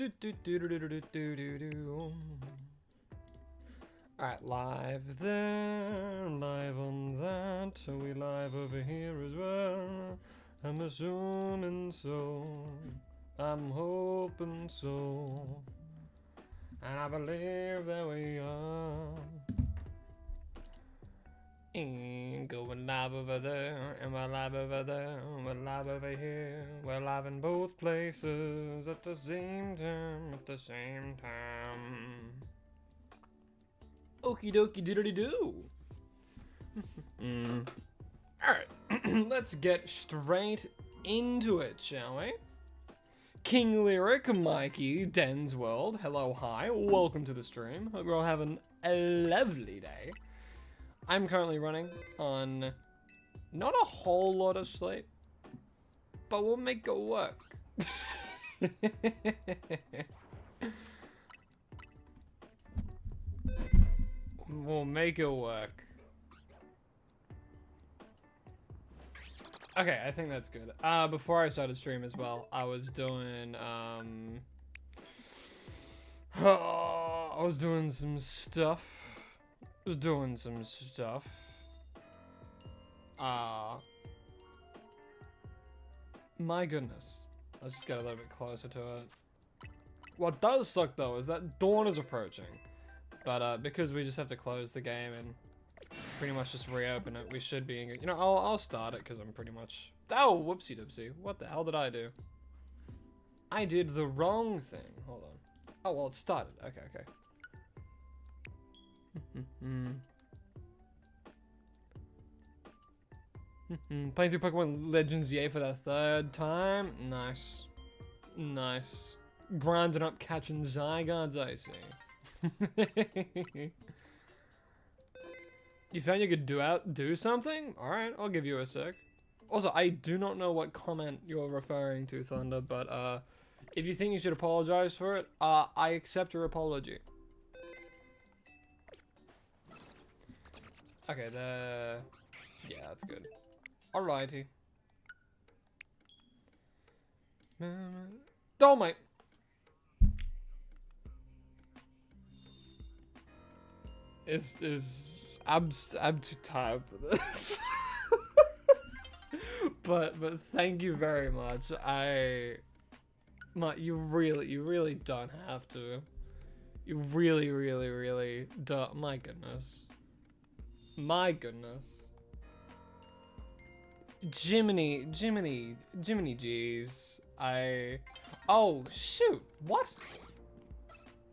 Alright, live there, live on that. Are we live over here as well? I'm assuming so. I'm hoping so. And I believe that we are. And going live over there, and we're live over there, we're live over here. We're live in both places at the same time, Okie dokie doodly doo. Alright, let's get straight into it, shall we? King Lyric, Mikey, Den's World, hello, hi, welcome to the stream. Hope you're all having a lovely day. I'm currently running on not a whole lot of sleep, but we'll make it work. We'll make it work. Okay, I think that's good. Before I started stream as well, I was doing some stuff. My goodness. Let's just get a little bit closer to it. What does suck though is that dawn is approaching. But because we just have to close the game and pretty much just reopen it, we should be in good. You know, I'll start it because I'm pretty much. Oh, whoopsie doopsie. What the hell did I do? I did the wrong thing. Hold on. Oh, well, it started. Okay, okay. Playing through Pokemon Legends Yay for the third time. Nice. Nice. Grinding up catching Zygardes, I see. You found you could do something? Alright, I'll give you a sec. Also, I do not know what comment you're referring to, Thunder, but if you think you should apologize for it, I accept your apology. Okay, yeah, that's good. Alrighty. Dolmite! I'm too tired for this. but thank you very much. You really don't have to. You really don't. My goodness. My goodness. Jiminy G's. Oh shoot! What?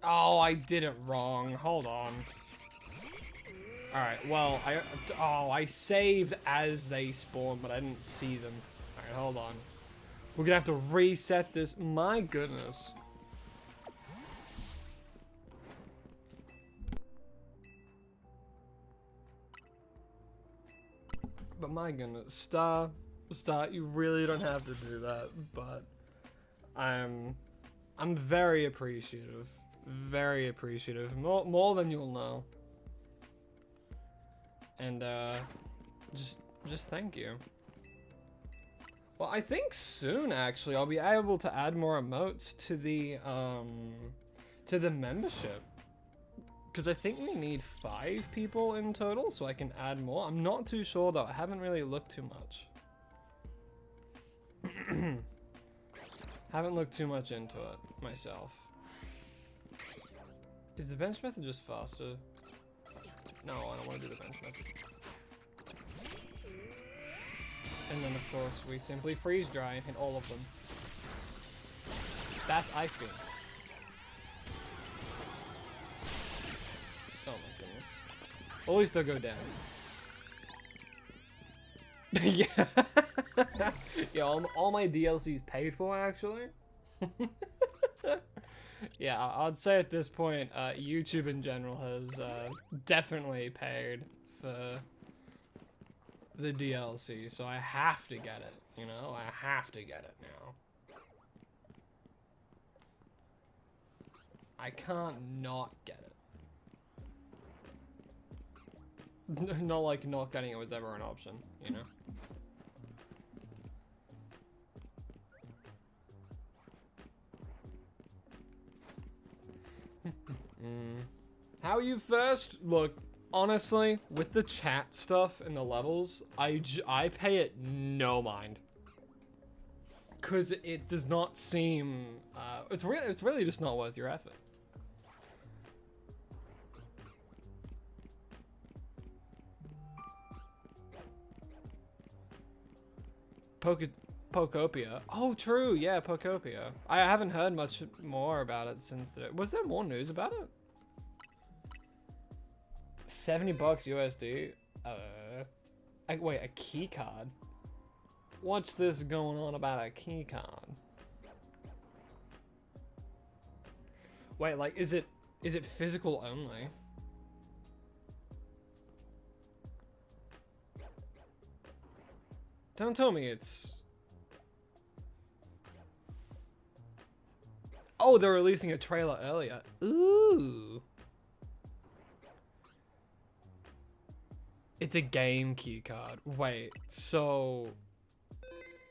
Oh, I did it wrong. Hold on. Alright, well, I saved as they spawned, but I didn't see them. Alright, hold on. We're gonna have to reset this. My goodness. But my goodness, Star, you really don't have to do that, but I'm very appreciative. Very appreciative. More than you'll know. And just thank you. Well, I think soon actually I'll be able to add more emotes to the membership. Because I think we need 5 people in total, so I can add more. I'm not too sure though. I haven't really looked too much. Haven't looked too much into it myself. Is the bench method just faster? No, I don't want to do the bench method. And then of course we simply freeze dry and hit all of them. That's Ice Beam. Oh my goodness. At least they'll go down. Yeah. Yeah, all my DLCs paid for actually. Yeah, I'd say at this point, YouTube in general has definitely paid for the DLC, so I have to get it, you know? I have to get it now. I can't not get it. Not like not getting it was ever an option, you know? How you first? Look, honestly, with the chat stuff and the levels, I pay it no mind. Cause it does not seem, it's really just not worth your effort. Pokopia. Oh, true. Yeah, Pokopia. I haven't heard much more about it since the. Was there more news about it? $70 USD. Wait, a key card. What's this going on about a key card? Wait, like, is it physical only? Don't tell me it's... Oh, they're releasing a trailer earlier. Ooh. It's a game key card. Wait, so...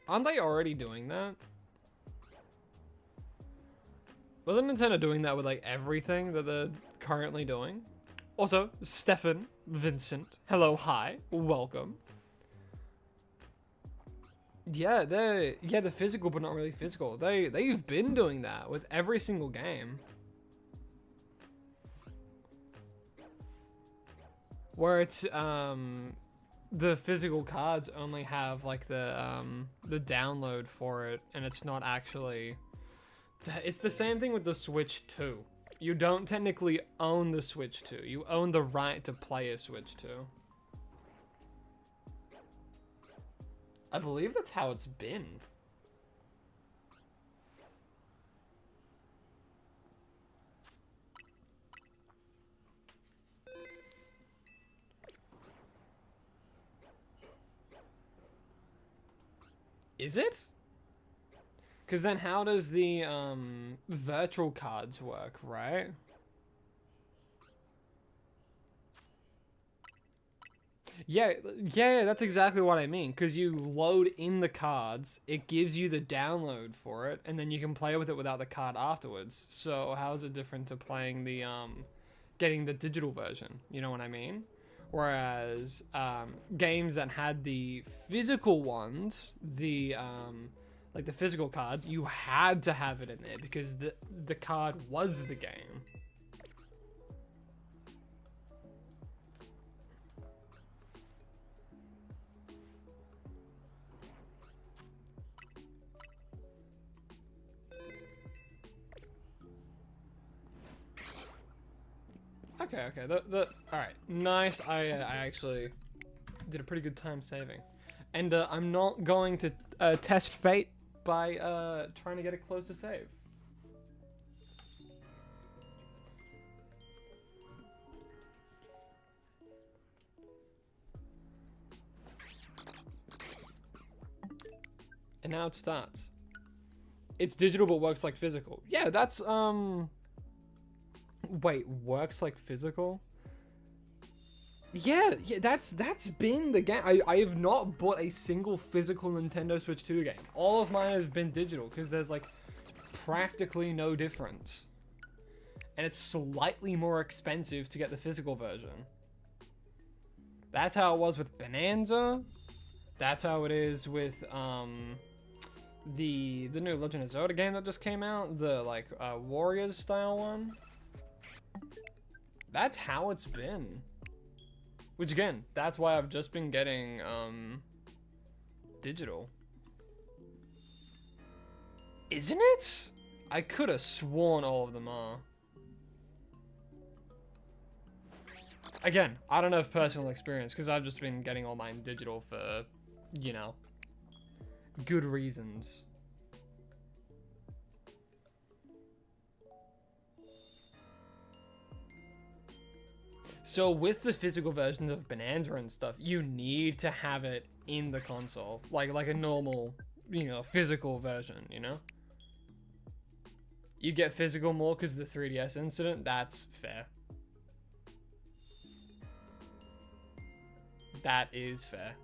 Aren't they already doing that? Wasn't Nintendo doing that with like everything that they're currently doing? Also, Stefan, Vincent, hello, hi, welcome. Yeah, they're physical, but not really physical. They've been doing that with every single game. Where it's the physical cards only have like the download for it, and it's not actually. It's the same thing with the Switch 2. You don't technically own the Switch 2. You own the right to play a Switch 2. I believe that's how it's been. Is it? Because then how does the virtual cards work, right? Yeah, that's exactly what I mean. Because you load in the cards, it gives you the download for it, and then you can play with it without the card afterwards. So how is it different to playing the, getting the digital version? You know what I mean? Whereas games that had the physical ones, like the physical cards, you had to have it in there because the card was the game. Okay. All right, nice. I actually did a pretty good time saving, and I'm not going to test fate by trying to get a close to save. And now it starts. It's digital but works like physical. Yeah, that's wait, works like physical? Yeah, that's been the game. I have not bought a single physical Nintendo Switch 2 game. All of mine have been digital because there's like practically no difference. And it's slightly more expensive to get the physical version. That's how it was with Bonanza. That's how it is with the new Legend of Zelda game that just came out, the like Warriors style one. That's how it's been. Which again, that's why I've just been getting digital. Isn't it? I could have sworn all of them are. Again, I don't have personal experience because I've just been getting all mine digital for, you know, good reasons. So with the physical versions of Bonanza and stuff, you need to have it in the console, like a normal, you know, physical version, you know? You get physical more because of the 3DS incident, that's fair. That is fair.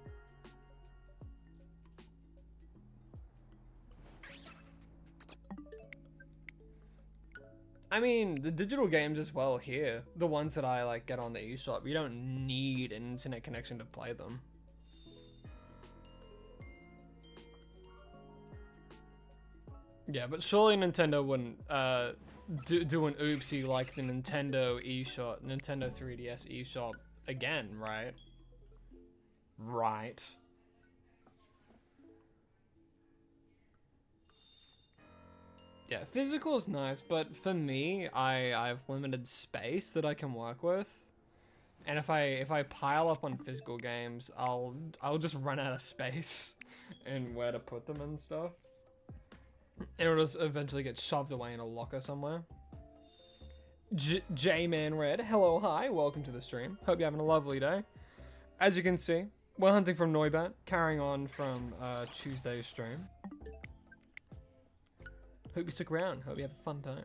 I mean, the digital games as well here, the ones that I like get on the eShop, you don't need an internet connection to play them. Yeah, but surely Nintendo wouldn't do an oopsie like the Nintendo 3DS eShop again, right? Right. Yeah, physical is nice, but for me, I have limited space that I can work with. And if I pile up on physical games, I'll just run out of space and where to put them and stuff. It'll just eventually get shoved away in a locker somewhere. J-Man Red, hello, hi, welcome to the stream. Hope you're having a lovely day. As you can see, we're hunting from Neubat, carrying on from Tuesday's stream. Hope you stick around. Hope you have a fun time.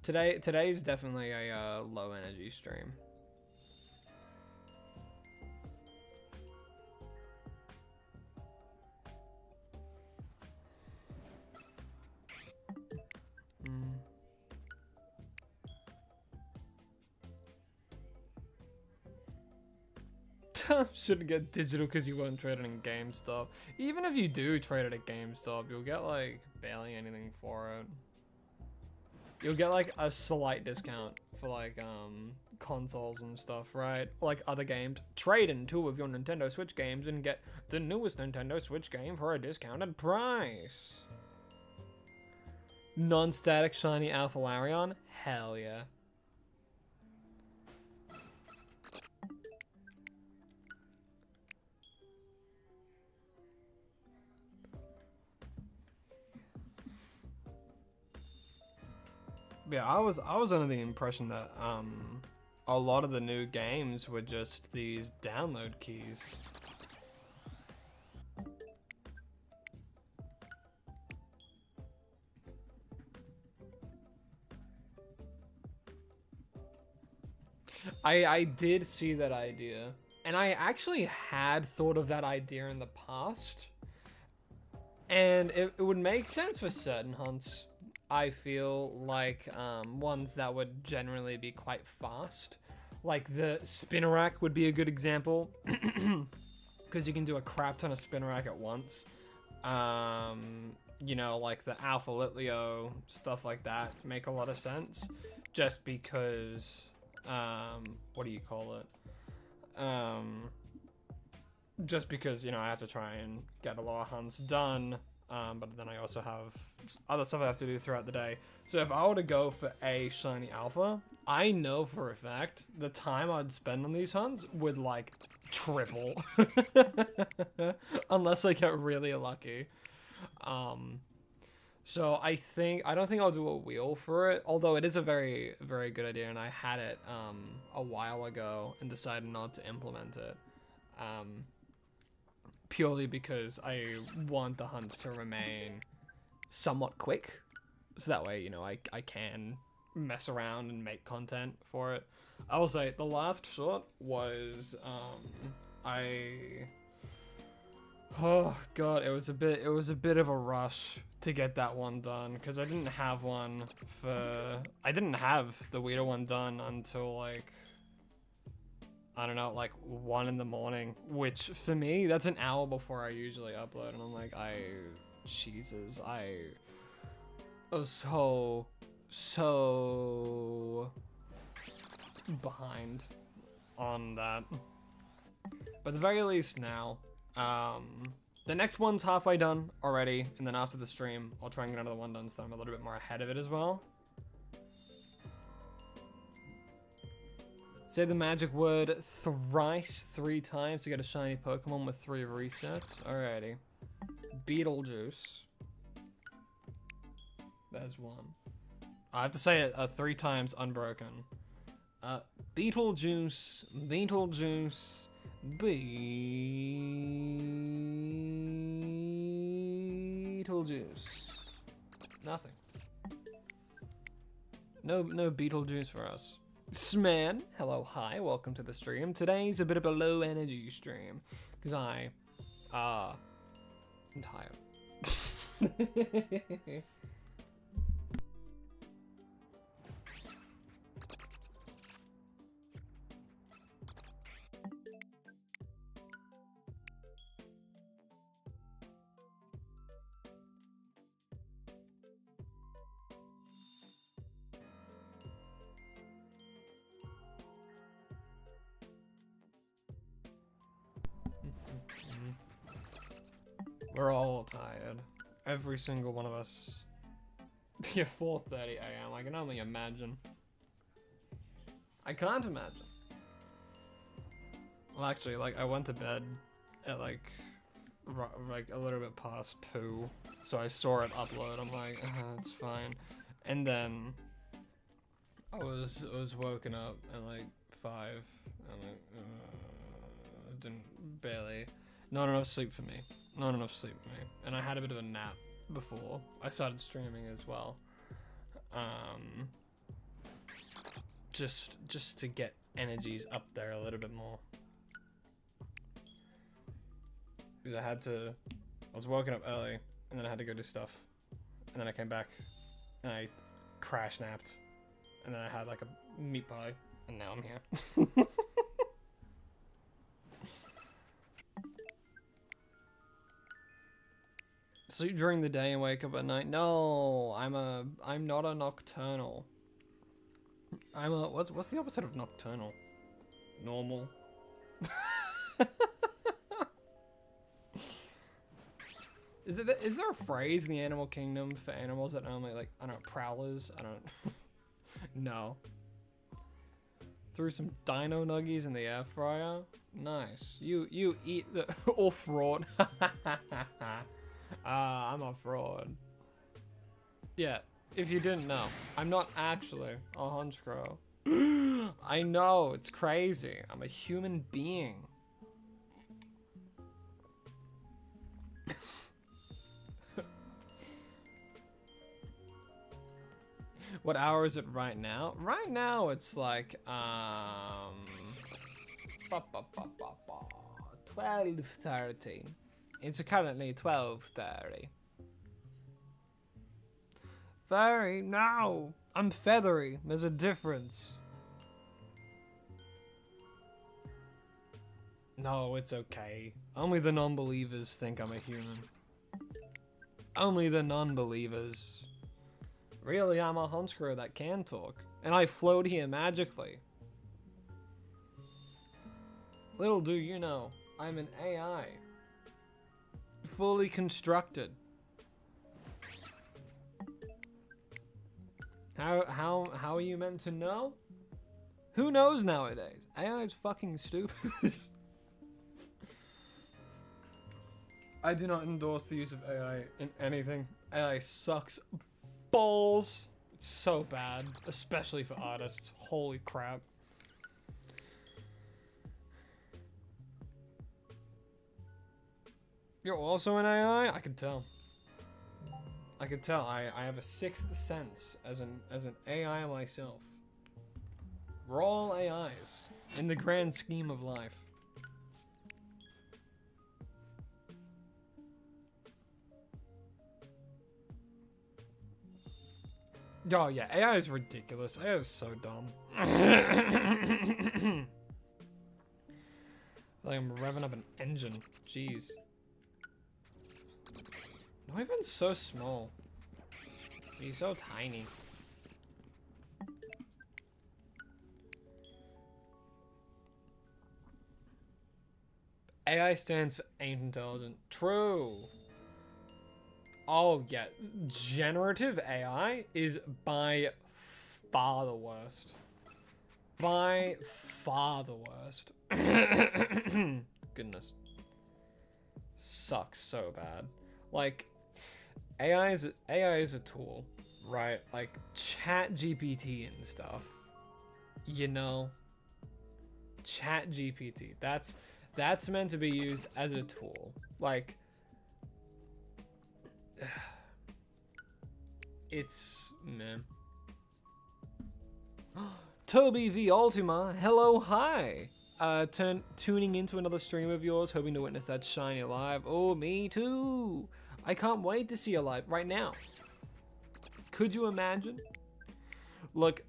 Today's definitely a low energy stream. Shouldn't get digital because you weren't trading in GameStop. Even if you do trade it at GameStop, you'll get like barely anything for it. You'll get like a slight discount for like consoles and stuff, right? Like other games. Trade in 2 of your Nintendo Switch games and get the newest Nintendo Switch game for a discounted price. Non-static shiny Alpha Larion? Hell yeah. Yeah, I was under the impression that a lot of the new games were just these download keys. I did see that idea, and I actually had thought of that idea in the past, and it would make sense for certain hunts. I feel like ones that would generally be quite fast. Like the spinner rack would be a good example. Because you can do a crap ton of spinner rack at once. You know, like the Alpha Litleo, stuff like that make a lot of sense. Just because, what do you call it? Just because, you know, I have to try and get a lot of hunts done. But then I also have other stuff I have to do throughout the day. So if I were to go for a shiny alpha, I know for a fact the time I'd spend on these hunts would like triple. Unless I get really lucky. So I don't think I'll do a wheel for it, although it is a very, very good idea, and I had it a while ago and decided not to implement it. Purely because I want the hunts to remain somewhat quick, so that way, you know, I can mess around and make content for it. I will say the last shot was oh god, it was a bit of a rush to get that one done because I didn't have the Weeder one done until like, I don't know, like 1 in the morning, which for me, that's an hour before I usually upload. And I'm like, Jesus, I was so behind on that. But at the very least now, the next one's halfway done already. And then after the stream, I'll try and get another one done so I'm a little bit more ahead of it as well. Say the magic word thrice 3 times to get a shiny Pokemon with 3 resets. Alrighty. Beetlejuice. There's 1. I have to say it 3 times unbroken. Beetlejuice. Beetlejuice. Beetlejuice. Nothing. No Beetlejuice for us. Sman, hello, hi, welcome to the stream. Today's a bit of a low energy stream because I'm tired. We're all tired. Every single one of us. Yeah, 4:30 a.m. I can only imagine. I can't imagine. Well, actually, like, I went to bed at, like a little bit past 2. So I saw it upload. I'm like, it's fine. And then I was woken up at, like, 5. I'm like, not enough sleep for me. Not enough sleep for me. And I had a bit of a nap before I started streaming as well. Just to get energies up there a little bit more. Because I was woken up early, and then I had to go do stuff. And then I came back, and I crash napped. And then I had, like, a meat pie, and now I'm here. Sleep during the day and wake up at night. No, I'm not a nocturnal. I'm a, what's the opposite of nocturnal? Normal. Is there a phrase in the animal kingdom for animals that only, like, I don't know, prowlers? I don't no. Threw some dino nuggies in the air fryer. Nice. You eat the or fraud. I'm a fraud. Yeah, if you didn't know, I'm not actually a hunch crow. I know, it's crazy. I'm a human being. What hour is it right now? Right now it's like 12:30. It's currently 12:30. Furry? No! I'm feathery. There's a difference. No, it's okay. Only the non-believers think I'm a human. Only the non-believers. Really, I'm a hunchcrow that can talk. And I float here magically. Little do you know, I'm an AI. Fully constructed. How are you meant to know? Who knows nowadays? AI is fucking stupid. I do not endorse the use of AI in anything. AI sucks balls. It's so bad, especially for artists. Holy crap. You're also an AI? I can tell. I can tell. I have a sixth sense as an AI myself. We're all AIs in the grand scheme of life. Oh yeah, AI is ridiculous. AI is so dumb. Like I'm revving up an engine. Jeez. Not even so small. He's so tiny. AI stands for ain't intelligent. True. Oh yeah, generative AI is by far the worst. By far the worst. Goodness. Sucks so bad. Like, AI is a tool, right? Like ChatGPT and stuff. You know, ChatGPT. That's meant to be used as a tool. Like, it's man. Toby V Ultima, hello, hi. Tuning into another stream of yours, hoping to witness that shiny live. Oh, me too. I can't wait to see you live right now. Could you imagine? Look,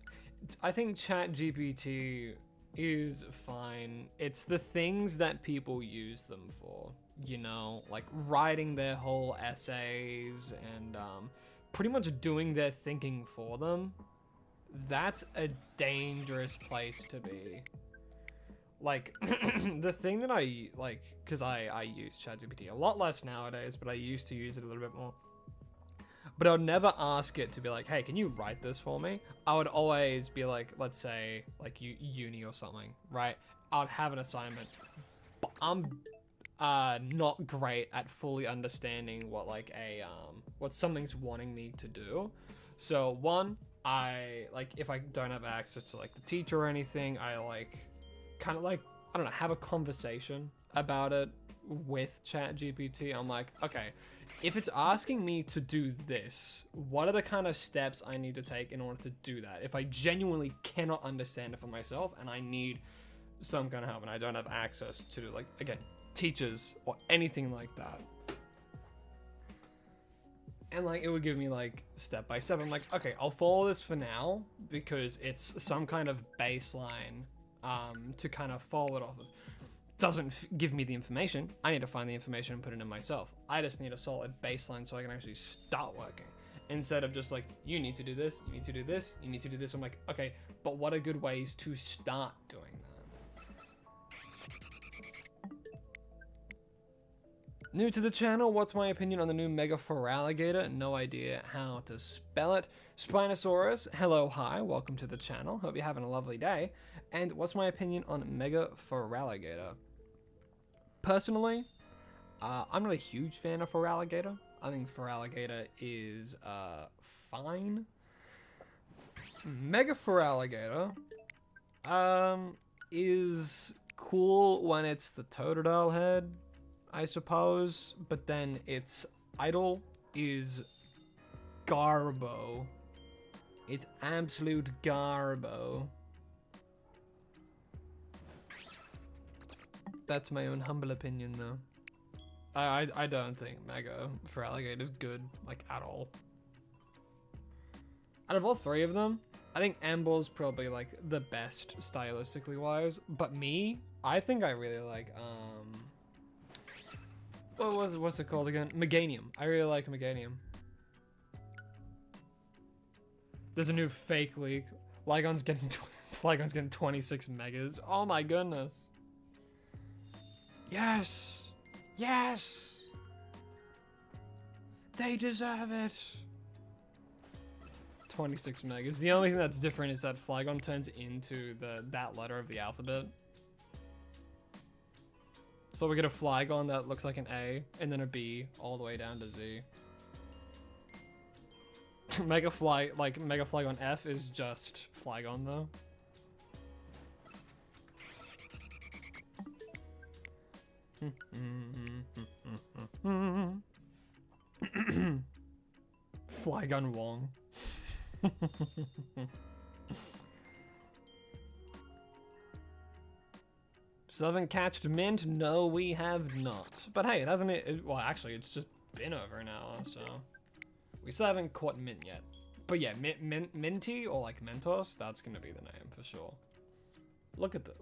I think ChatGPT is fine. It's the things that people use them for, you know, like writing their whole essays and pretty much doing their thinking for them. That's a dangerous place to be. like, the thing that I, like, because I use ChatGPT a lot less nowadays, but I used to use it a little bit more. But I would never ask it to be like, hey, can you write this for me? I would always be like, let's say, like, uni or something, right? I'd have an assignment, but I'm not great at fully understanding what, like, what something's wanting me to do. So, one, if I don't have access to, like, the teacher or anything, I, like, kind of, like, I don't know, have a conversation about it with ChatGPT. I'm like, okay, if it's asking me to do this, what are the kind of steps I need to take in order to do that? If I genuinely cannot understand it for myself and I need some kind of help and I don't have access to, like, again, teachers or anything like that. And, like, it would give me, like, step by step. I'm like, okay, I'll follow this for now because it's some kind of baseline to kind of follow it off of. Doesn't give me the information. I need to find the information and put it in myself. I just need a solid baseline so I can actually start working. Instead of just like, you need to do this, you need to do this, you need to do this. I'm like, okay, but what are good ways to start doing that? New to the channel, what's my opinion on the new Mega Feraligator? No idea how to spell it. Spinosaurus, hello, hi, welcome to the channel. Hope you're having a lovely day. And what's my opinion on Mega Feraligator? Personally, I'm not a huge fan of Feraligator. I think Feraligator is fine. Mega Feraligator is cool when it's the Totodile head, I suppose, but then its idol is garbo. It's absolute garbo. That's my own humble opinion, though. I don't think Mega Feraligator is good, like, at all. Out of all three of them, I think Amber's probably, like, the best stylistically wise. But me, I think I really like, what's it called again? Meganium. I really like Meganium. There's a new fake leak. Flygon's getting 26 megas. Oh my goodness. Yes! Yes! They deserve it! 26 megas. The only thing that's different is that Flygon turns into that letter of the alphabet. So we get a Flygon that looks like an A, and then a B, all the way down to Z. Mega Flygon F is just Flygon, though. Flygon Wong. Still haven't catched mint? No, we have not. But hey, it hasn't. Well, actually, it's just been over an hour, so we still haven't caught mint yet. But yeah, Minty or like Mentos, that's gonna be the name for sure. Look at the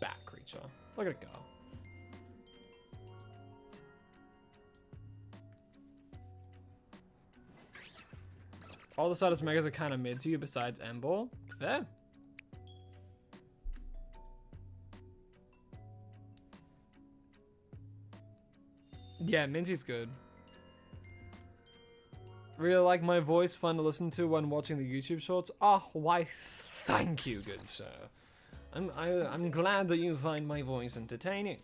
bat creature. Look at it go. All the Stardust Megas are kind of mid to you besides Ember. Fair. Yeah, Minty's good. Really like my voice, fun to listen to when watching the YouTube shorts. Oh, why thank you, good sir. I'm glad that you find my voice entertaining.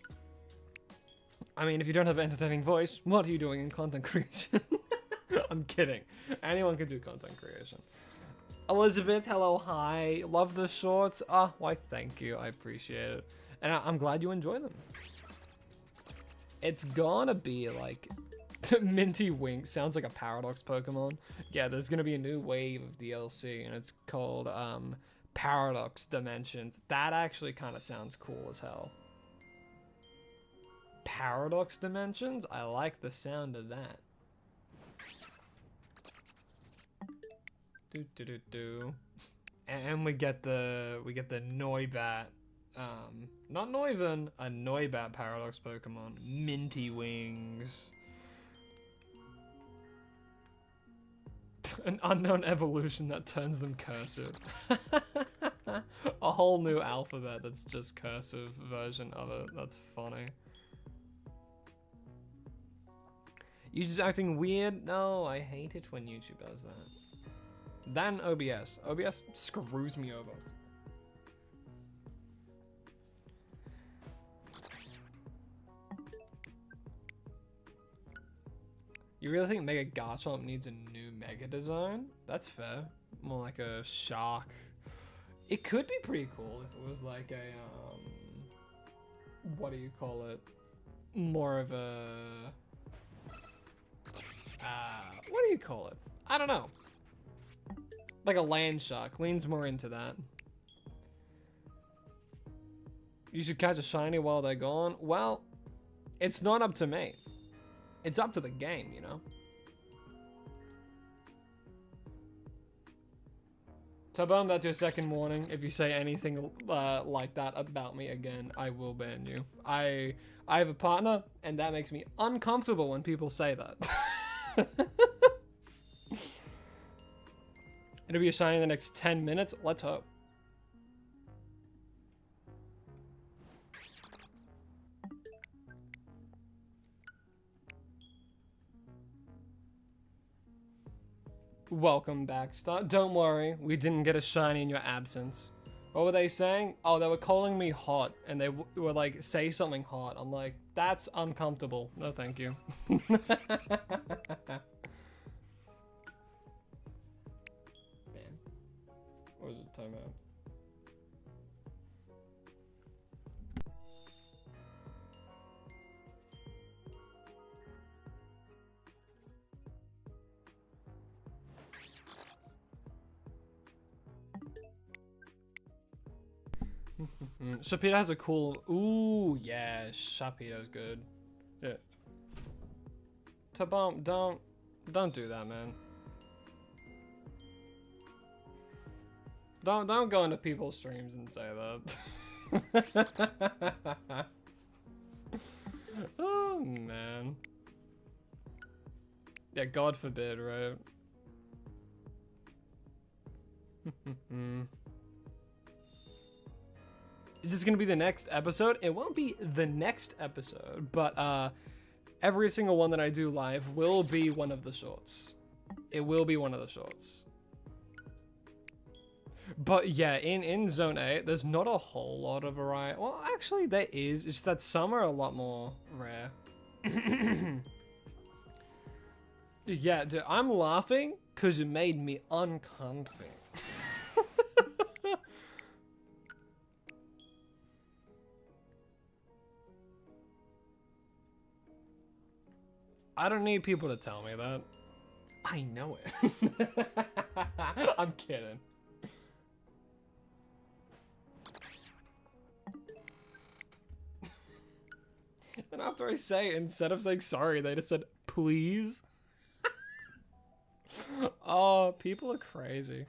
I mean, if you don't have an entertaining voice, what are you doing in content creation? I'm kidding. Anyone can do content creation. Elizabeth, hello, hi. Love the shorts. Ah, why thank you. I appreciate it. And I'm glad you enjoy them. It's gonna be like... Minty Wink sounds like a Paradox Pokemon. Yeah, there's gonna be a new wave of DLC, and it's called Paradox Dimensions. That actually kind of sounds cool as hell. Paradox Dimensions? I like the sound of that. And we get the Noibat, not Noivern, a Noibat Paradox Pokemon, Minty Wings. An unknown evolution that turns them cursive. A whole new alphabet that's just cursive version of it. That's funny. YouTube's acting weird? No, I hate it when YouTube does that. Then OBS. OBS screws me over. You really think Mega Garchomp needs a new Mega design? That's fair. More like a shark. It could be pretty cool if it was like a, what do you call it? More of a, what do you call it? I don't know. Like a land shark. Leans more into that. You should catch a shiny while they're gone. Well, it's not up to me. It's up to the game, you know? Tabum, that's your second warning. If you say anything like that about me again, I will ban you. I have a partner, and that makes me uncomfortable when people say that. It'll be a shiny in the next 10 minutes. Let's hope. Welcome back, Star. Don't worry, we didn't get a shiny in your absence. What were they saying? Oh, they were calling me hot, and they were like, say something hot. I'm like, that's uncomfortable. No, thank you. Man, what was it talking about? Shapiro has a cool. Ooh, yeah, Shapiro's good. Yeah. Tabum, don't do that, man. Don't go into people's streams and say that. Oh man. Yeah, God forbid, right? Is this gonna be the next episode? It won't be the next episode, but every single one that I do live will be one of the shorts. It will be one of the shorts. But yeah, in Zone 8, there's not a whole lot of variety. Well, actually there is. It's just that some are a lot more rare. Yeah, dude, I'm laughing because it made me uncomfy. I don't need people to tell me that. I know it. I'm kidding. Then after I say, instead of saying sorry, they just said, please. Oh, people are crazy.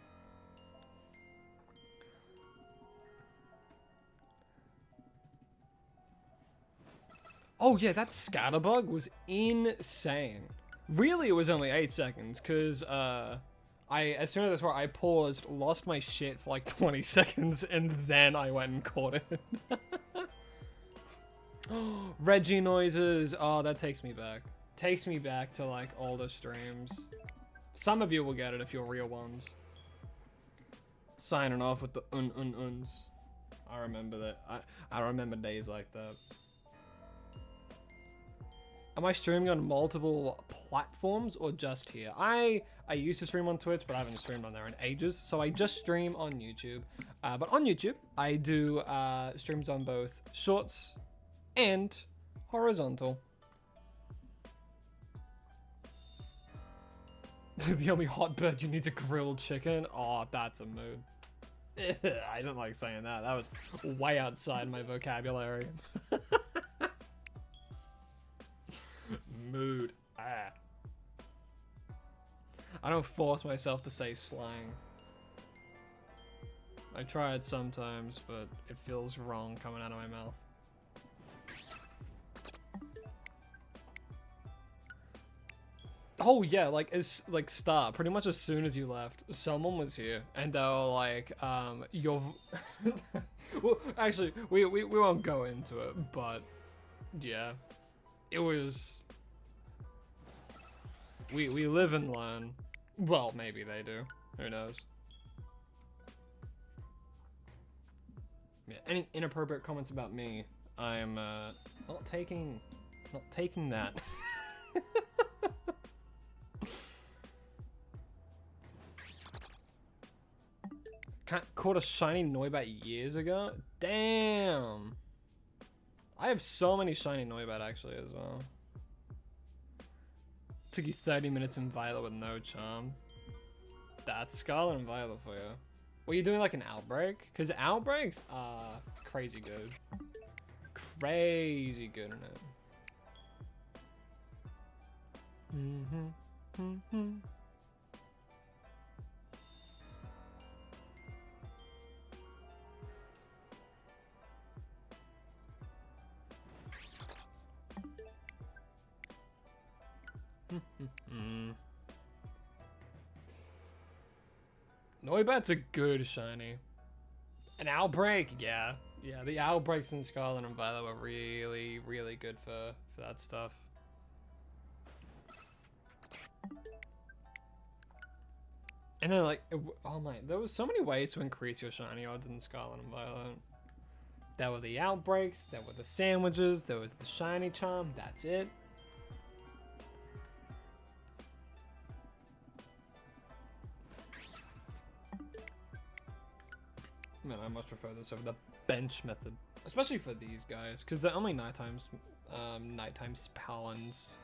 Oh yeah, that scatterbug was insane. Really, it was only 8 seconds, because as soon as I saw it, I paused, lost my shit for like 20 seconds, and then I went and caught it. Reggie noises. Oh, that takes me back. Takes me back to like older streams. Some of you will get it if you're real ones. Signing off with the uns. I remember that. I remember days like that. Am I streaming on multiple platforms or just here? I used to stream on Twitch, but I haven't streamed on there in ages, so I just stream on YouTube. But on YouTube, I do streams on both shorts and horizontal. The only hot bird you need to grilled chicken? Oh, that's a mood. I don't like saying that. That was way outside my vocabulary. Mood. Ah. I don't force myself to say slang. I try it sometimes, but it feels wrong coming out of my mouth. Oh yeah, like pretty much as soon as you left, someone was here and they were like, you're well, actually we won't go into it, but yeah, it was, we live and learn. Well, maybe they do, who knows. Yeah, any inappropriate comments about me, I'm not taking that. Caught a shiny Noibat years ago? Damn! I have so many shiny Noibat actually as well. Took you 30 minutes in Violet with no charm. That's Scarlet and Violet for you. Were you doing like an outbreak? Because outbreaks are crazy good. Crazy good in it. Noibat's a good shiny. An outbreak, yeah. Yeah, the outbreaks in Scarlet and Violet were really, really good for that stuff. And then like, oh my, there was so many ways to increase your shiny odds in Scarlet and Violet. There were the outbreaks, there were the sandwiches, there was the shiny charm, that's it. Man, I much prefer this over the bench method, especially for these guys, because they're only nighttime spellins.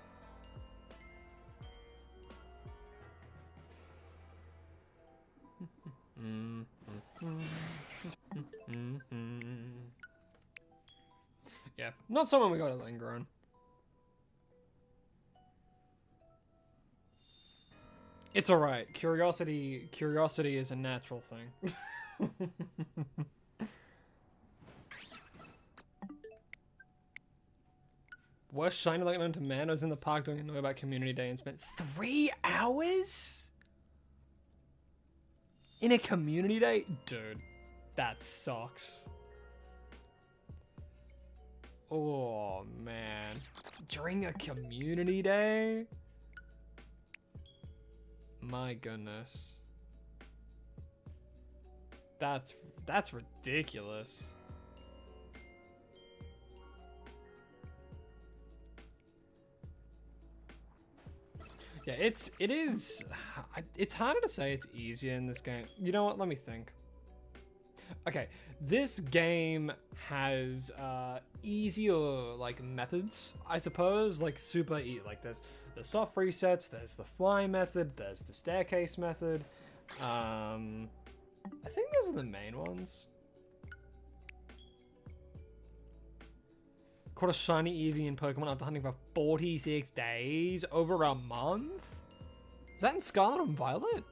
Yeah, not someone we gotta linger on. It's alright. Curiosity is a natural thing. Worst shiny like known to man. I was in the park doing a Noibat community day and spent 3 hours in a community day? Dude, that sucks. Oh man, during a community day? My goodness. That's ridiculous. Yeah, it is. It's harder to say it's easier in this game. You know what? Let me think. Okay, this game has easier like methods, I suppose. Like super easy. Like there's the soft resets. There's the fly method. There's the staircase method. I think those are the main ones. Caught a shiny Eevee in Pokemon after hunting for 46 days, over a month? Is that in Scarlet and Violet?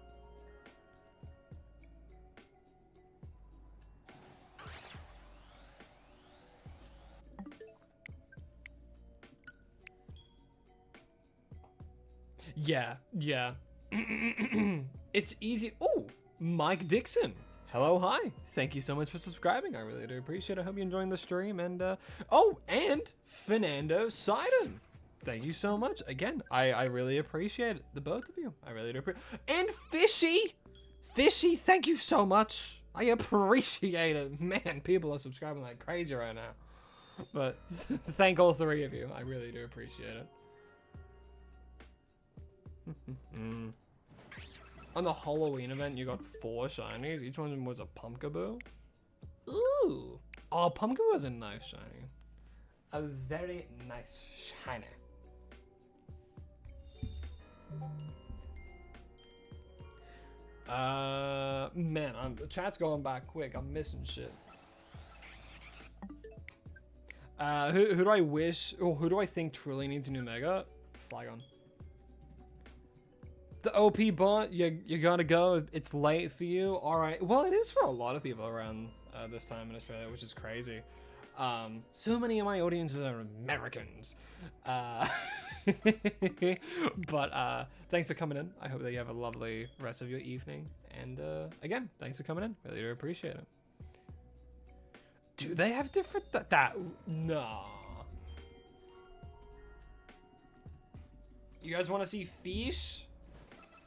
Yeah. It's easy. Oh, Mike Dixon. Hello, hi. Thank you so much for subscribing. I really do appreciate it. I hope you're enjoying the stream. And, oh, and Fernando Sidon. Thank you so much. Again, I really appreciate it. The both of you. I really do appreciate it. And Fishy. Fishy, thank you so much. I appreciate it. Man, people are subscribing like crazy right now. But thank all 3 of you. I really do appreciate it. On the Halloween event, you got 4 shinies. Each one was a Pumpkaboo. Ooh. Oh, Pumpkaboo was a nice shiny. A very nice shiny. Man, the chat's going back quick. I'm missing shit. Who do I wish, or who do I think truly needs a new Mega? Flygon. The OP bot, you gotta go. It's late for you. All right. Well, it is for a lot of people around this time in Australia, which is crazy. So many of my audiences are Americans. But thanks for coming in. I hope that you have a lovely rest of your evening. And again, thanks for coming in. Really do appreciate it. Do they have different nah. You guys want to see fish?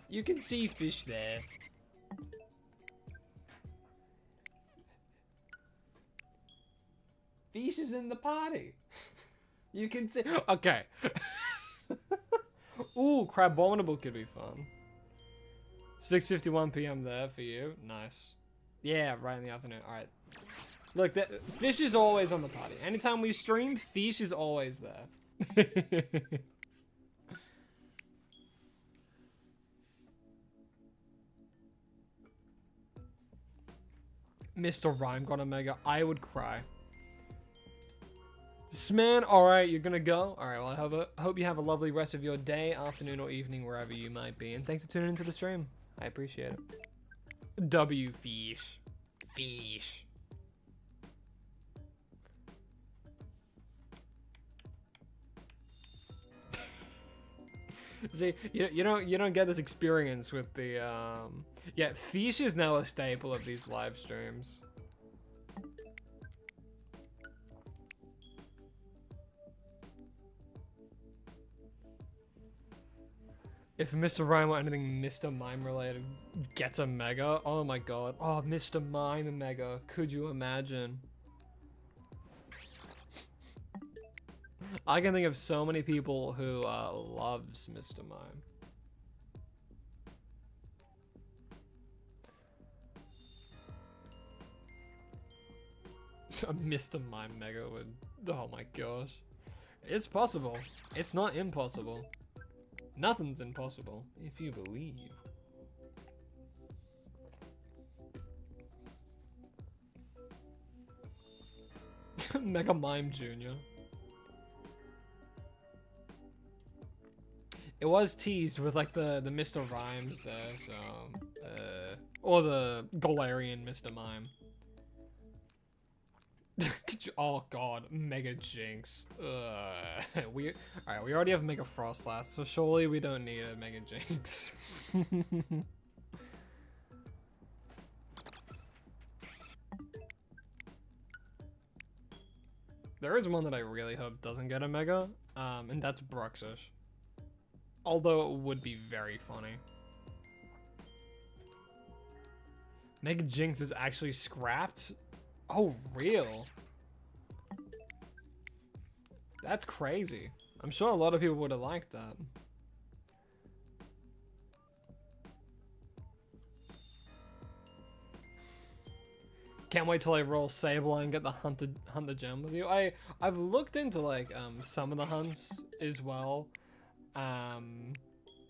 You can see fish there. Fish is in the party. You can see. Okay. Ooh, Crabominable could be fun. 6:51 p.m. there for you. Nice. Yeah, right in the afternoon. All right. Look, fish is always on the party. Anytime we stream, fish is always there. Mr. Rhyme got a mega. I would cry. Sman, alright, you're gonna go. Alright, well, I hope you have a lovely rest of your day, afternoon, or evening, wherever you might be. And thanks for tuning into the stream. I appreciate it. W fish. Fish. See, you don't get this experience with the yeah, fish is now a staple of these live streams. If Mr. Rhyme or anything Mr. Mime related gets a mega, oh my god. Oh, Mr. Mime mega, could you imagine? I can think of so many people who loves Mr. Mime. A Mr. Mime mega would, oh my gosh. It's possible. It's not impossible. Nothing's impossible if you believe. Mega Mime Jr. It was teased with like the Mr. Rhymes there, so or the Galarian Mr. Mime. Oh god, Mega Jinx. Alright, we already have Mega Frostlass, so surely we don't need a Mega Jinx. There is one that I really hope doesn't get a Mega, and that's Bruxish. Although it would be very funny. Mega Jinx was actually scrapped? Oh, real? That's crazy. I'm sure a lot of people would have liked that. Can't wait till I roll Sableye and get the hunt the gem with you. I've looked into like some of the hunts as well.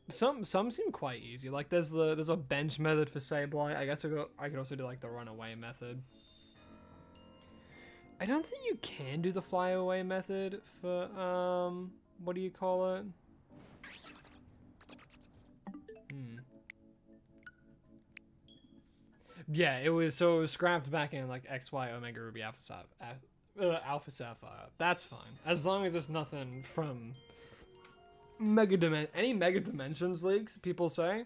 Some seem quite easy. Like there's a bench method for Sableye. I guess I could also do like the runaway method. I don't think you can do the fly away method for what do you call it? Yeah, it was scrapped back in like XY Omega Ruby Alpha Sapphire. That's fine. As long as there's nothing from any Mega Dimensions leaks, people say,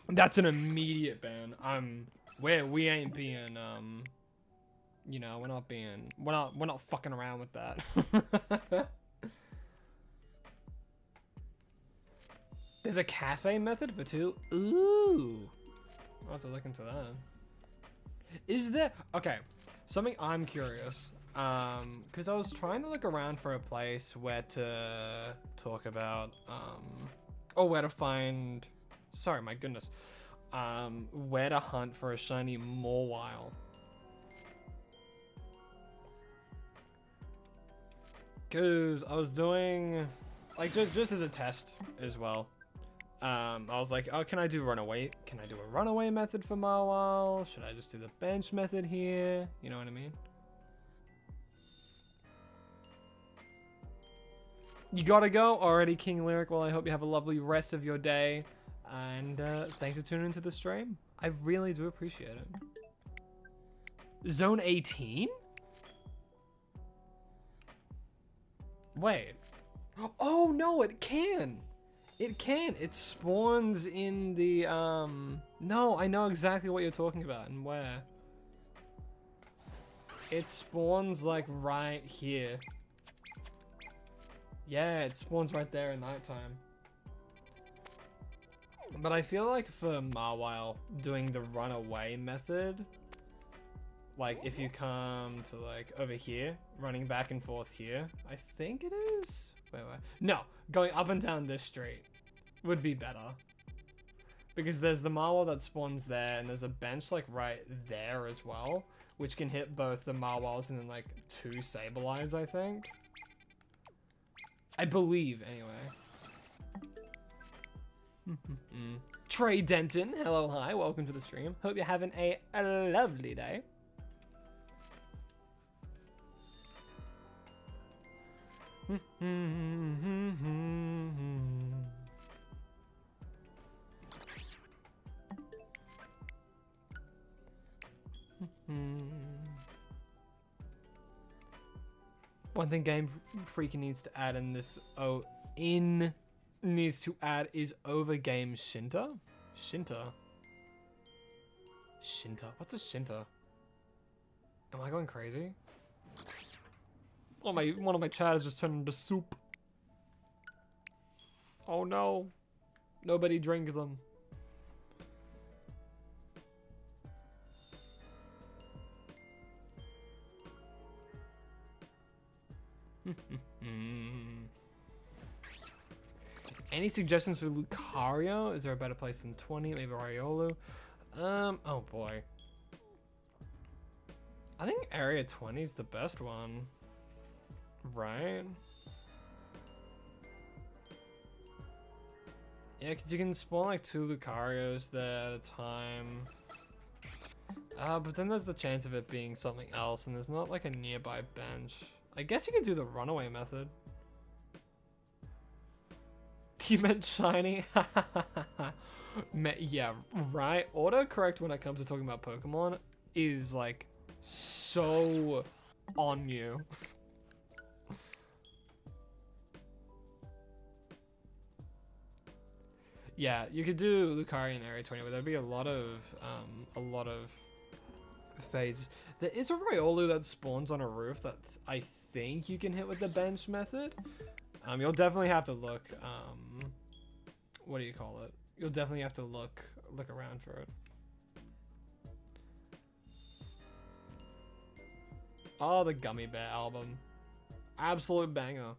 that's an immediate ban. We ain't being you know, we're not fucking around with that. There's a cafe method for 2. Ooh. I'll have to look into that. Is there... Okay, something I'm curious. Because I was trying to look around for a place where to talk about... or where to find... Sorry, my goodness. Where to hunt for a shiny Mawile. Because I was doing... Like, just as a test as well. I was like, oh, can I do runaway? Can I do a runaway method for Mawile? Should I just do the bench method here? You know what I mean? You gotta go already, King Lyric. Well, I hope you have a lovely rest of your day. And thanks for tuning into the stream. I really do appreciate it. Zone 18? Wait. Oh no, it can. It can. It spawns in the no, I know exactly what you're talking about and where. It spawns like right here. Yeah, it spawns right there at nighttime. But I feel like for Mawile, doing the runaway method, like if you come to like over here, running back and forth here, I think it is. Wait. No, going up and down this street would be better. Because there's the Mawile that spawns there, and there's a bench like right there as well, which can hit both the Mawiles and then like 2 Sableyes, I think. I believe, anyway. Trey Denton, hello, hi, welcome to the stream. Hope you're having a lovely day. One thing Game Freak needs to add in this needs to add is overgame Shinta. Shinta. What's a Shinta? Am I going crazy? One of my chat has just turned into soup. Oh no. Nobody drink them. Any suggestions for Lucario? Is there a better place than 20? Maybe Riolu? Oh boy. I think Area 20 is the best one. Right? Yeah, because you can spawn like 2 Lucarios there at a time. But then there's the chance of it being something else, and there's not like a nearby bench. I guess you could do the runaway method. You meant shiny? Yeah, right? Autocorrect when it comes to talking about Pokemon is like so on you. Yeah, you could do Lucario in Area 20, but there'd be a lot of phases. There is a Riolu that spawns on a roof that I think you can hit with the bench method. You'll definitely have to look, what do you call it? You'll definitely have to look around for it. Oh, the Gummy Bear album. Absolute banger.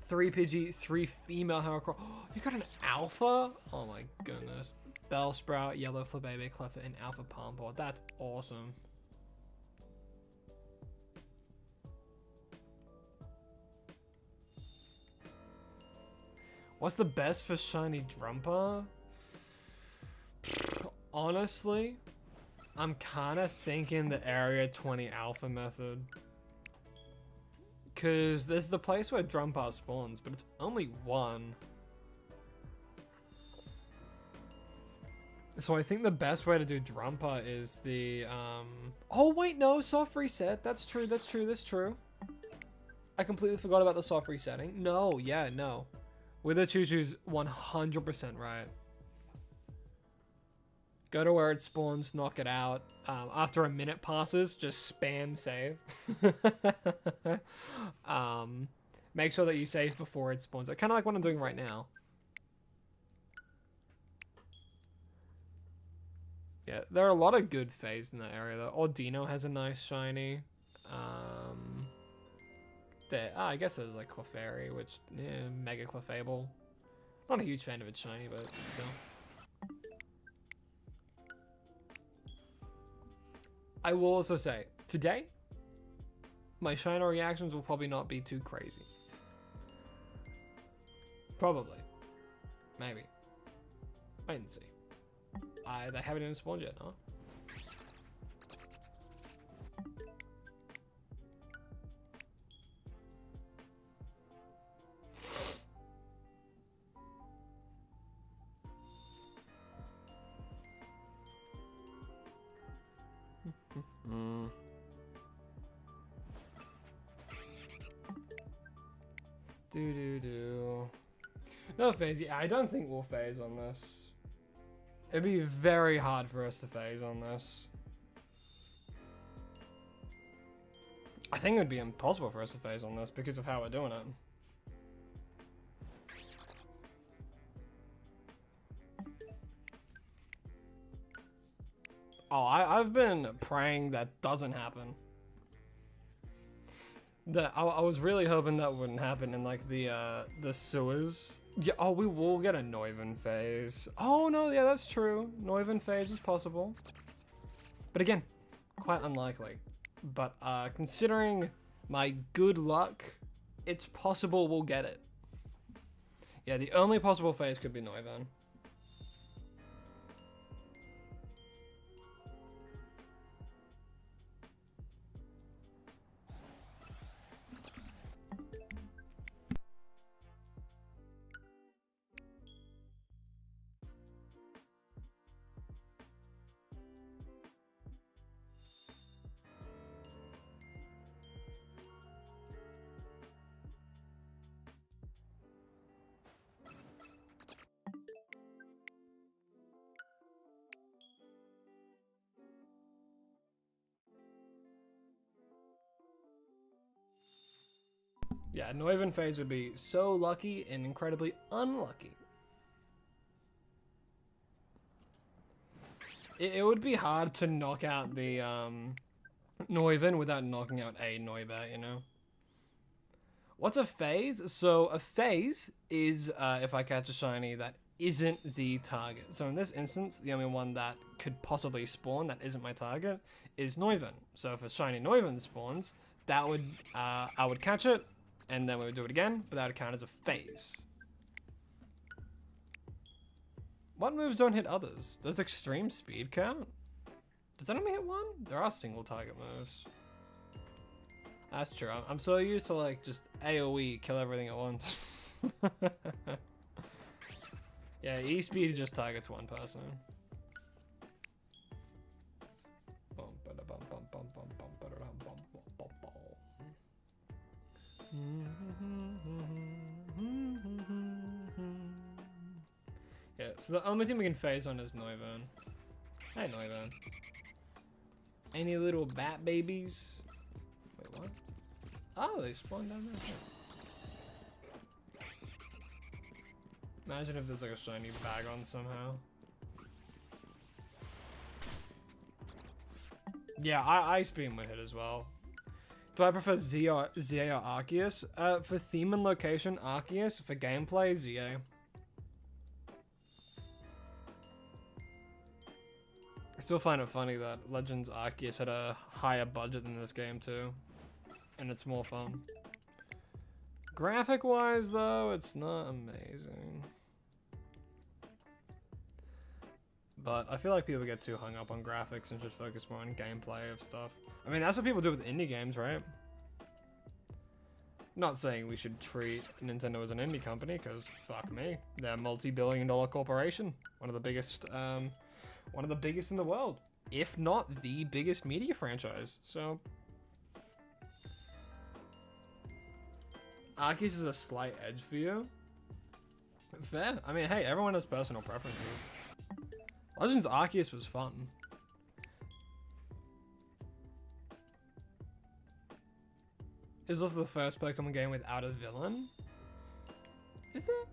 Three Pidgey, 3 female Heracross. Oh, you got an alpha? Oh my goodness. Bellsprout, Yellow Flabébé, Cleffa, and Alpha Palmport. That's awesome. What's the best for shiny Drumper? Honestly, I'm kind of thinking the Area 20 Alpha method. Because there's the place where Drumper spawns, but it's only 1. So I think the best way to do Drumper is the, Oh wait, no, soft reset. That's true. I completely forgot about the soft resetting. No, yeah, no. Wither Choo-Choo's 100% right. Go to where it spawns, knock it out. After a minute passes, just spam save. Make sure that you save before it spawns. Kind of like what I'm doing right now. Yeah, there are a lot of good phase in that area though. Ordino has a nice shiny. I guess there's like Clefairy, which, yeah, Mega Clefable. Not a huge fan of its shiny, but still. I will also say, today, my shiny reactions will probably not be too crazy. Probably. Maybe. Wait and see. They haven't even spawned yet, huh? No phase. Yeah, I don't think we'll phase on this. It'd be very hard for us to phase on this. I think it would be impossible for us to phase on this because of how we're doing it. Oh, I've been praying that doesn't happen. I was really hoping that wouldn't happen in like the sewers. Yeah. Oh, we will get a Neuven phase. Oh no, yeah, that's true. Neuven phase is possible, but again, quite unlikely. But considering my good luck, it's possible we'll get it. Yeah, the only possible phase could be Neuven. Yeah, Neuven phase would be so lucky and incredibly unlucky. It would be hard to knock out the Neuven without knocking out a Neubert, you know? What's a phase? So a phase is if I catch a shiny that isn't the target. So in this instance, the only one that could possibly spawn that isn't my target is Neuven. So if a shiny Neuven spawns, that would I would catch it, and then we would do it again, but that would count as a phase. What moves don't hit others? Does extreme speed count? Does that only hit one? There are single target moves. That's true. I'm so used to like just AoE, kill everything at once. Yeah, E-speed just targets one person. Yeah, so the only thing we can phase on is Neuven. Hey, Neuven. Any little bat babies? Wait, what? Oh, they spawned down there. Imagine if there's like a shiny Bagon somehow. Yeah, Ice Beam would hit as well. Do I prefer ZA or Arceus? For theme and location, Arceus. For gameplay, ZA. I still find it funny that Legends Arceus had a higher budget than this game too. And it's more fun. Graphic-wise though, it's not amazing. But I feel like people get too hung up on graphics and just focus more on gameplay of stuff. I mean, that's what people do with indie games, right? Not saying we should treat Nintendo as an indie company, because fuck me. They're a multi-billion-dollar corporation. One of the biggest in the world. If not the biggest media franchise. So Arceus is a slight edge for you. Fair. I mean, hey, everyone has personal preferences. Legends Arceus was fun. It's also the first Pokemon game without a villain. Is it?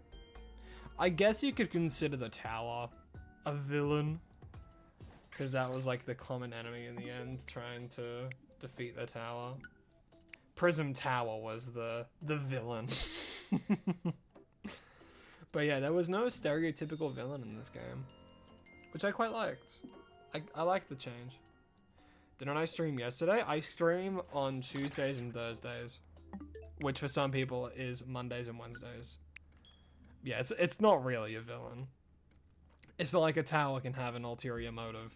I guess you could consider the tower a villain. Because that was like the common enemy in the end, trying to defeat the tower. Prism Tower was the villain. But yeah, there was no stereotypical villain in this game. Which I quite liked. I liked the change. Didn't I stream yesterday? I stream on Tuesdays and Thursdays. Which for some people is Mondays and Wednesdays. Yeah, it's not really a villain. It's not like a tower can have an ulterior motive.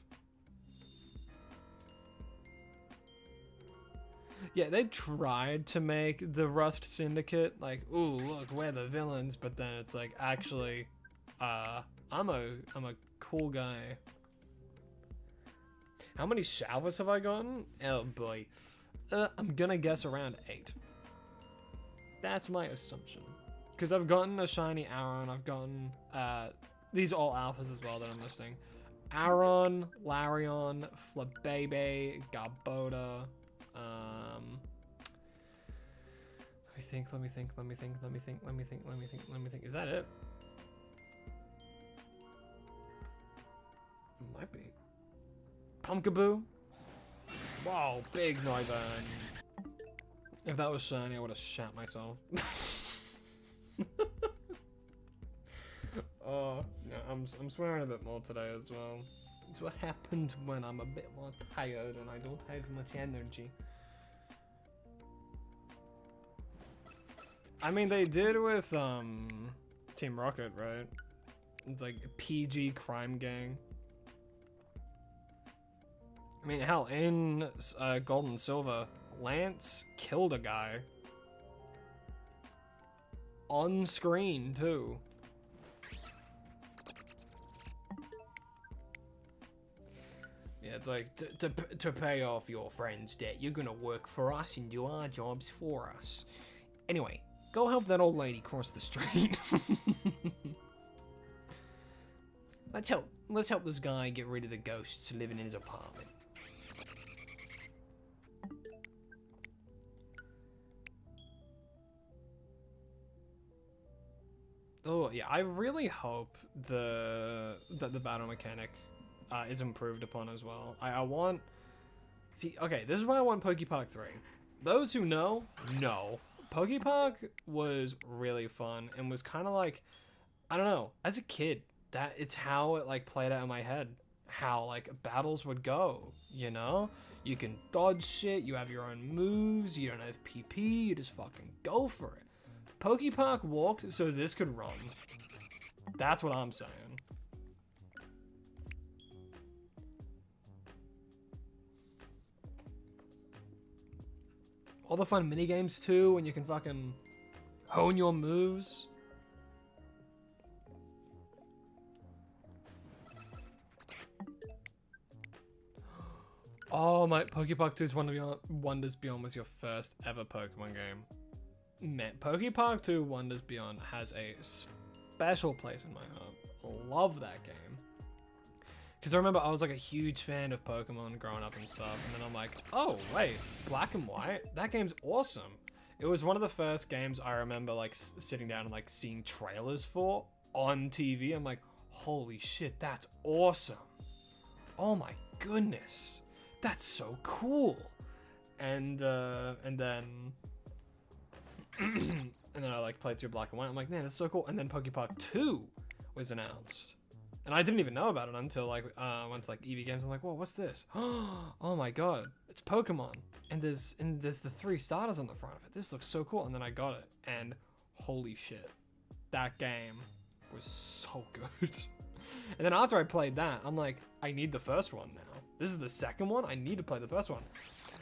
Yeah, they tried to make the Rust Syndicate like, ooh, look, we're the villains, but then it's like, actually, I'm a cool guy. How many showers have I gotten? Oh boy. I'm gonna guess around 8. That's my assumption. because I've gotten a shiny Aaron. I've gotten these are all alphas as well that I'm listing. Aaron, Larion, Flabebe, Garbodor. Let me think. Is that it? Might be. Pumpkaboo. Wow, big Noivern. If that was shiny, I would have shat myself. Oh, yeah, I'm swearing a bit more today as well. It's what happens when I'm a bit more tired and I don't have much energy. I mean, they did with Team Rocket, right? It's like a PG crime gang. I mean, hell, in Gold and Silver, Lance killed a guy. On screen, too. Yeah, it's like, to pay off your friend's debt, you're gonna work for us and do our jobs for us. Anyway, go help that old lady cross the street. Let's help this guy get rid of the ghosts living in his apartment. Oh yeah, I really hope that the battle mechanic is improved upon as well. I want... See, okay, this is why I want Pokepark 3. Those who know. Pokepark was really fun and was kind of like, I don't know, as a kid, it's how it like played out in my head. How like battles would go, you know? You can dodge shit, you have your own moves, you don't have PP, you just fucking go for it. Pokepark walked so this could run. That's what I'm saying. All the fun minigames too, when you can fucking hone your moves. Oh my, Pokepark 2's Wonders Beyond was your first ever Pokemon game. Man, Pokepark 2 Wonders Beyond has a special place in my heart. Love that game. Because I remember I was like a huge fan of Pokemon growing up and stuff, and then I'm like, oh wait, Black and White? That game's awesome. It was one of the first games I remember like sitting down and like seeing trailers for on TV. I'm like, holy shit, that's awesome. Oh my goodness, that's so cool. And then and then I like played through Black and White. I'm like, man, that's so cool. And then Pokepark 2 was announced. And I didn't even know about it until like went to like EV Games. I'm like, whoa, what's this? Oh my god, it's Pokemon. And there's the 3 starters on the front of it. This looks so cool. And then I got it, and holy shit, that game was so good. And then after I played that, I'm like, I need the first one now. This is the second one. I need to play the first one.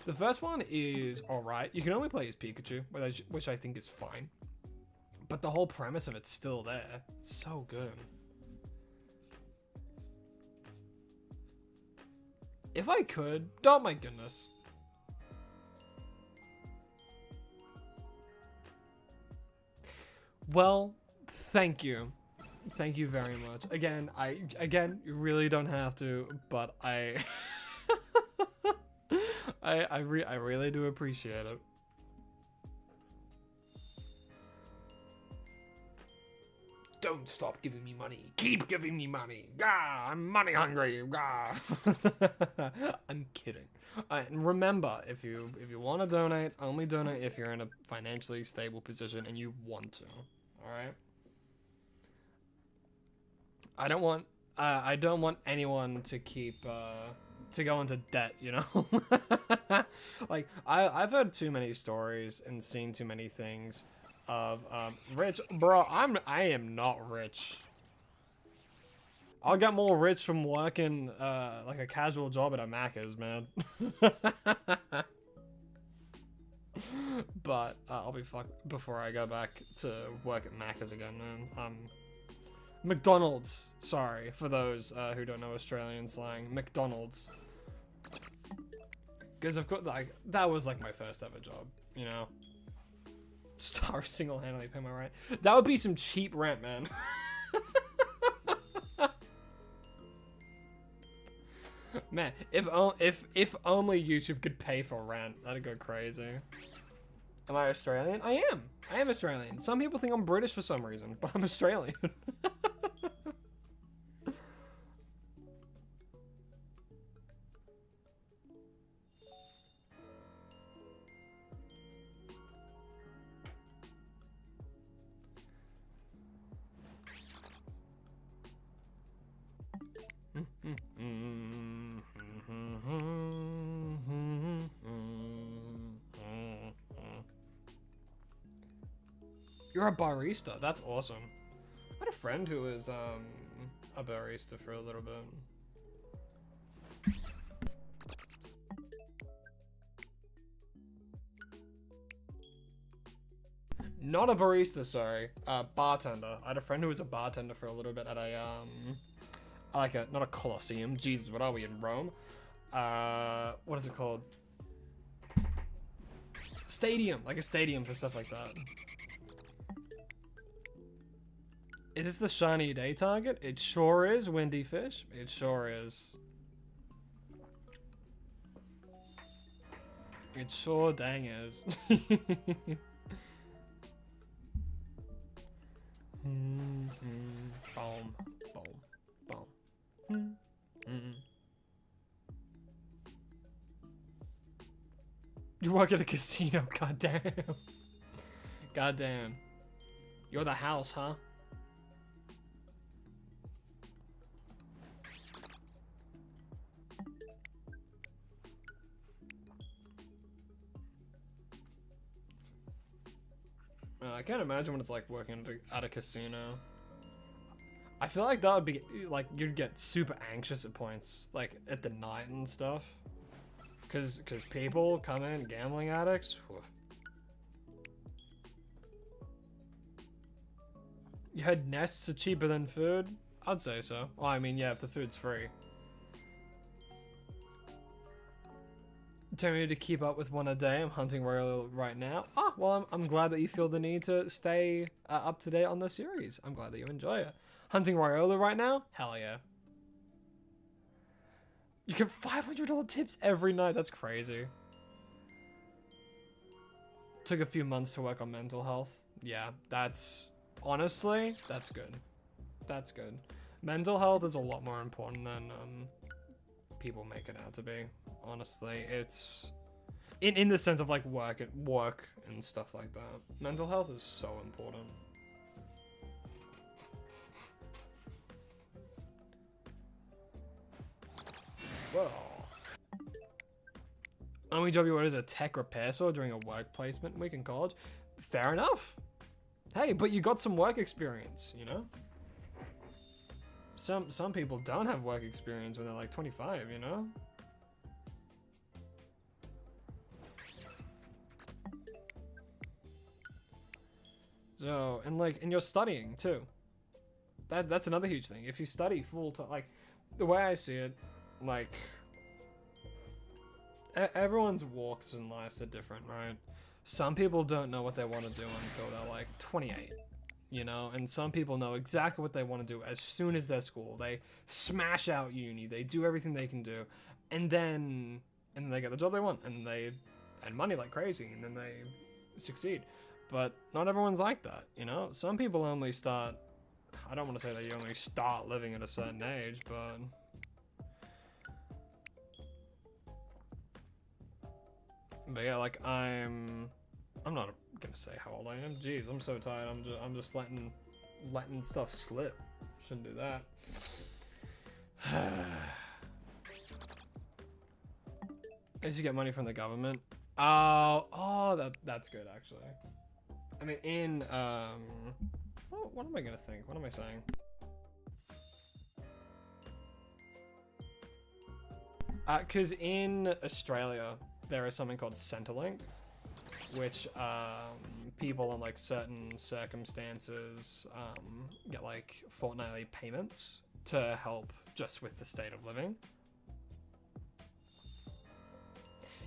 The first one is alright. You can only play as Pikachu, which I think is fine. But the whole premise of it's still there. It's so good. If I could, oh my goodness. Well, thank you. Thank you very much. Again, you really don't have to, but I really do appreciate it. Don't stop giving me money. Keep giving me money. Gah, I'm money hungry. Gah. I'm kidding. And remember, if you want to donate, only donate if you're in a financially stable position and you want to. All right. I don't want anyone to keep to go into debt. You know. Like I've heard too many stories and seen too many things of rich, bro. I am not rich. I'll get more rich from working like a casual job at a Macca's, man. But I'll be fucked before I go back to work at Macca's again, man. McDonald's, sorry for those who don't know Australian slang. McDonald's, because I've got like that was like my first ever job, you know. Star single-handedly pay my rent. That would be some cheap rent, man. Man, if only YouTube could pay for rent, that'd go crazy. Am I Australian? I am. I am Australian. Some people think I'm British for some reason, but I'm Australian. You're a barista. That's awesome. I had a friend who was a barista for a little bit. Not a barista, sorry. Bartender. I had a friend who was a bartender for a little bit at a not a Colosseum. Jesus, what are we in Rome? What is it called? Stadium, like a stadium for stuff like that. Is this the shiny day target? It sure is, Windy Fish. It sure is. It sure dang is. Boom, boom, boom. You work at a casino, goddamn. Goddamn. You're the house, huh? I can't imagine what it's like working at a casino. I feel like that would be, like, you'd get super anxious at points, like, at the night and stuff. Cause people come in, gambling addicts. Whew. You heard nests are cheaper than food? I'd say so. Well, I mean, yeah, if the food's free. Telling me to keep up with one a day. I'm hunting royal right now. Ah, well, I'm glad that you feel the need to stay up to date on the series. I'm glad that you enjoy it. Hunting Royola right now? Hell yeah. You get $500 tips every night. That's crazy. Took a few months to work on mental health. Yeah, that's... Honestly, that's good. That's good. Mental health is a lot more important than people make it out to be. Honestly, it's... In the sense of like work and stuff like that. Mental health is so important. Whoa. Only job you want is a tech repair store during a work placement week in college? Fair enough. Hey, but you got some work experience, you know? Some people don't have work experience when they're like 25, you know? So, and you're studying too. That's another huge thing. If you study full time, like, the way I see it, like, everyone's walks in lives are different, right? Some people don't know what they want to do until they're like 28, you know? And some people know exactly what they want to do as soon as they're school. They smash out uni, they do everything they can do, and then they get the job they want, and they earn money like crazy, and then they succeed. But not everyone's like that, you know? Some people only start, I don't want to say that you only start living at a certain age, but... But yeah, like, I'm not gonna say how old I am. Jeez, I'm so tired. I'm just letting stuff slip. Shouldn't do that. As you get money from the government. Oh, that's good actually. I mean, what am I gonna think? What am I saying? Cause in Australia, there is something called Centrelink, which people in like certain circumstances get like fortnightly payments to help just with the state of living.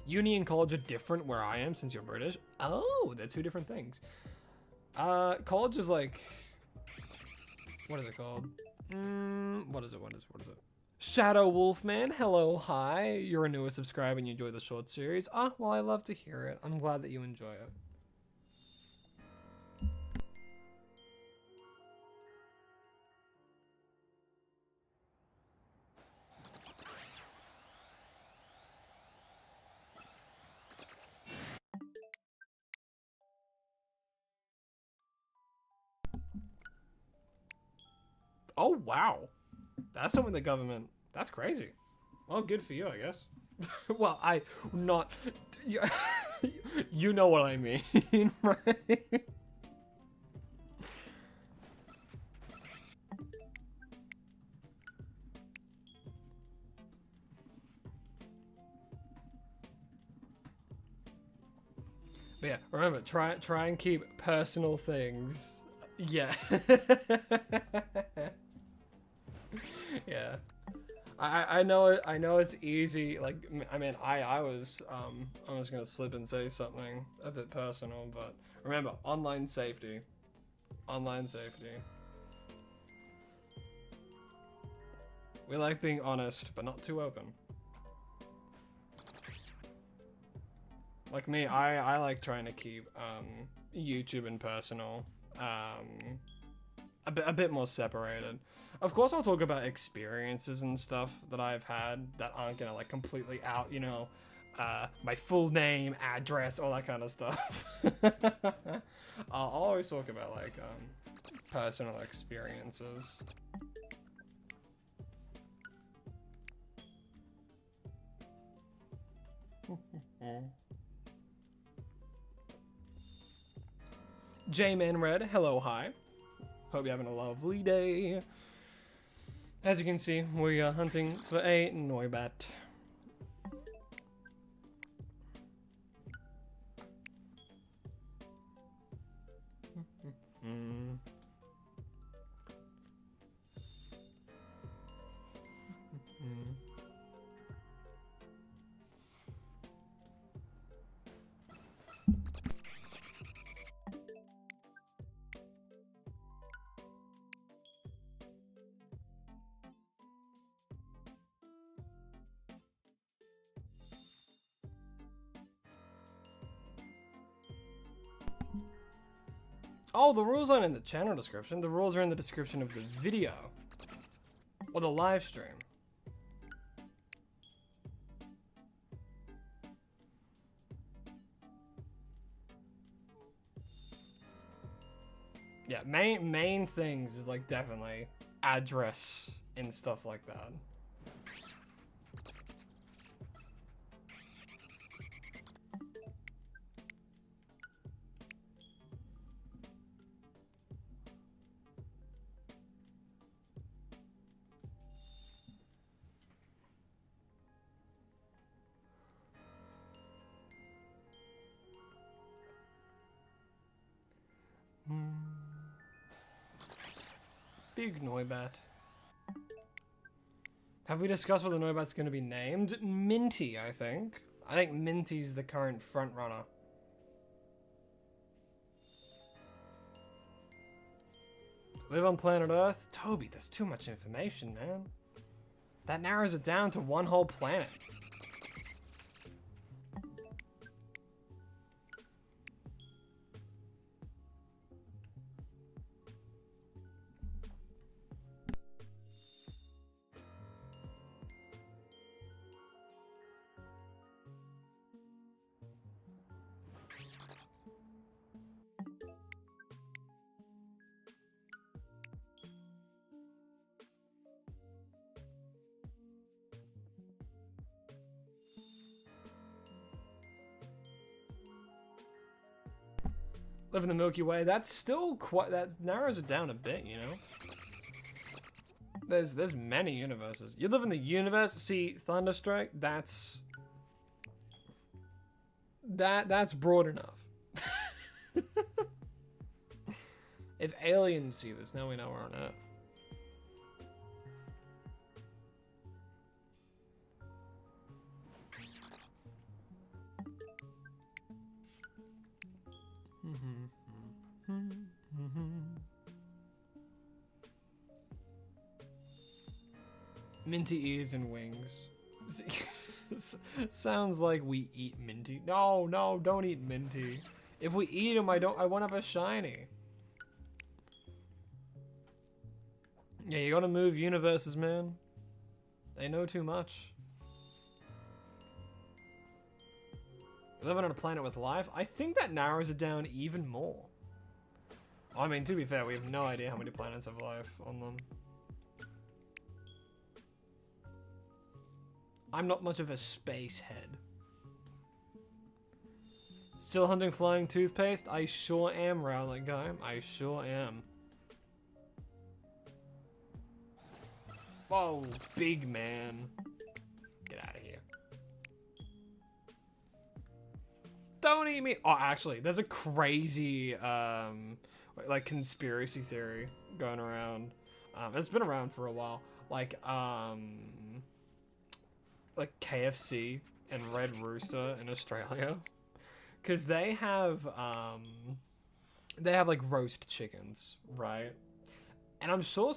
Uni and college are different where I am since you're British. Oh, they're two different things. College is like, what is it called? What is it? Shadow Wolfman, hello, hi. You're a newer subscriber and you enjoy the short series. Ah, well, I love to hear it. I'm glad that you enjoy it. Oh, wow. That's something the government... That's crazy. Well, good for you, I guess. Well, you know what I mean, right? But yeah, remember, try and keep personal things. Yeah. Yeah. I know it's easy. Like, I mean, I was gonna slip and say something a bit personal, but remember, online safety. Online safety. We like being honest, but not too open. Like me, I like trying to keep YouTube and personal a bit more separated. Of course, I'll talk about experiences and stuff that I've had that aren't gonna like completely out, you know, my full name, address, all that kind of stuff. I'll always talk about like personal experiences. J-Man-Red, hello, hi. Hope you're having a lovely day. As you can see, we are hunting for a Noibat. Oh, the rules aren't in the channel description. The rules are in the description of the video. Or the live stream. Yeah, main things is like definitely address and stuff like that. Big Noibat. Have we discussed what the Noibat's going to be named? Minty, I think. I think Minty's the current front runner. Live on planet Earth? Toby, there's too much information, man. That narrows it down to one whole planet. Live in the Milky Way. That's still quite... That narrows it down a bit, you know? There's many universes. You live in the universe, see Thunderstrike, that's broad enough. If aliens see this, now we know we're on Earth. Minty ears and wings. Sounds like we eat Minty. No, no, don't eat Minty. If we eat them, I won't have a shiny. Yeah, you gotta move universes, man. They know too much. Living on a planet with life? I think that narrows it down even more. I mean, to be fair, we have no idea how many planets have life on them. I'm not much of a space head. Still hunting flying toothpaste? I sure am, Rowlet guy. I sure am. Whoa, big man. Get out of here. Don't eat me. Oh, actually, there's a crazy, like conspiracy theory going around. It's been around for a while. Like KFC and Red Rooster in Australia, because they have like roast chickens, right? And I'm sure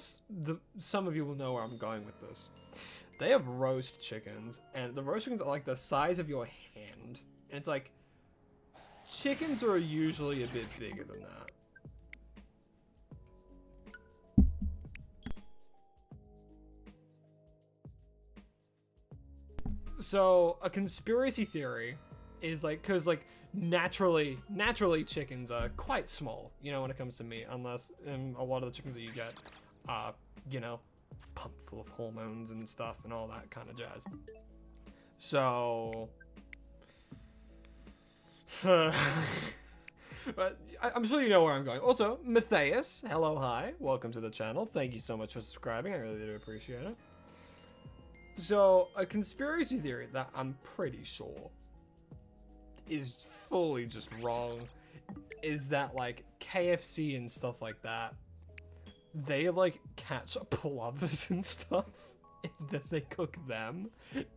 some of you will know where I'm going with this. They have roast chickens, and the roast chickens are like the size of your hand, and it's like chickens are usually a bit bigger than that. So a conspiracy theory is like, because like naturally chickens are quite small, you know, when it comes to meat, unless a lot of the chickens that you get you know, pumped full of hormones and stuff and all that kind of jazz. So but I'm sure you know where I'm going. Also, Matthias, hello, hi, welcome to the channel. Thank you so much for subscribing. I really do appreciate it. So, a conspiracy theory that I'm pretty sure is fully just wrong is that, like, KFC and stuff like that, they, like, catch plovers and stuff, and then they cook them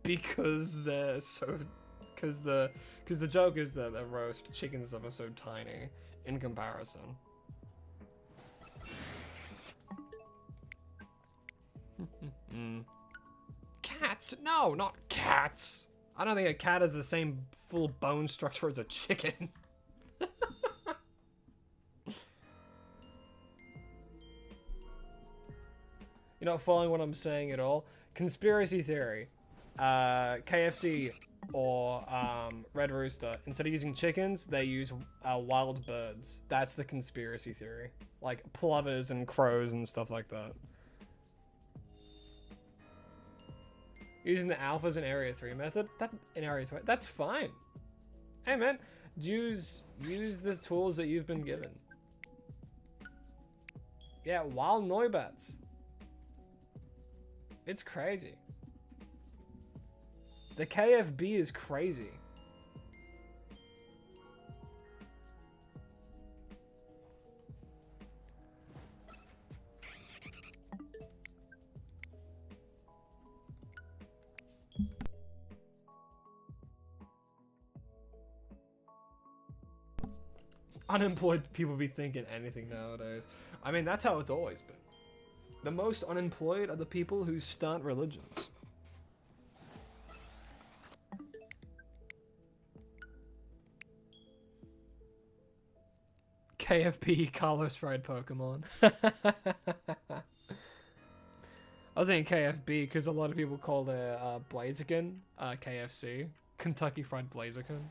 because they're so... Because the joke is that the roast chickens and stuff are so tiny in comparison. Cats? No, not cats. I don't think a cat has the same full bone structure as a chicken. You're not following what I'm saying at all. Conspiracy theory. KFC or Red Rooster, instead of using chickens, they use wild birds. That's the conspiracy theory. Like plovers and crows and stuff like that. Using the alphas in Area 3 method? In Area 3, that's fine. Hey man, use the tools that you've been given. Yeah, wild Neubats. It's crazy. The KFB is crazy. Unemployed people be thinking anything nowadays. I mean, that's how it's always been. The most unemployed are the people who start religions. KFP, Carlos fried Pokemon. I was saying KFB because a lot of people call their Blaziken KFC. Kentucky Fried Blaziken.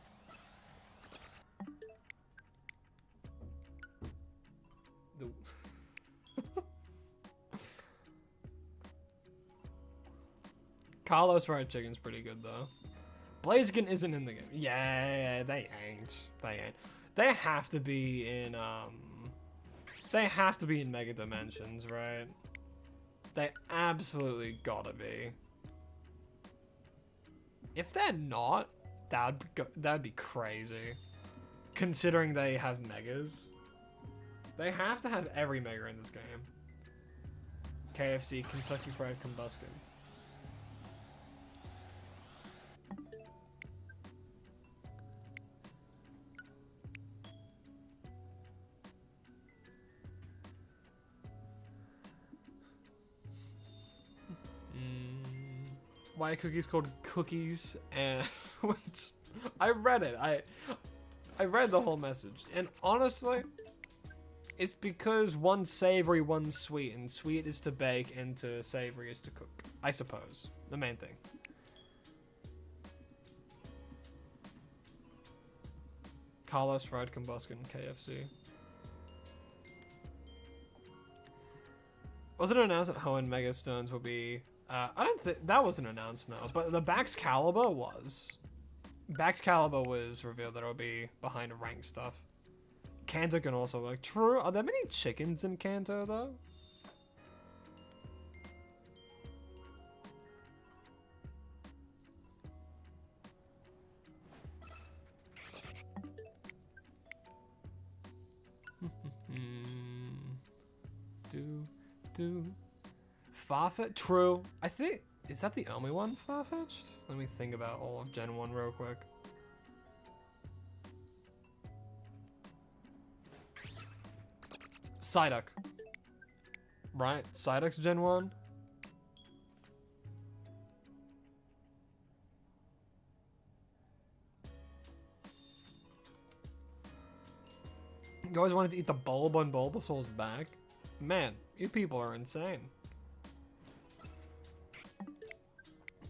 Carlos fried chicken's pretty good though. Blaziken isn't in the game. Yeah, they ain't. They ain't. They have to be in Mega Dimensions, right? They absolutely gotta be. If they're not, that'd be crazy. Considering they have megas. They have to have every mega in this game. KFC, Kentucky Fried Combustion. why are cookies called cookies, and which I read it. I read the whole message, and honestly, it's because one's savory, one's sweet, and sweet is to bake, and to savory is to cook. I suppose the main thing. Carlos fried combustion KFC. Wasn't it announced that Hoenn Mega Stones will be? I don't think that wasn't announced, no. But the Baxcalibur was. Baxcalibur was revealed that it'll be behind rank stuff. Kanto can also work. True. Are there many chickens in Kanto though? Farfetch? True. I think, is that the only one Farfetched? Let me think about all of Gen 1 real quick. Psyduck. Right? Psyduck's Gen 1? You always wanted to eat the bulb on Bulbasaur's back? Man, you people are insane.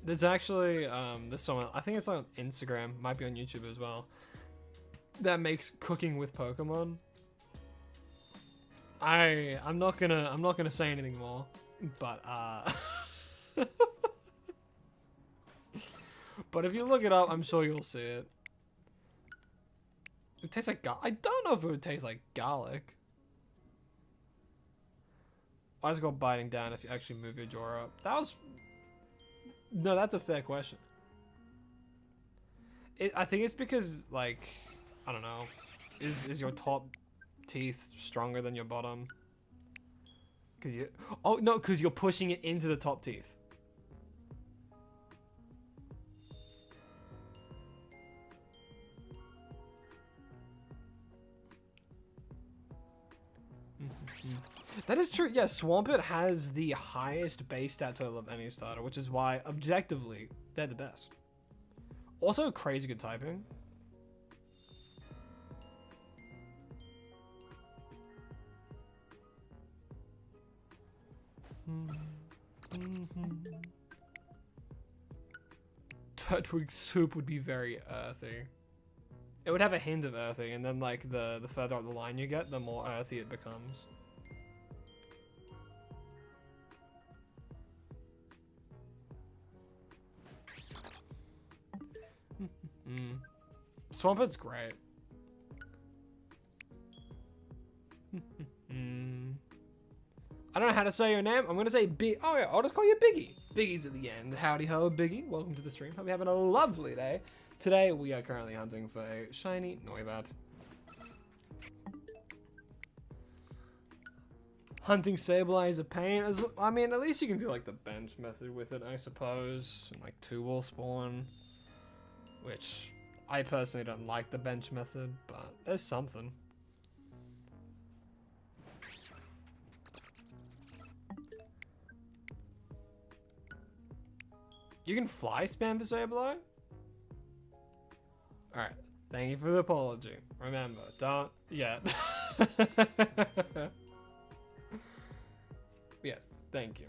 There's actually, there's someone, I think it's on Instagram, might be on YouTube as well, that makes cooking with Pokemon. I'm not gonna say anything more, but but if you look it up, I'm sure you'll see it. It tastes like I don't know if it would taste like garlic. Why is it called biting down if you actually move your jaw up? That was... No, that's a fair question. I think it's because, like, I don't know. Is your top teeth stronger than your bottom? Because you... Oh, no, because you're pushing it into the top teeth. That is true. Yeah, Swampert has the highest base stat total of any starter, which is why, objectively, they're the best. Also, crazy good typing. Turtwig soup would be very earthy. It would have a hint of earthy, and then like the further up the line you get, the more earthy it becomes. Swampert's great. I don't know how to say your name. I'm gonna say Big. Oh yeah, I'll just call you Biggie. Biggie's at the end. Howdy ho, Biggie. Welcome to the stream. Hope you're having a lovely day. Today we are currently hunting for a shiny Noibat. Hunting Sableye is a pain. I mean, at least you can do like the bench method with it, I suppose. And, like 2-wall spawn, which I personally don't like the bench method, but there's something. You can fly spam for Sableye? Alright, thank you for the apology. Remember, don't... Yeah. Yes, thank you.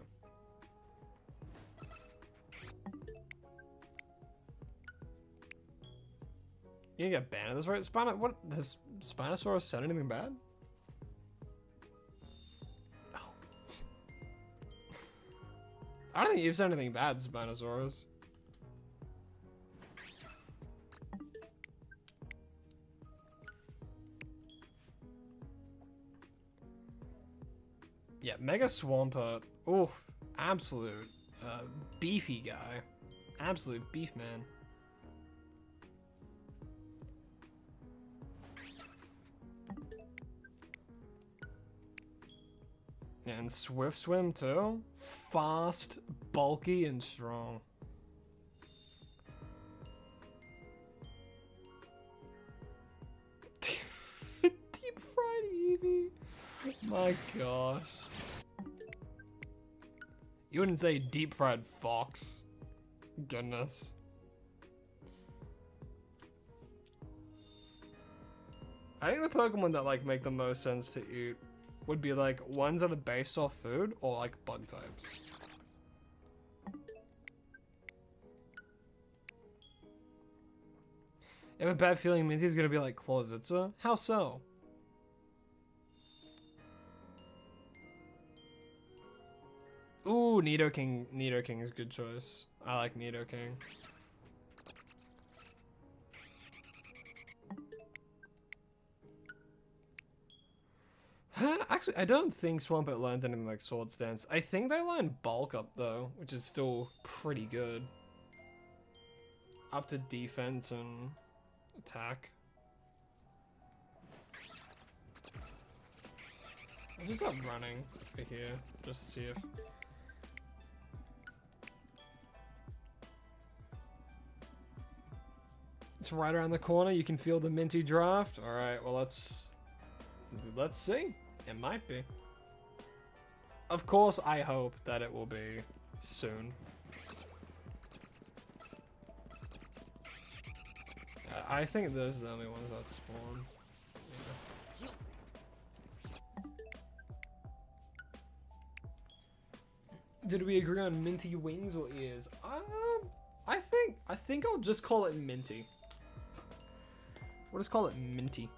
You can get banned at this rate? What? Has Spinosaurus said anything bad? No. I don't think you've said anything bad, Spinosaurus. Yeah, Mega Swampert. Oof. Absolute beefy guy. Absolute beef man. Yeah, and Swift Swim too. Fast, bulky, and strong. Deep fried Eevee. My gosh. You wouldn't say deep fried fox. Goodness. I think the Pokemon that like make the most sense to eat would be like ones that are based off food or like bug types. I have a bad feeling Minty's gonna be like Clawzitza. How so? Ooh, Nidoking. Nidoking is a good choice. I like Nidoking. Actually, I don't think Swampert learns anything like Sword Stance. I think they learn Bulk Up though, which is still pretty good. Up to defense and attack. I'll just start running for here, just to see if... It's right around the corner, you can feel the minty draft. Alright, well let's see. It might be. Of course, I hope that it will be soon. I think those are the only ones that spawn. Yeah. Did we agree on minty wings or ears? I think I'll just call it minty. We'll just call it minty.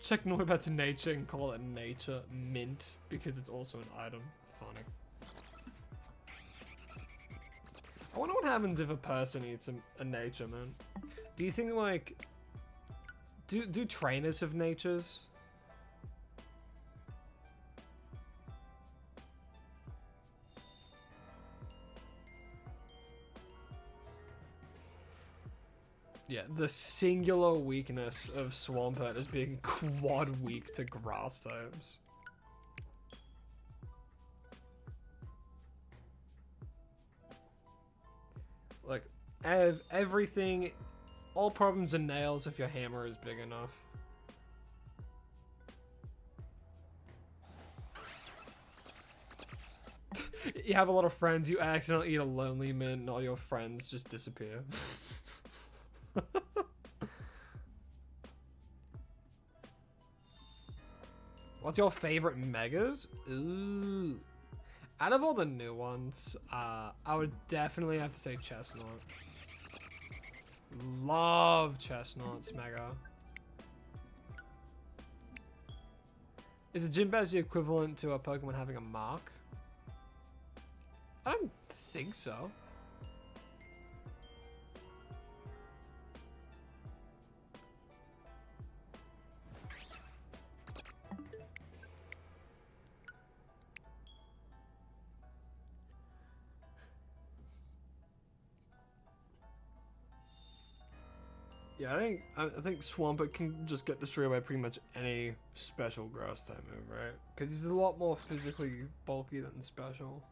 Check Noibat to nature and call it nature mint because it's also an item. Funny. I wonder what happens if a person eats a nature man. Do you think like do trainers have natures? Yeah, the singular weakness of Swampert is being quad weak to grass types. Like, everything, all problems are nails if your hammer is big enough. You have a lot of friends, you accidentally eat a lonely mint, and all your friends just disappear. What's your favorite megas? Ooh. Out of all the new ones, I would definitely have to say Chestnut. Love Chestnut's mega. Is a gym badge the equivalent to a Pokemon having a mark? I don't think so. Yeah, I think Swampert can just get destroyed by pretty much any special grass type move, right? Because he's a lot more physically bulky than special.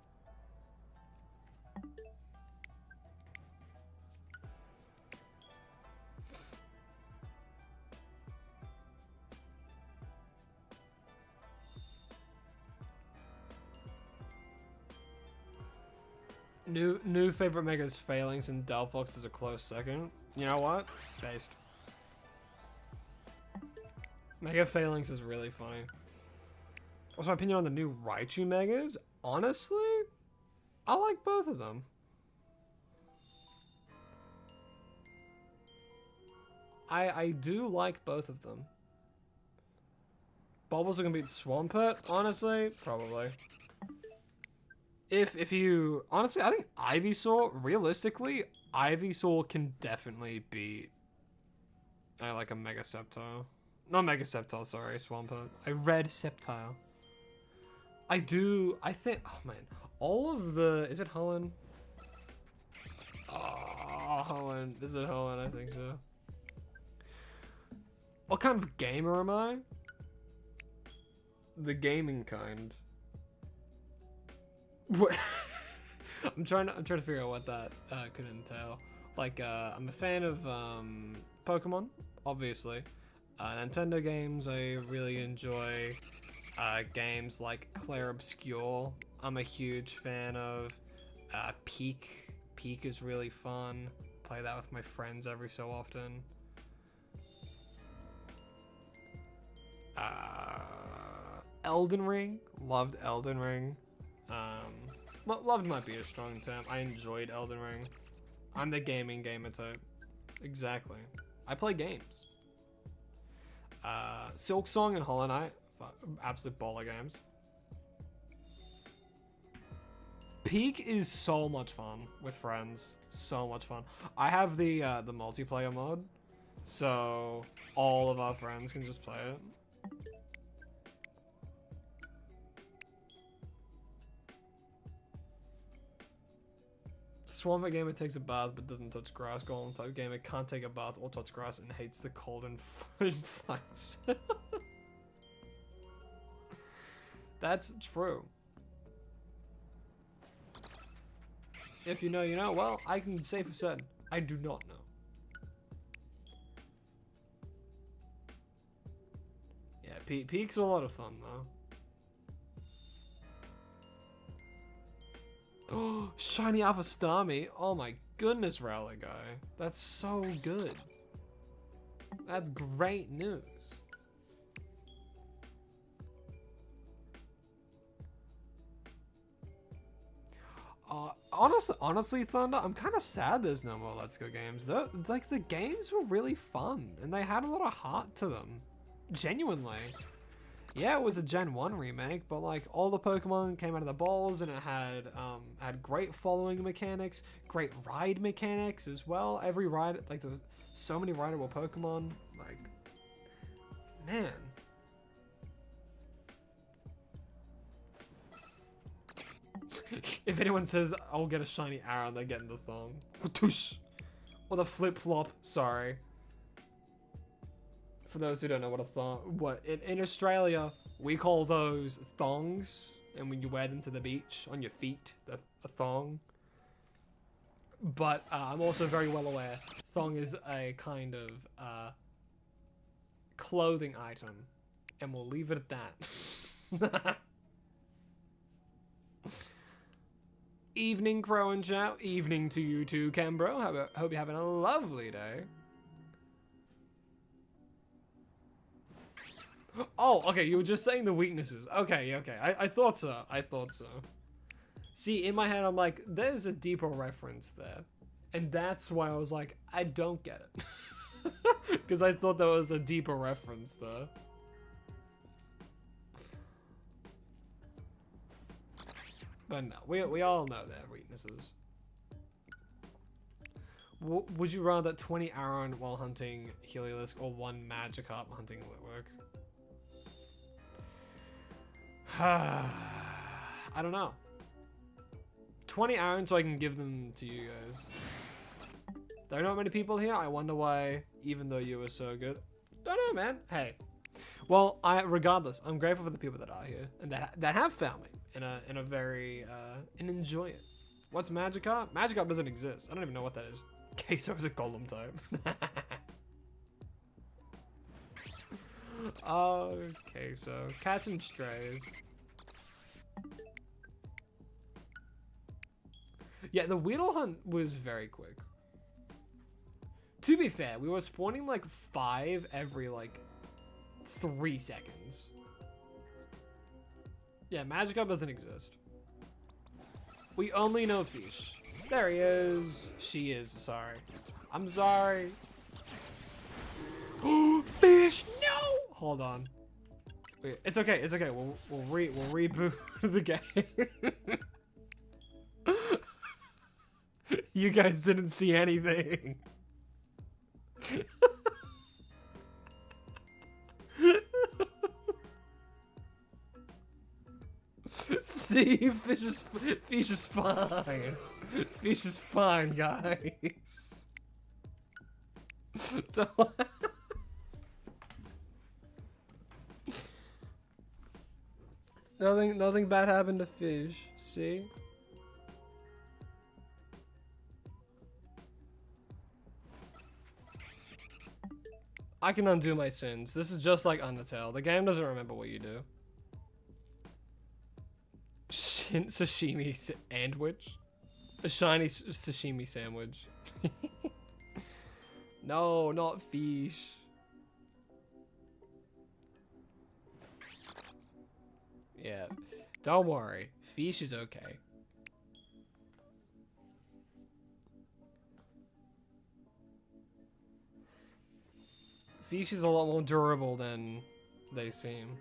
New favorite mega is Phalanx and Delphox is a close second. You know what? Based. Mega Phalanx is really funny. What's my opinion on the new Raichu megas? Honestly, I like both of them. I do like both of them. Bulbasaur gonna beat Swampert? Honestly, probably. If you honestly, I think Ivysaur, realistically, Ivysaur can definitely beat like a Mega Sceptile. Not Mega Sceptile, sorry, Swampert. I read Sceptile. I think, oh man, all of the, is it Hoenn? Oh, Hoenn, is it Hoenn? I think so. What kind of gamer am I? The gaming kind. I'm trying to figure out what that could entail. Like, I'm a fan of Pokemon, obviously. Nintendo games, I really enjoy. Games like Clair Obscure, I'm a huge fan of. Peak. Peak is really fun. Play that with my friends every so often. Elden Ring. Loved Elden Ring. Loved might be a strong term. I enjoyed Elden Ring. I'm the gaming gamer type. Exactly. I play games. Silk Song and Hollow Knight. Absolute baller games. Peak is so much fun with friends. So much fun. I have the multiplayer mode, so all of our friends can just play it. Swamp gamer takes a bath but doesn't touch grass. Golem type gamer can't take a bath or touch grass and hates the cold and fights. That's true. If you know, you know. Well, I can say for certain, I do not know. Yeah, Peak's a lot of fun though. Oh, Shiny Alpha Starmie. Oh my goodness, Rowler guy. That's so good. That's great news. Honestly, Thunder, I'm kind of sad there's no more Let's Go games. Like, the games were really fun, and they had a lot of heart to them. Genuinely. Yeah, it was a Gen 1 remake, but like, all the Pokemon came out of the balls, and it had great following mechanics, great ride mechanics as well. Every ride, like, there was so many rideable Pokemon. Like, man. If anyone says I'll get a shiny arrow, they're getting the thong. Or the flip flop, sorry. For those who don't know what a thong, in Australia, we call those thongs, and when you wear them to the beach on your feet, a thong. But I'm also very well aware, thong is a kind of clothing item, and we'll leave it at that. Evening, Crow and Chow. Evening to you too, Cambro. Hope you're having a lovely day. Oh, okay, you were just saying the weaknesses. Okay, okay. I thought so. I thought so. See, in my head, I'm like, there's a deeper reference there. And that's why I was like, I don't get it. Because I thought there was a deeper reference there. But no, we all know their weaknesses. Would you rather 20 Aron while hunting Heliolisk or 1 Magikarp hunting Litwick? I don't know. 20 Aron so I can give them to you guys. There are not many people here. I wonder why, even though you were so good. Don't know, man. Hey. Well, regardless, I'm grateful for the people that are here and that have found me in a very and enjoy it. What's Magikarp? Magikarp doesn't exist. I don't even know what that is. Queso is a golem type. Okay, so catching strays. Yeah, the Weedle hunt was very quick. To be fair, we were spawning like 5 every like 3 seconds. Yeah, Magikarp doesn't exist. We only know Fish. There he is. She is, sorry. I'm sorry. Fish, no! Hold on. Wait, it's okay, it's okay. We'll reboot the game. You guys didn't see anything. See, Fish is fine. Fish is fine, guys. Don't... Nothing bad happened to fish. See? I can undo my sins. This is just like Undertale. The game doesn't remember what you do. Sashimi sandwich? A shiny sashimi sandwich. No, not fish. Yeah, don't worry. Fish is okay. Fish is a lot more durable than they seem.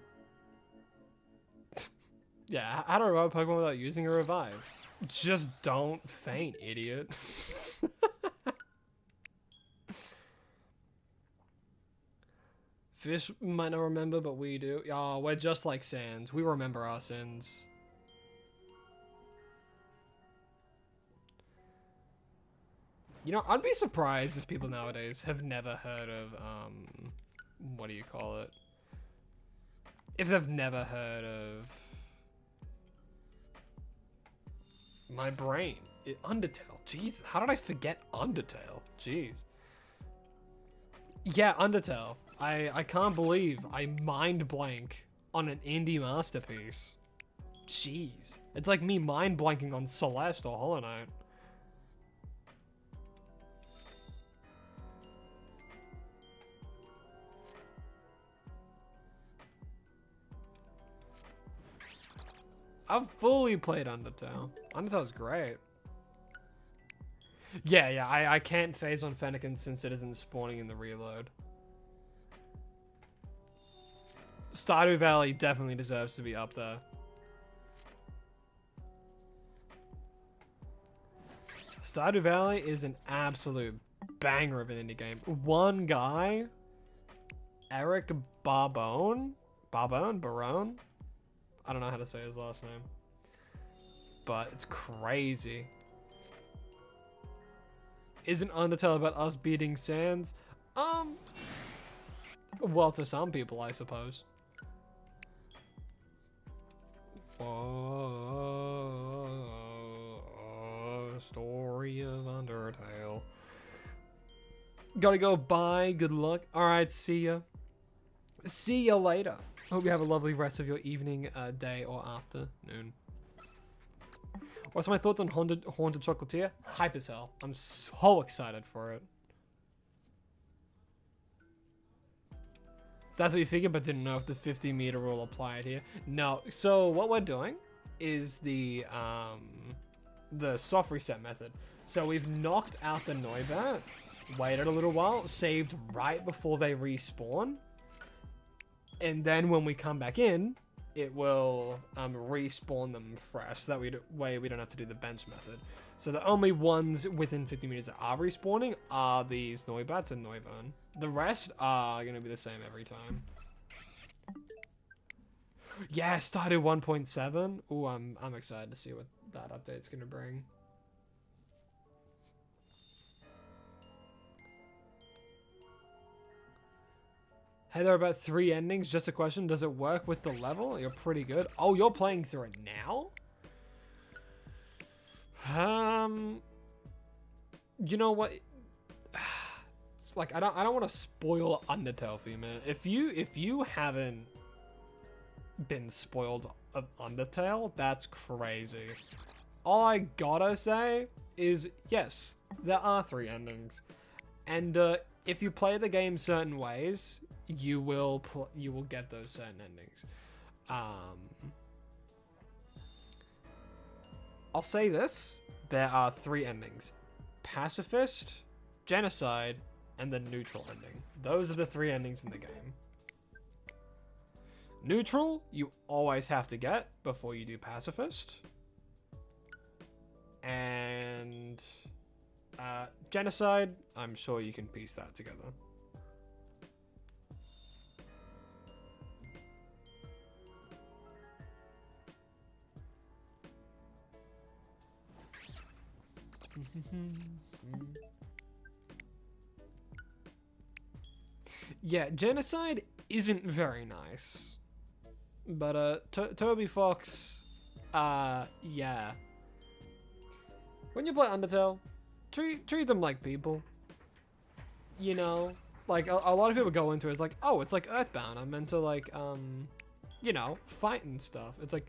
Yeah, how to revive Pokemon without using a revive? Just don't faint, idiot. Fish might not remember, but we do. Oh, we're just like Sans. We remember our sins. You know, I'd be surprised if people nowadays have never heard of, what do you call it? If they've never heard of... My brain. Undertale. Jeez, how did I forget Undertale? Jeez. Yeah, Undertale. I can't believe I mind blank on an indie masterpiece. Jeez. It's like me mind blanking on Celeste or Hollow Knight. I've fully played Undertale. Undertale's great. Yeah, I can't phase on Fennekin since it isn't spawning in the reload. Stardew Valley definitely deserves to be up there. Stardew Valley is an absolute banger of an indie game. One guy, Eric Barbone? Barone? I don't know how to say his last name. But it's crazy. Isn't Undertale about us beating Sans? Well, to some people, I suppose. Story of Undertale. Gotta go, bye, good luck. Alright, see ya. See ya later. Hope you have a lovely rest of your evening, day, or afternoon. What's my thoughts on Haunted Chocolatier? Hype as hell. I'm so excited for it. That's what you figured, but didn't know if the 50-meter rule applied here. No, so what we're doing is the soft reset method. So we've knocked out the Noibat, waited a little while, saved right before they respawn, and then when we come back in, it will respawn them fresh. So that way we don't have to do the bench method. So the only ones within 50 meters that are respawning are these Noibats and Noivern. The rest are going to be the same every time. Yeah, Stardew 1.7. Ooh, I'm excited to see what that update's going to bring. Hey, there are about 3 endings. Just a question. Does it work with the level? You're pretty good. Oh, you're playing through it now? You know what? It's like I don't want to spoil Undertale for you, man. If you haven't been spoiled of Undertale, that's crazy. All I gotta say is yes, there are 3 endings, and if you play the game certain ways, you will get those certain endings. I'll say this: there are 3 endings: pacifist, genocide, and the neutral ending. Those are the 3 endings in the game. Neutral, you always have to get before you do pacifist. And genocide, I'm sure you can piece that together. Yeah, genocide isn't very nice. But Toby Fox, yeah. When you play Undertale, treat them like people. You know, like a lot of people go into it, it's like, oh, it's like Earthbound. I'm meant to like, you know, fight and stuff. It's like,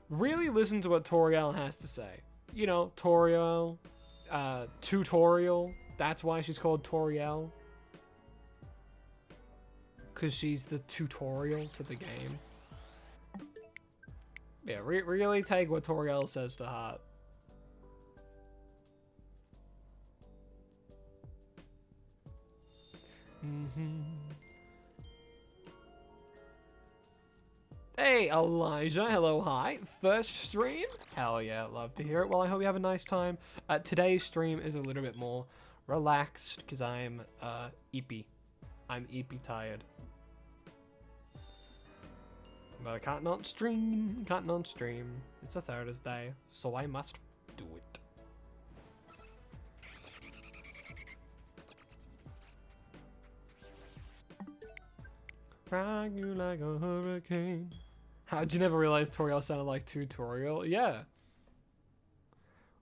really listen to what Toriel has to say. You know, Toriel, tutorial. That's why she's called Toriel. Because she's the tutorial to the game. Yeah, really take what Toriel says to heart. Hey, Elijah. Hello, hi. First stream? Hell yeah, love to hear it. Well, I hope you have a nice time. Today's stream is a little bit more relaxed because I'm eepy. I'm eepy tired. But I can't not stream. Can't not stream. It's a Thursday, so I must do it. Ride you like a hurricane. How'd you never realize Toriel sounded like tutorial? Yeah.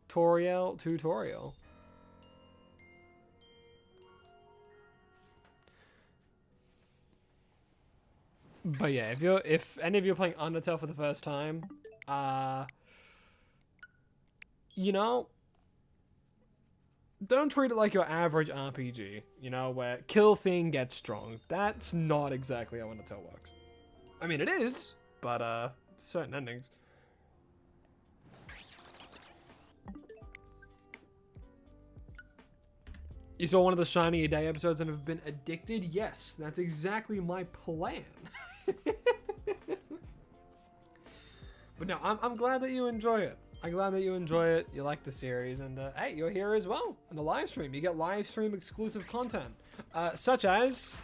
Toriel, tutorial. But yeah, if any of you are playing Undertale for the first time, you know, don't treat it like your average RPG, you know, where kill thing gets strong. That's not exactly how Undertale works. I mean, it is, but certain endings. You saw one of the Shiny A Day episodes and have been addicted? Yes, that's exactly my plan. But no, I'm glad that you enjoy it. I'm glad that you enjoy it. You like the series, and hey, you're here as well in the live stream. You get live stream exclusive content, such as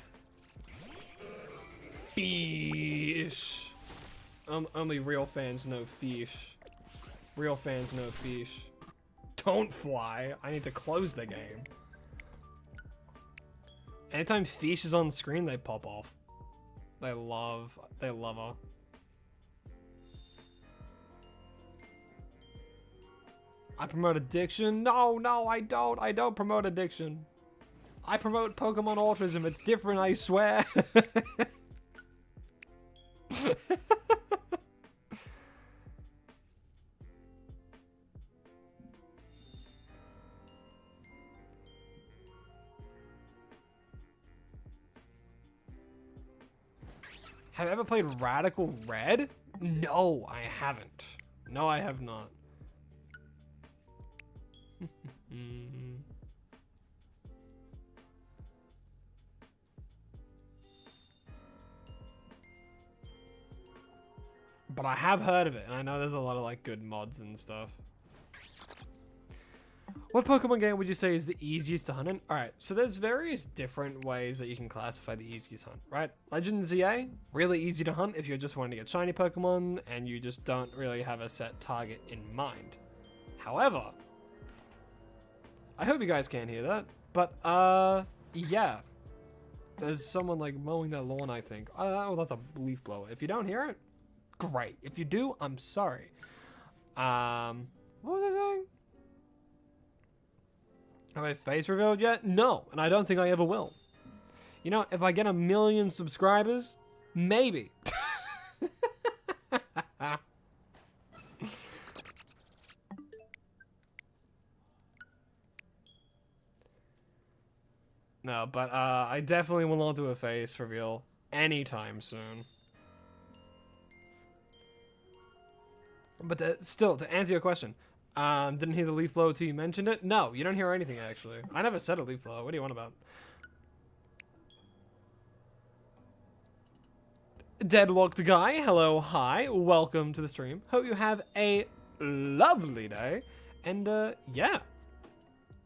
fish. Only real fans know fish. Real fans know fish. Don't fly. I need to close the game. Anytime fish is on screen, they pop off. They love her. I promote addiction? No, I don't. I don't promote addiction. I promote Pokemon autism. It's different, I swear. Have I ever played Radical Red? No, I haven't. No, I have not. But I have heard of it, and I know there's a lot of like good mods and stuff. What Pokemon game would you say is the easiest to hunt in? Alright, so there's various different ways that you can classify the easiest hunt, right? Legend ZA, really easy to hunt if you're just wanting to get shiny Pokemon and you just don't really have a set target in mind. However, I hope you guys can't hear that, but yeah. There's someone like mowing their lawn, I think. Oh, that's a leaf blower. If you don't hear it, great. If you do, I'm sorry. What was I saying? Have I face revealed yet? No, and I don't think I ever will. You know, if I get 1 million subscribers, maybe. No, but I definitely will not do a face reveal anytime soon. But still, to answer your question, didn't hear the leaf blow till you mentioned it? No, you don't hear anything, actually. I never said a leaf blow. What do you want about? Deadlocked guy, hello, hi, welcome to the stream. Hope you have a lovely day, and yeah,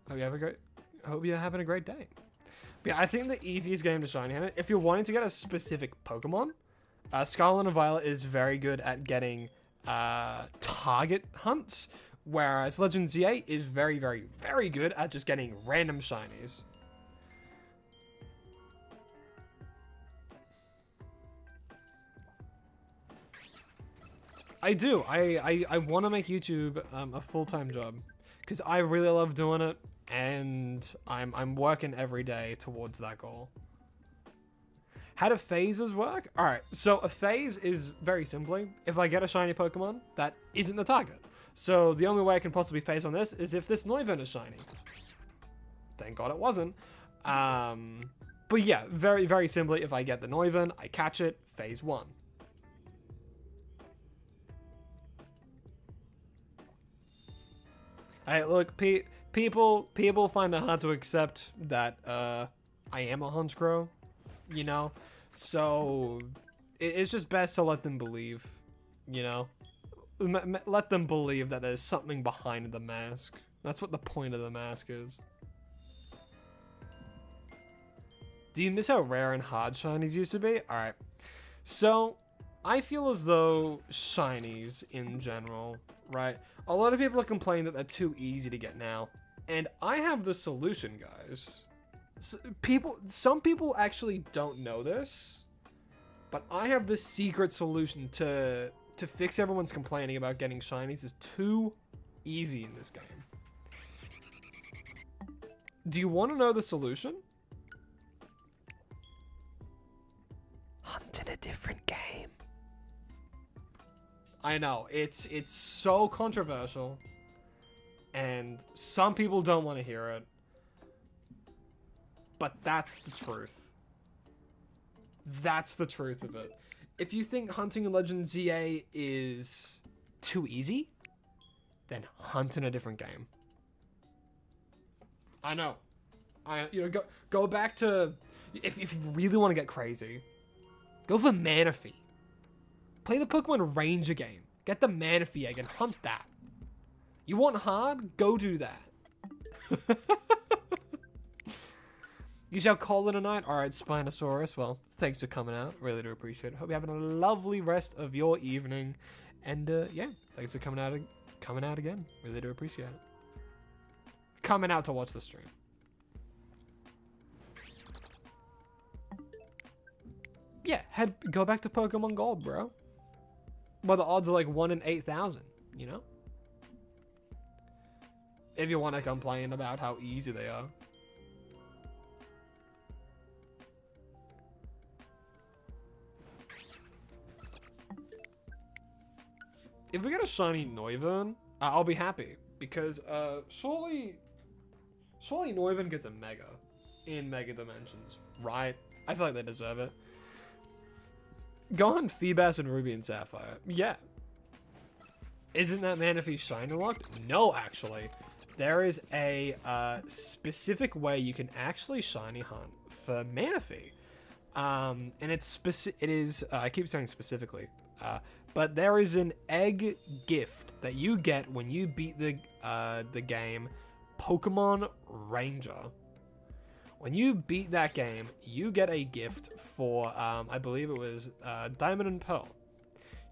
hope you're having a great day. But yeah, I think the easiest game to shiny hunt, if you're wanting to get a specific Pokemon, Scarlet and Violet is very good at getting target hunts, whereas Legend Z8 is very, very, very good at just getting random shinies. I do. I want to make YouTube a full-time job because I really love doing it, and I'm working every day towards that goal. How do phases work? All right, so a phase is very simply if I get a shiny Pokemon that isn't the target. So the only way I can possibly phase on this is if this Noivern is shiny. Thank God it wasn't. But yeah, very, very simply, if I get the Noivern, I catch it, phase 1. Hey, look, people find it hard to accept that I am a Honchkrow, you know? So it's just best to let them believe, you know? Let them believe that there's something behind the mask. That's what the point of the mask is. Do you miss how rare and hard shinies used to be? Alright. So, I feel as though shinies in general, right? A lot of people are complaining that they're too easy to get now. And I have the solution, guys. Some people actually don't know this. But I have the secret solution to fix everyone's complaining about getting shinies is too easy in this game. Do you want to know the solution? Hunt in a different game. I know, it's so controversial, and some people don't want to hear it, but that's the truth. That's the truth of it. If you think hunting in Legend ZA is too easy, then hunt in a different game. I know. Go back to, if you really want to get crazy, go for Manaphy. Play the Pokemon Ranger game. Get the Manaphy egg and hunt that. You want hard? Go do that. You shall call it a night? Alright, Spinosaurus. Well, thanks for coming out. Really do appreciate it. Hope you're having a lovely rest of your evening. And, yeah, thanks for coming out again. Really do appreciate it. Coming out to watch the stream. Yeah, go back to Pokemon Gold, bro. Well, the odds are like 1 in 8,000, you know? If you want to complain about how easy they are. If we get a shiny Noivern, I'll be happy. Because, surely Noivern gets a Mega in Mega Dimensions, right? I feel like they deserve it. Go on Feebas and Ruby and Sapphire. Yeah. Isn't that Manaphy shiny locked? No, actually. There is a specific way you can actually shiny hunt for Manaphy. And it is, I keep saying specifically, but there is an egg gift that you get when you beat the game Pokemon Ranger. When you beat that game, you get a gift for, I believe it was Diamond and Pearl,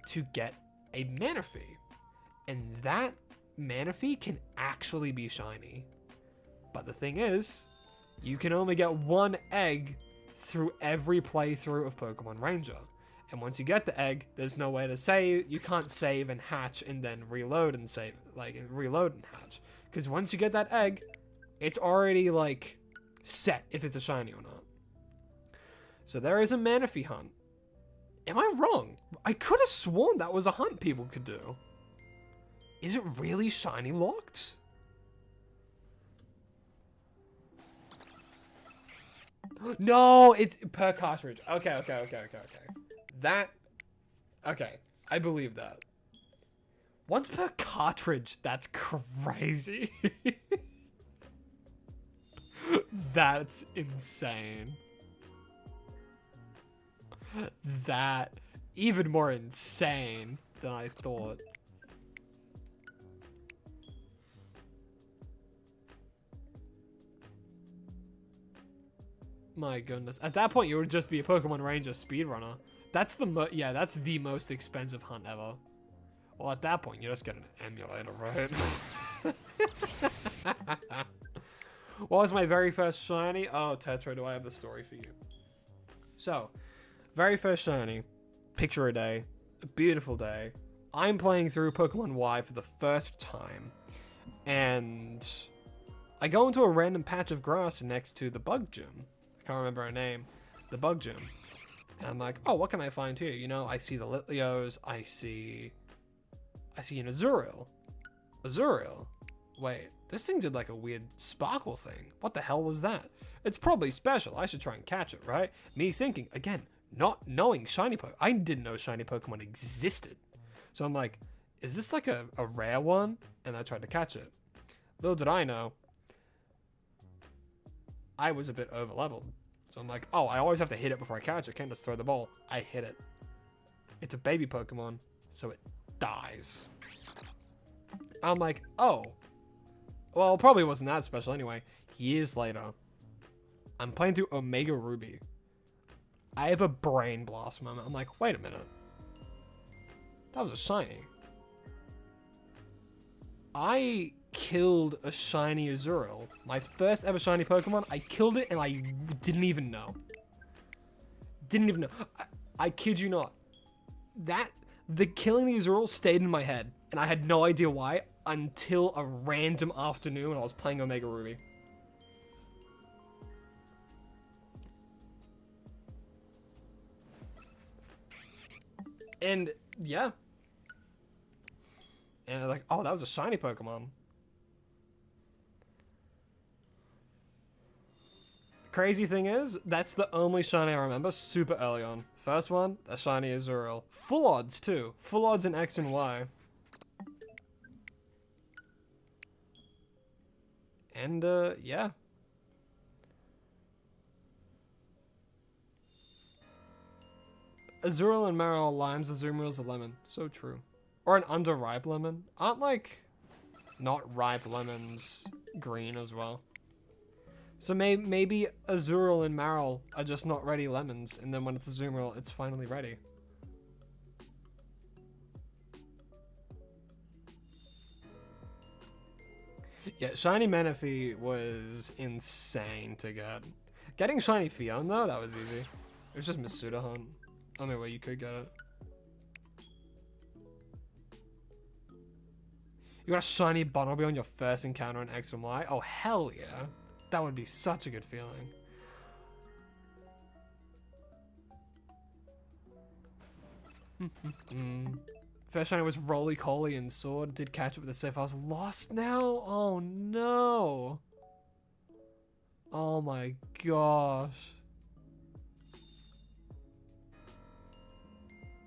to get a Manaphy. And that Manaphy can actually be shiny. But the thing is, you can only get one egg through every playthrough of Pokemon Ranger. And once you get the egg, there's no way to save. You can't save and hatch and then reload and save, like reload and hatch. Because once you get that egg, it's already like set if it's a shiny or not. So there is a Manaphy hunt. Am I wrong? I could have sworn that was a hunt people could do. Is it really shiny locked? No, it's per cartridge. Okay. Okay, I believe that. Once per cartridge, that's crazy. That's insane. That, even more insane than I thought. My goodness. At that point, you would just be a Pokemon Ranger speedrunner. That's that's the most expensive hunt ever. Well, at that point, you just get an emulator, right? What was my very first shiny? Oh, Tetra, do I have the story for you? So, very first shiny, picture a day, a beautiful day, I'm playing through Pokemon Y for the first time, and I go into a random patch of grass next to the bug gym. I can't remember her name. The bug gym. And I'm like, oh, what can I find here? You know, I see the Litleos. I see an Azurill. Azurill. Wait, this thing did like a weird sparkle thing. What the hell was that? It's probably special. I should try and catch it, right? Me thinking, again, not knowing shiny Pokemon. I didn't know shiny Pokemon existed. So I'm like, is this like a rare one? And I tried to catch it. Little did I know, I was a bit over leveled. So I'm like, oh, I always have to hit it before I catch it. I can't just throw the ball. I hit it. It's a baby Pokemon, so it dies. I'm like, oh. Well, it probably wasn't that special anyway. Years later, I'm playing through Omega Ruby. I have a brain blast moment. I'm like, wait a minute. That was a shiny. I killed a shiny Azurill. My first ever shiny Pokemon. I killed it and I didn't even know. Didn't even know. I kid you not. The killing the Azurill stayed in my head. And I had no idea why until a random afternoon when I was playing Omega Ruby. And yeah. And I was like, oh, that was a shiny Pokemon. Crazy thing is, that's the only shiny I remember super early on. First one, a shiny Azurill. Full odds too. Full odds in X and Y. And yeah. Azurill and Marill are limes, Azumarill is a lemon. So true. Or an underripe lemon. Aren't like not ripe lemons green as well? So maybe Azurill and Marill are just not ready lemons, and then when it's Azumarill, it's finally ready. Yeah, shiny Manaphy was insane to get. Getting shiny Fion though, that was easy. It was just Masuda Hunt. Only way you could get it. You got a shiny Bunnelby on your first encounter in X and Y? Oh, hell yeah. That would be such a good feeling. First shiny was Roly Coly and Sword. Did catch it with a safe. I was lost now? Oh no. Oh my gosh.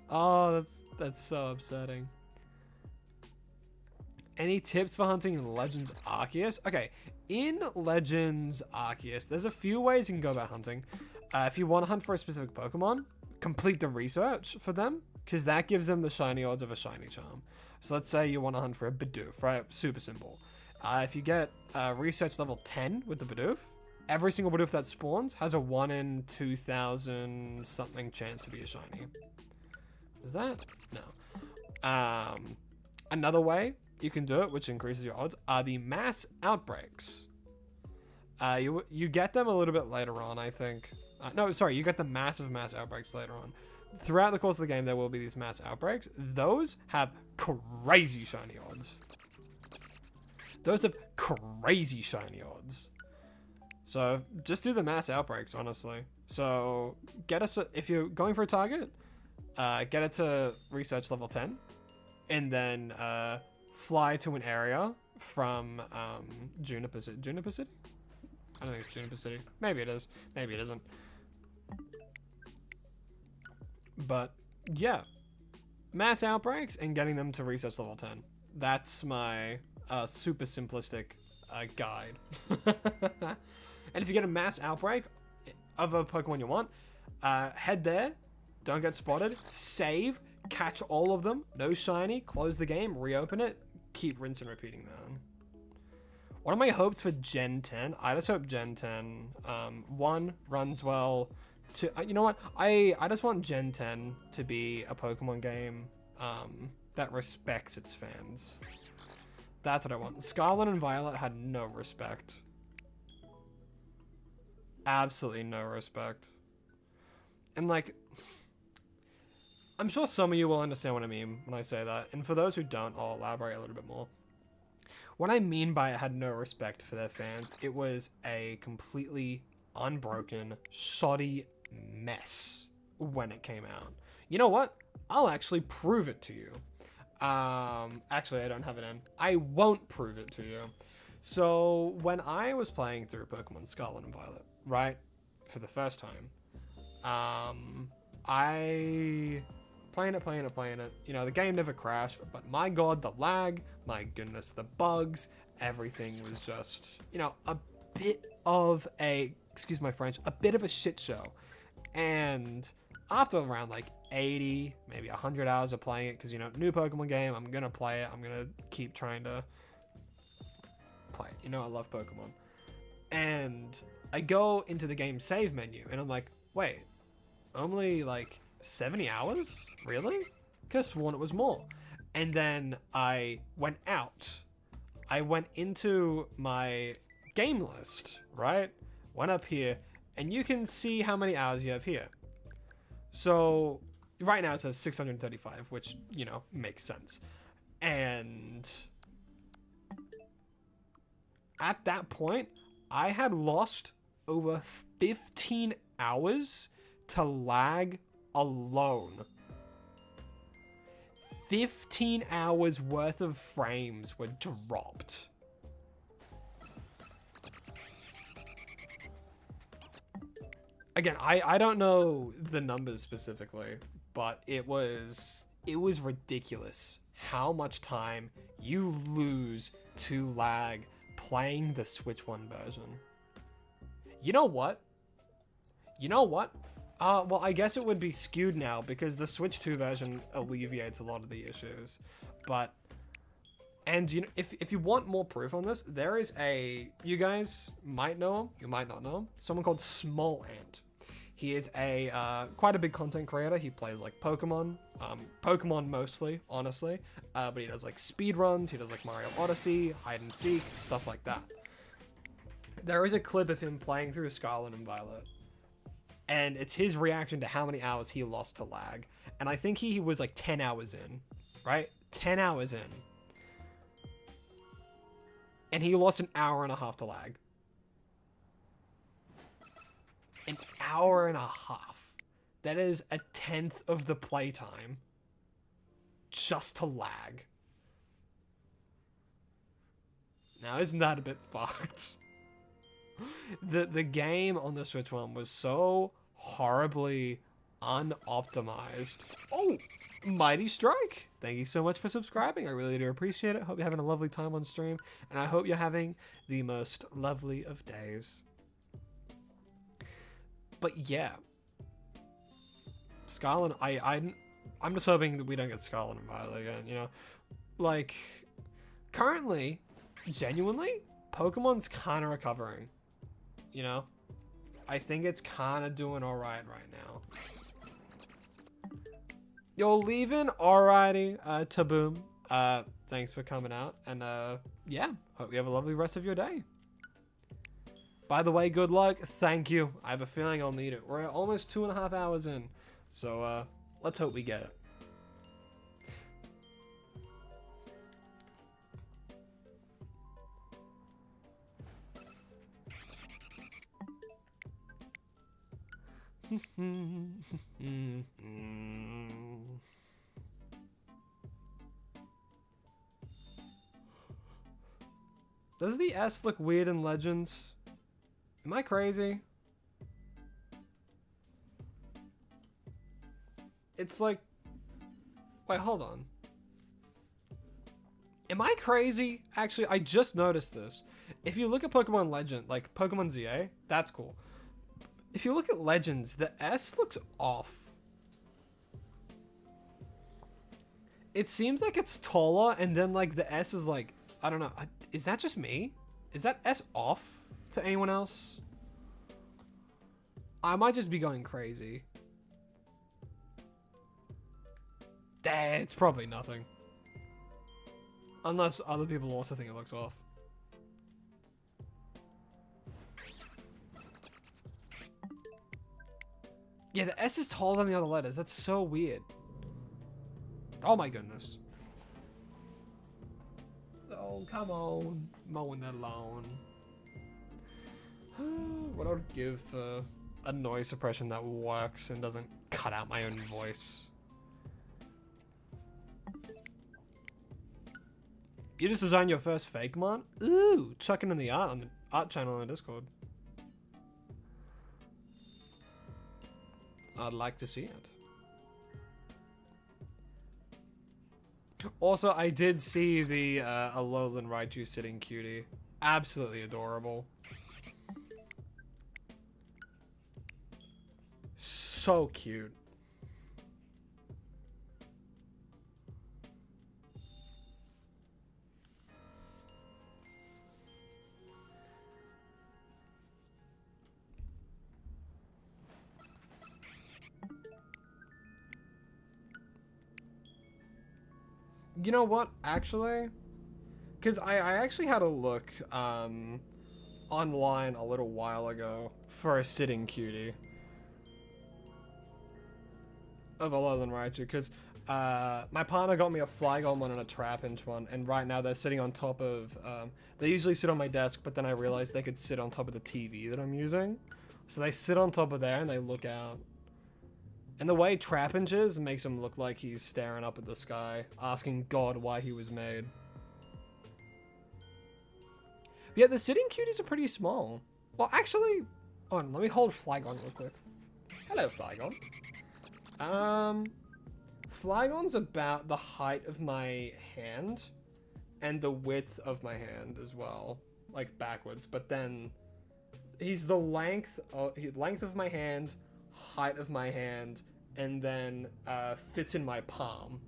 Oh, that's so upsetting. Any tips for hunting in Legends Arceus? Okay, in Legends Arceus, there's a few ways you can go about hunting. If you want to hunt for a specific Pokemon, complete the research for them, because that gives them the shiny odds of a shiny charm. So let's say you want to hunt for a Bidoof, right? Super simple. If you get research level 10 with the Bidoof, every single Bidoof that spawns has a 1 in 2,000 something chance to be a shiny. Is that? No. Another way you can do it, which increases your odds, are the mass outbreaks. You get them a little bit later on, I think. No, sorry, you get the mass outbreaks later on. Throughout the course of the game, there will be these mass outbreaks. Those have crazy shiny odds. Those have crazy shiny odds. So just do the mass outbreaks, honestly. So if you're going for a target, get it to research level 10, and then fly to an area from Juniper City. Juniper City? I don't think it's Juniper City. Maybe it is. Maybe it isn't. But yeah, mass outbreaks and getting them to research level 10. That's my super simplistic guide. And if you get a mass outbreak of a Pokemon you want, head there, don't get spotted, save, catch all of them, no shiny, close the game, reopen it, keep rinsing and repeating that. What are my hopes for Gen 10? I just hope Gen 10, 1, runs well. 2, you know what? I just want Gen 10 to be a Pokemon game that respects its fans. That's what I want. Scarlet and Violet had no respect. Absolutely no respect. And like, I'm sure some of you will understand what I mean when I say that, and for those who don't, I'll elaborate a little bit more. What I mean by it had no respect for their fans, it was a completely unbroken, shoddy mess when it came out. You know what? I'll actually prove it to you. Actually, I don't have it in. I won't prove it to you. So, when I was playing through Pokemon Scarlet and Violet, right, for the first time, I playing it. You know, the game never crashed, but my god, the lag, my goodness, the bugs, everything was just, you know, a bit of a, excuse my French, a bit of a shit show. And after around like 80, maybe 100 hours of playing it, because, you know, new Pokemon game, I'm gonna play it. I'm gonna keep trying to play it. You know, I love Pokemon. And I go into the game save menu, and I'm like, wait, only like 70 hours? Really? Could've sworn it was more. And then I went out. I went into my game list, right? Went up here, and you can see how many hours you have here. So right now it says 635, which, you know, makes sense. And at that point, I had lost over 15 hours to lag alone. 15 hours worth of frames were dropped. Again, I don't know the numbers specifically, but it was ridiculous how much time you lose to lag playing the Switch 1 version. You know what? Well, I guess it would be skewed now because the Switch 2 version alleviates a lot of the issues. But, and you know, if you want more proof on this, there is you guys might know him, you might not know him, someone called Small Ant. He is quite a big content creator. He plays like Pokemon, Pokemon mostly, honestly, but he does like speed runs, he does like Mario Odyssey, hide and seek, stuff like that. There is a clip of him playing through Scarlet and Violet, and it's his reaction to how many hours he lost to lag. And I think he was like 10 hours in, right? 10 hours in. And he lost an hour and a half to lag. An hour and a half. That is a 10th of the playtime just to lag. Now, isn't that a bit fucked? The game on the Switch 1 was so horribly unoptimized. Oh, Mighty Strike. Thank you so much for subscribing. I really do appreciate it. Hope you're having a lovely time on stream, and I hope you're having the most lovely of days. But yeah, Scarlet, I'm just hoping that we don't get Scarlet and Violet again, you know? Like, currently, genuinely, Pokemon's kind of recovering, you know? I think it's kind of doing alright right now. You're leaving? Alrighty, Taboom. Thanks for coming out, and yeah, hope you have a lovely rest of your day. By the way, good luck. Thank you. I have a feeling I'll need it. We're almost 2.5 hours in, so let's hope we get it. Does the S look weird in Legends? Am I crazy? It's like... Wait, hold on. Am I crazy? Actually, I just noticed this. If you look at Pokemon Legend, like Pokemon ZA, that's cool. If you look at Legends, the S looks off. It seems like it's taller, and then like the S is like, I don't know. Is that just me? Is that S off to anyone else? I might just be going crazy. It's probably nothing. Unless other people also think it looks off. Yeah, the S is taller than the other letters. That's so weird. Oh my goodness. Oh, come on. Mowing that lawn. What I would give for a noise suppression that works and doesn't cut out my own voice. You just designed your first fake mon? Ooh, chucking in the art on the art channel on the Discord. I'd like to see it. Also, I did see the Alolan Raichu sitting cutie. Absolutely adorable. So cute. You know what, actually? Because I actually had a look online a little while ago for a sitting cutie of Alolan Raichu, because my partner got me a Flygon one and a Trapinch one, and right now they're sitting on top of, they usually sit on my desk, but then I realized they could sit on top of the TV that I'm using. So they sit on top of there and they look out. And the way Trapinch is makes him look like he's staring up at the sky, asking God why he was made. But yeah, the sitting cuties are pretty small. Well, actually, hold on, let me hold Flygon real quick. Hello, Flygon. Flygon's about the height of my hand and the width of my hand as well, like backwards. But then he's the length of my hand, height of my hand, and then fits in my palm.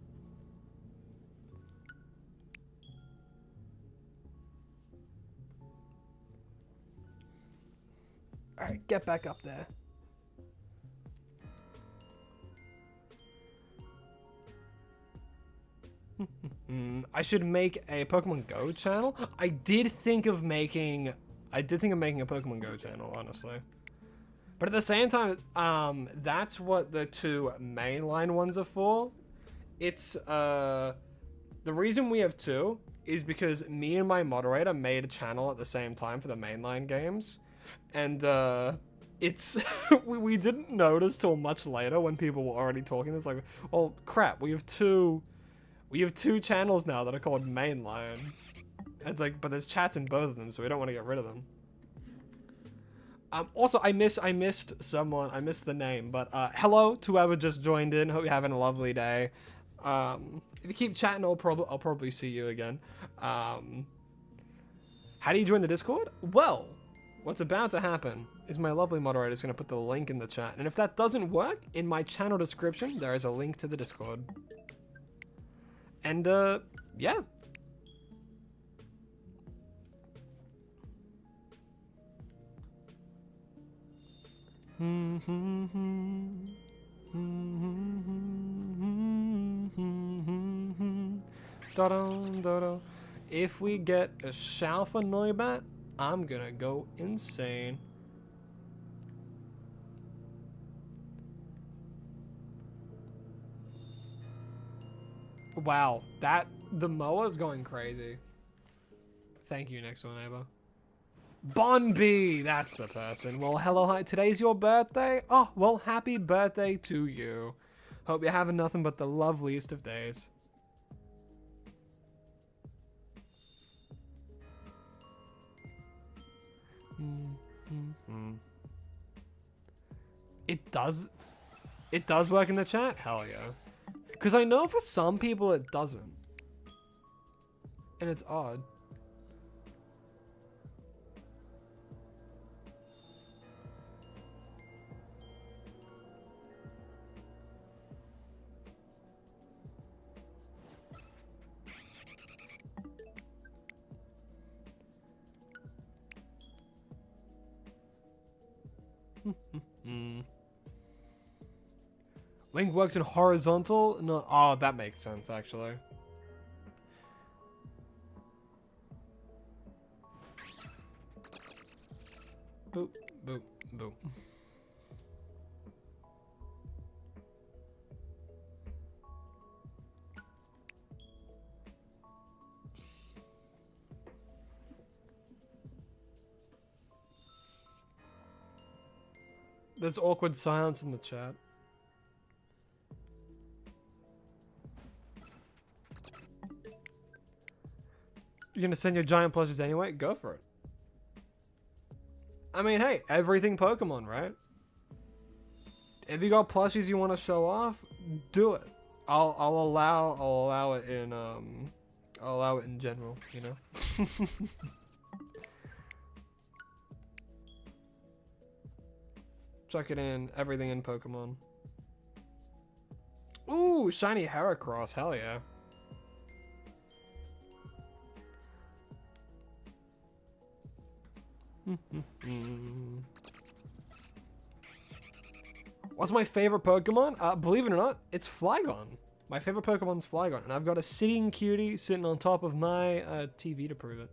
All right, get back up there. I should make a Pokemon Go channel. I did think of making a Pokemon Go channel, honestly. But at the same time, that's what the two mainline ones are for. It's, the reason we have two is because me and my moderator made a channel at the same time for the mainline games. And, it's, we didn't notice till much later when people were already talking. It's like, oh crap, we have two channels now that are called mainline. And it's like, but there's chats in both of them, so we don't want to get rid of them. Also, I missed someone. I missed the name, but hello to whoever just joined in. Hope you're having a lovely day. If you keep chatting, I'll probably see you again. How do you join the Discord? Well, what's about to happen is my lovely moderator is going to put the link in the chat, and if that doesn't work, in my channel description there is a link to the Discord. And yeah. If we get a Shalfa Noibat, I'm gonna go insane. Wow, the mower's going crazy. Thank you, next door neighbor. Bonbee, that's the person. Well, hello, hi, today's your birthday? Oh, well, happy birthday to you. Hope you're having nothing but the loveliest of days. It does work in the chat? Hell yeah. Because I know for some people it doesn't. And it's odd. Link works in horizontal? No, oh, that makes sense, actually. Boop, boop, boop. There's awkward silence in the chat. You're gonna send your giant plushies anyway? Go for it. I mean, hey, everything Pokemon, right? If you got plushies you want to show off, do it. I'll allow it in general, you know. Chuck it in, everything in Pokemon. Ooh, shiny Heracross, hell yeah. What's my favorite Pokemon? Believe it or not, it's Flygon. My favorite Pokemon's Flygon, and I've got a sitting cutie sitting on top of my TV to prove it.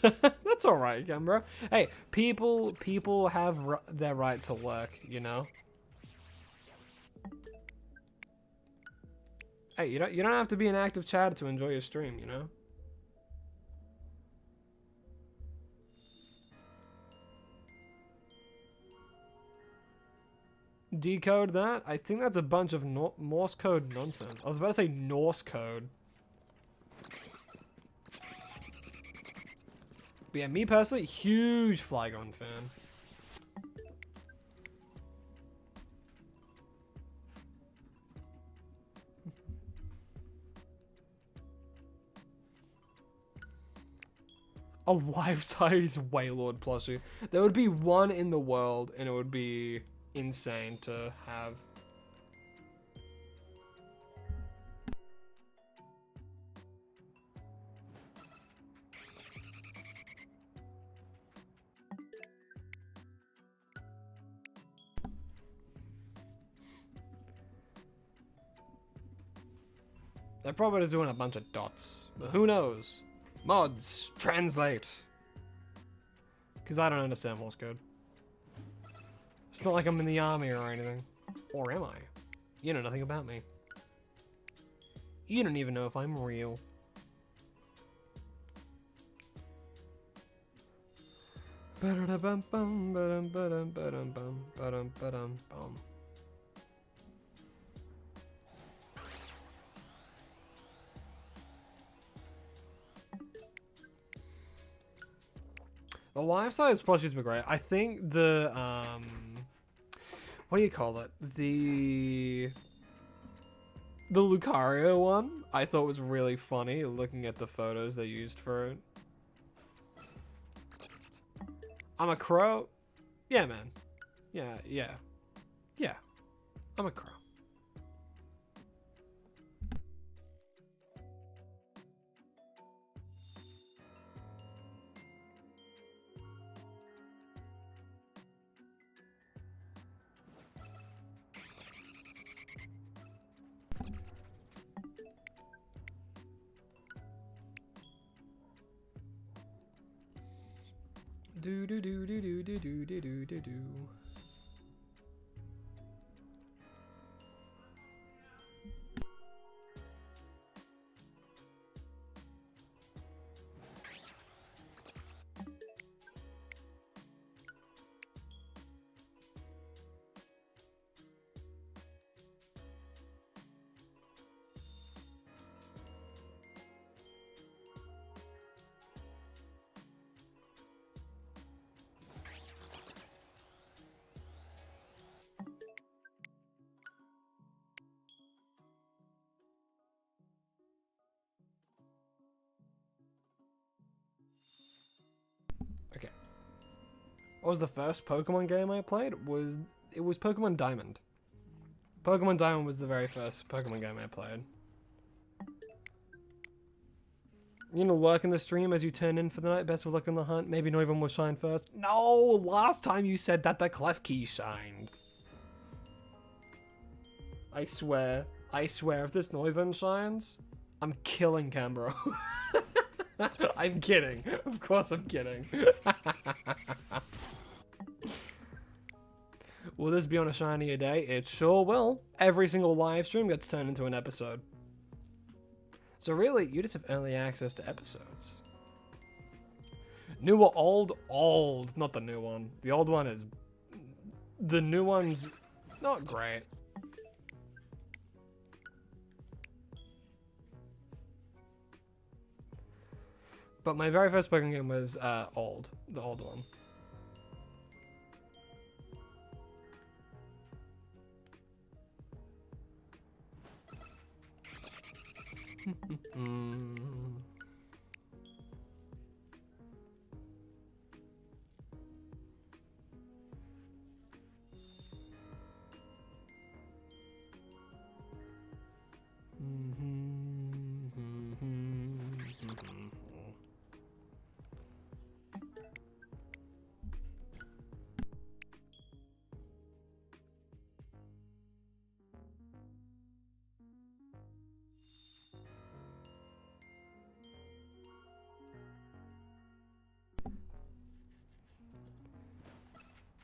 That's all right, Gambro. Hey, people have their right to lurk, you know. Hey, you don't have to be an active chatter to enjoy your stream, you know. Decode that? I think that's a bunch of Morse code nonsense. I was about to say Norse code. But yeah, me personally, huge Flygon fan. A life-size Wailord plushie. There would be one in the world, and it would be insane to have. They're probably just doing a bunch of dots, but who knows? Mods, translate. Because I don't understand Morse code. It's not like I'm in the army or anything. Or am I? You know nothing about me. You don't even know if I'm real. The life-size plushies were great. I think the, what do you call it? The Lucario one, I thought was really funny, looking at the photos they used for it. I'm a crow? Yeah, man. Yeah. I'm a crow. Do do do do do do do do do do do. Okay. What was the first Pokemon game I played? It was Pokemon Diamond. Pokemon Diamond was the very first Pokemon game I played. You gonna lurk in the stream as you turn in for the night? Best of luck on the hunt. Maybe Noivern will shine first. No! Last time you said that the Klefki shined. I swear, if this Noivern shines, I'm killing Cambro. I'm kidding. Of course I'm kidding. Will this be on a shinier day? It sure will. Every single live stream gets turned into an episode. So really, you just have early access to episodes. New or old? Old. Not the new one. The old one is... The new one's not great. But my very first Pokemon game was old. The old one.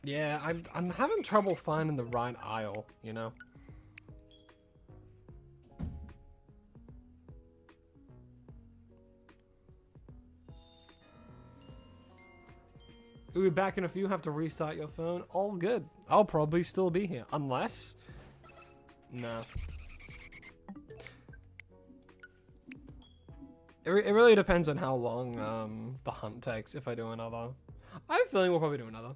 Yeah, I'm having trouble finding the right aisle, you know? We'll be back in a few, have to restart your phone. All good. I'll probably still be here. Unless... No. It really depends on how long the hunt takes if I do another. I have a feeling we'll probably do another.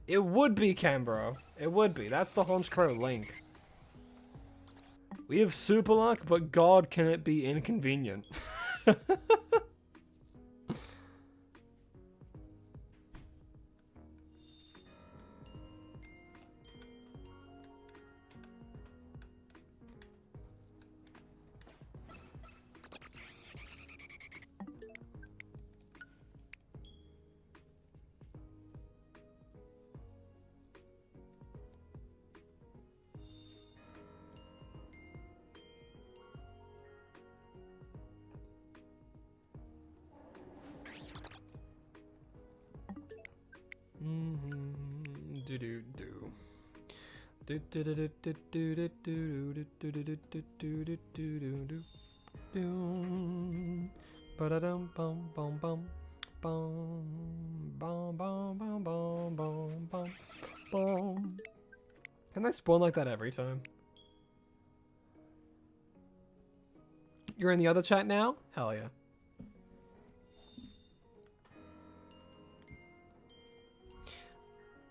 It would be Canberra. It would be. That's the Honchkrow link. We have super luck, but God, can it be inconvenient. Can I spawn like that every time? You're in the other chat now? Hell yeah.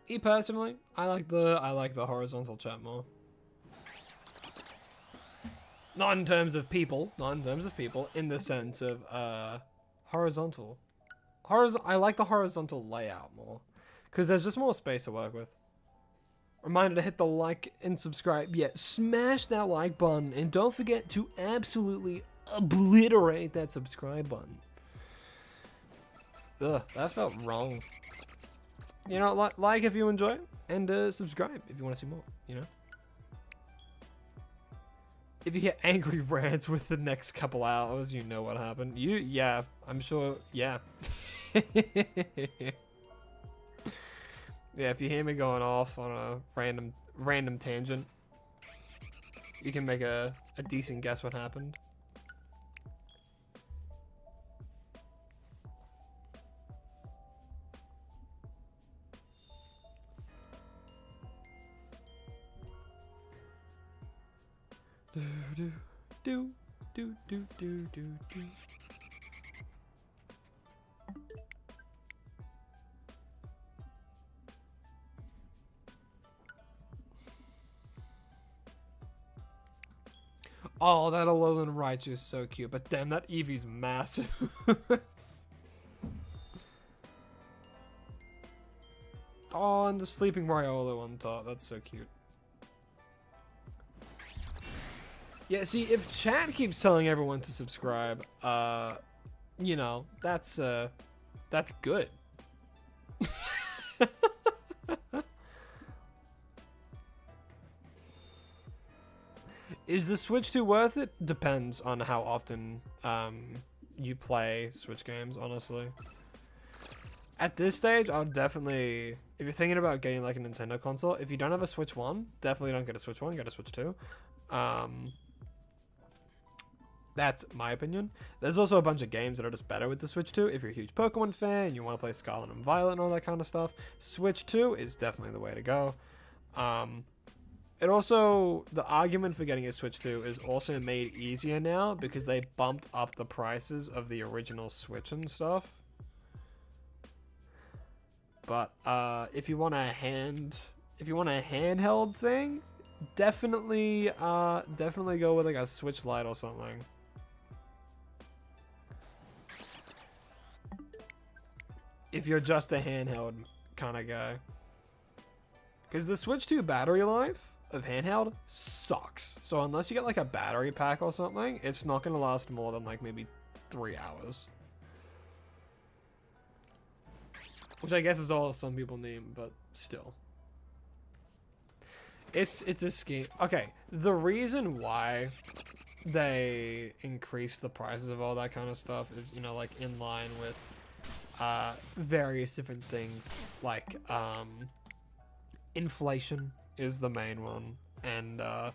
Me personally, I like the horizontal chat more. Not in terms of people, in the sense of horizontal. I like the horizontal layout more, because there's just more space to work with. Reminder to hit the like and subscribe. Yeah, smash that like button, and don't forget to absolutely obliterate that subscribe button. Ugh, that felt wrong. You know, like if you enjoy it, and subscribe if you want to see more, you know? If you get angry rants with the next couple hours, you know what happened. Yeah, I'm sure, yeah. Yeah, if you hear me going off on a random tangent, you can make a decent guess what happened. Do. Oh, that Alolan Raichu is so cute, but damn, that Eevee's massive. Oh, and the sleeping Raiolo on top, that's so cute. Yeah, see, if chat keeps telling everyone to subscribe, you know, that's good. Is the Switch 2 worth it? Depends on how often you play Switch games, honestly. At this stage, I'll definitely, if you're thinking about getting like a Nintendo console, if you don't have a Switch 1, definitely don't get a Switch 1, get a Switch 2. That's my opinion. There's also a bunch of games that are just better with the Switch 2. If you're a huge Pokemon fan and you want to play Scarlet and Violet and all that kind of stuff, Switch 2 is definitely the way to go. It also, the argument for getting a Switch 2 is also made easier now because they bumped up the prices of the original Switch and stuff. But if you want a handheld thing, definitely go with like a Switch Lite or something. If you're just a handheld kind of guy. Because the Switch 2 battery life of handheld sucks. So unless you get like a battery pack or something, it's not going to last more than like maybe 3 hours. Which I guess is all some people need, but still. It's a scheme. Okay, the reason why they increased the prices of all that kind of stuff is, you know, like in line with various different things, like inflation is the main one, and the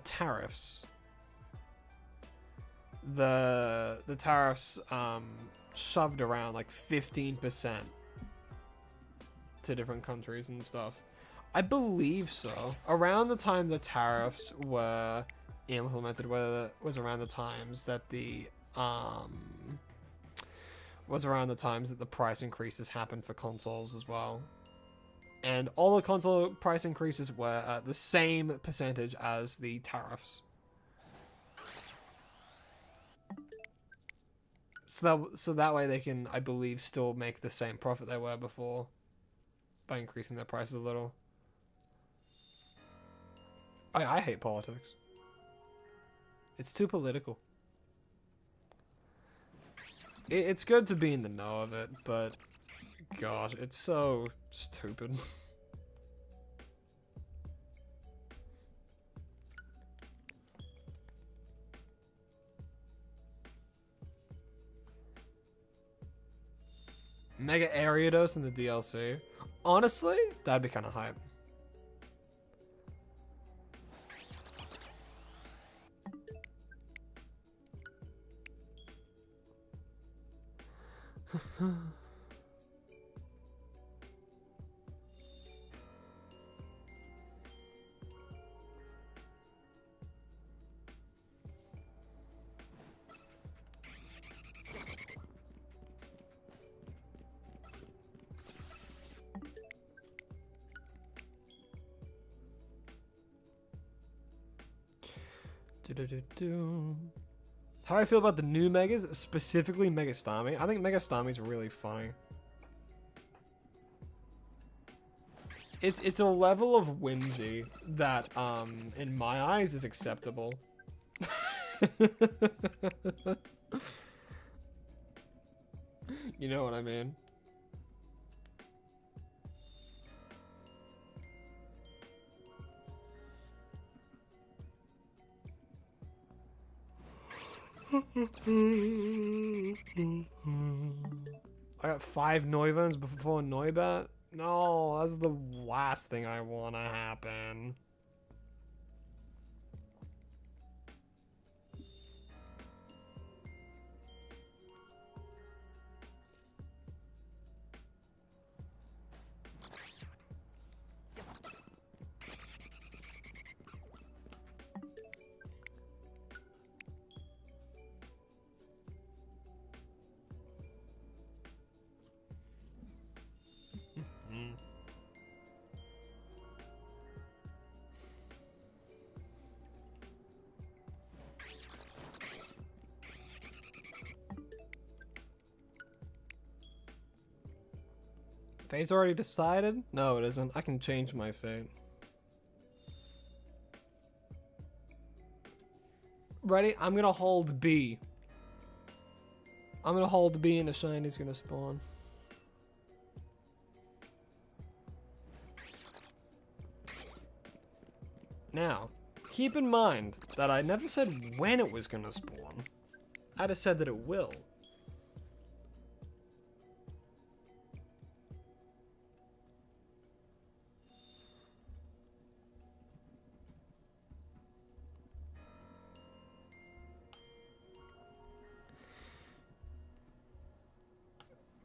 tariffs. The tariffs shoved around like 15% to different countries and stuff. I believe so. Around the time the tariffs were implemented, whether it was around the times that the price increases happened for consoles as well. And all the console price increases were at the same percentage as the tariffs. So that way they can, I believe, still make the same profit they were before by increasing their prices a little. I hate politics. It's too political. It's good to be in the know of it, but gosh, it's so stupid. Mega Ariados in the DLC. Honestly, that'd be kind of hype. How do I feel about the new Megas, specifically Megastami? I think Megastami's really funny. It's a level of whimsy that, in my eyes, is acceptable. You know what I mean? I got 5 Neuverns before Neubat? No, that's the last thing I want to happen. Fate's already decided? No, it isn't. I can change my fate. Ready? I'm gonna hold B. I'm gonna hold B and a shiny's gonna spawn. Now, keep in mind that I never said when it was gonna spawn. I just said that it will.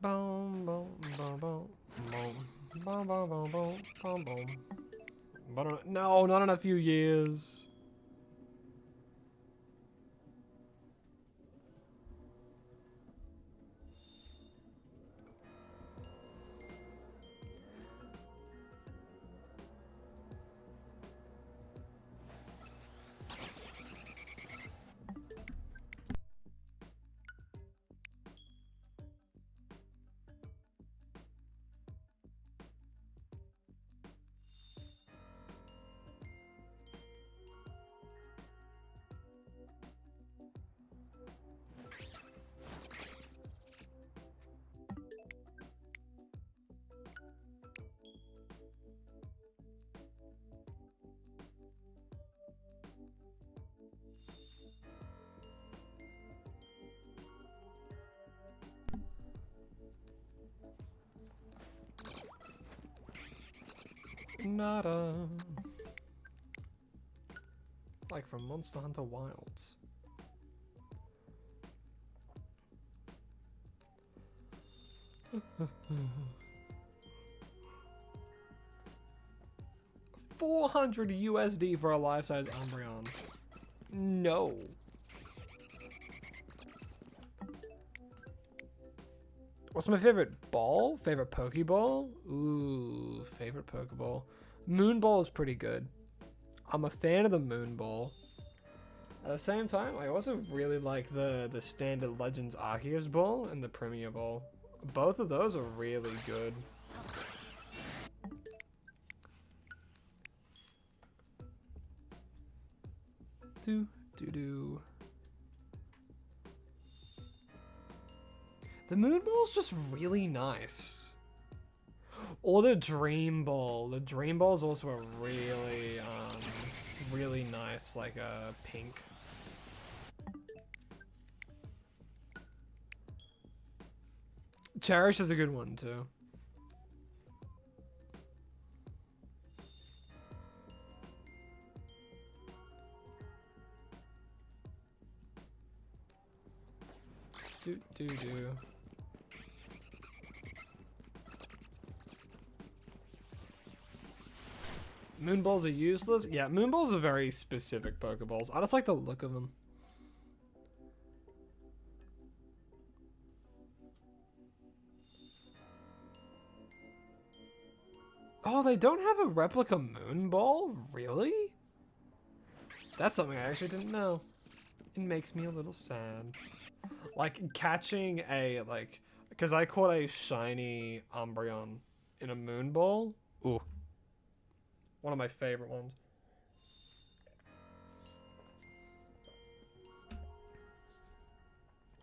Boom, boom, boom, boom, boom, boom, boom, boom, boom, boom, boom. But no, not in a few years. Nada. Like from Monster Hunter Wilds. $400 USD for a life-size Umbreon. No. What's my favorite ball? Favorite Pokeball? Ooh, favorite Pokeball. Moonball is pretty good. I'm a fan of the Moonball. At the same time, I also really like the standard Legends Arceus Ball and the Premier Ball. Both of those are really good. Do. The Moon Ball's just really nice. Or the Dream Ball. The Dream Ball is also a really, really nice, like a pink. Cherish is a good one too. Do. Moonballs are useless? Yeah, Moonballs are very specific Pokeballs. I just like the look of them. Oh, they don't have a replica Moonball? Really? That's something I actually didn't know. It makes me a little sad. Like, catching a, like... Because I caught a shiny Umbreon in a Moonball. Ooh. One of my favorite ones.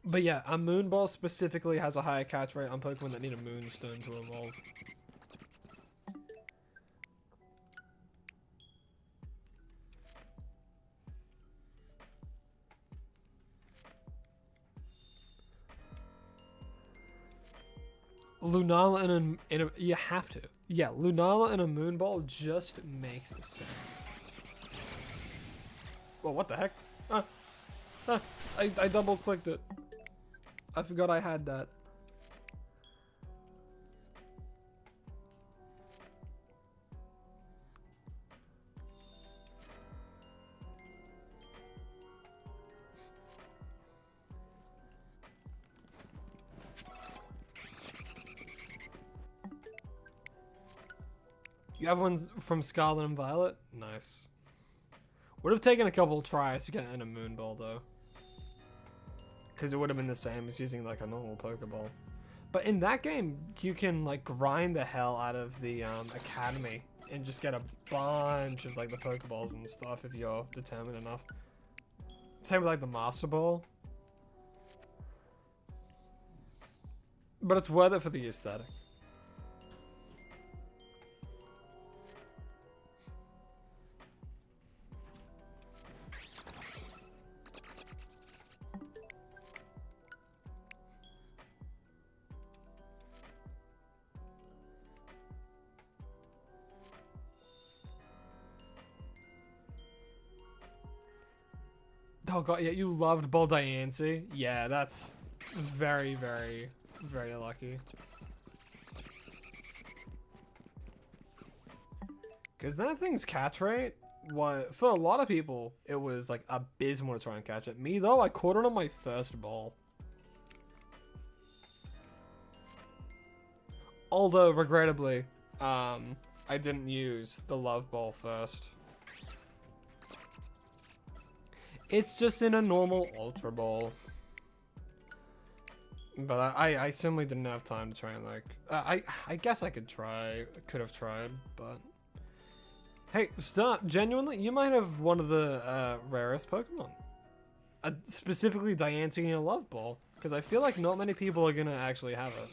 But yeah, a Moonball specifically has a higher catch rate on Pokemon that need a Moonstone to evolve. Lunala in a you have to. Yeah, Lunala and a Moonball just makes sense. Well, what the heck? I double clicked it. I forgot I had that. You have ones from Scarlet and Violet? Nice. Would have taken a couple of tries to get in a Moonball though. Because it would have been the same as using like a normal Pokeball. But in that game, you can like grind the hell out of the Academy and just get a bunch of like the Pokeballs and stuff if you're determined enough. Same with like the Master Ball. But it's worth it for the aesthetic. Oh god, yeah, you loved Boldiancy? Yeah, that's very, very Very lucky. Because that thing's catch rate, what for a lot of people, it was like abysmal to try and catch it. Me though, I caught it on my first ball. Although, regrettably, I didn't use the love ball first. It's just in a normal ultra ball. But I simply didn't have time to try and like, I guess I could have tried, but. Hey, Start, genuinely, you might have one of the rarest Pokemon. Specifically Diancie in a love ball, because I feel like not many people are gonna actually have it.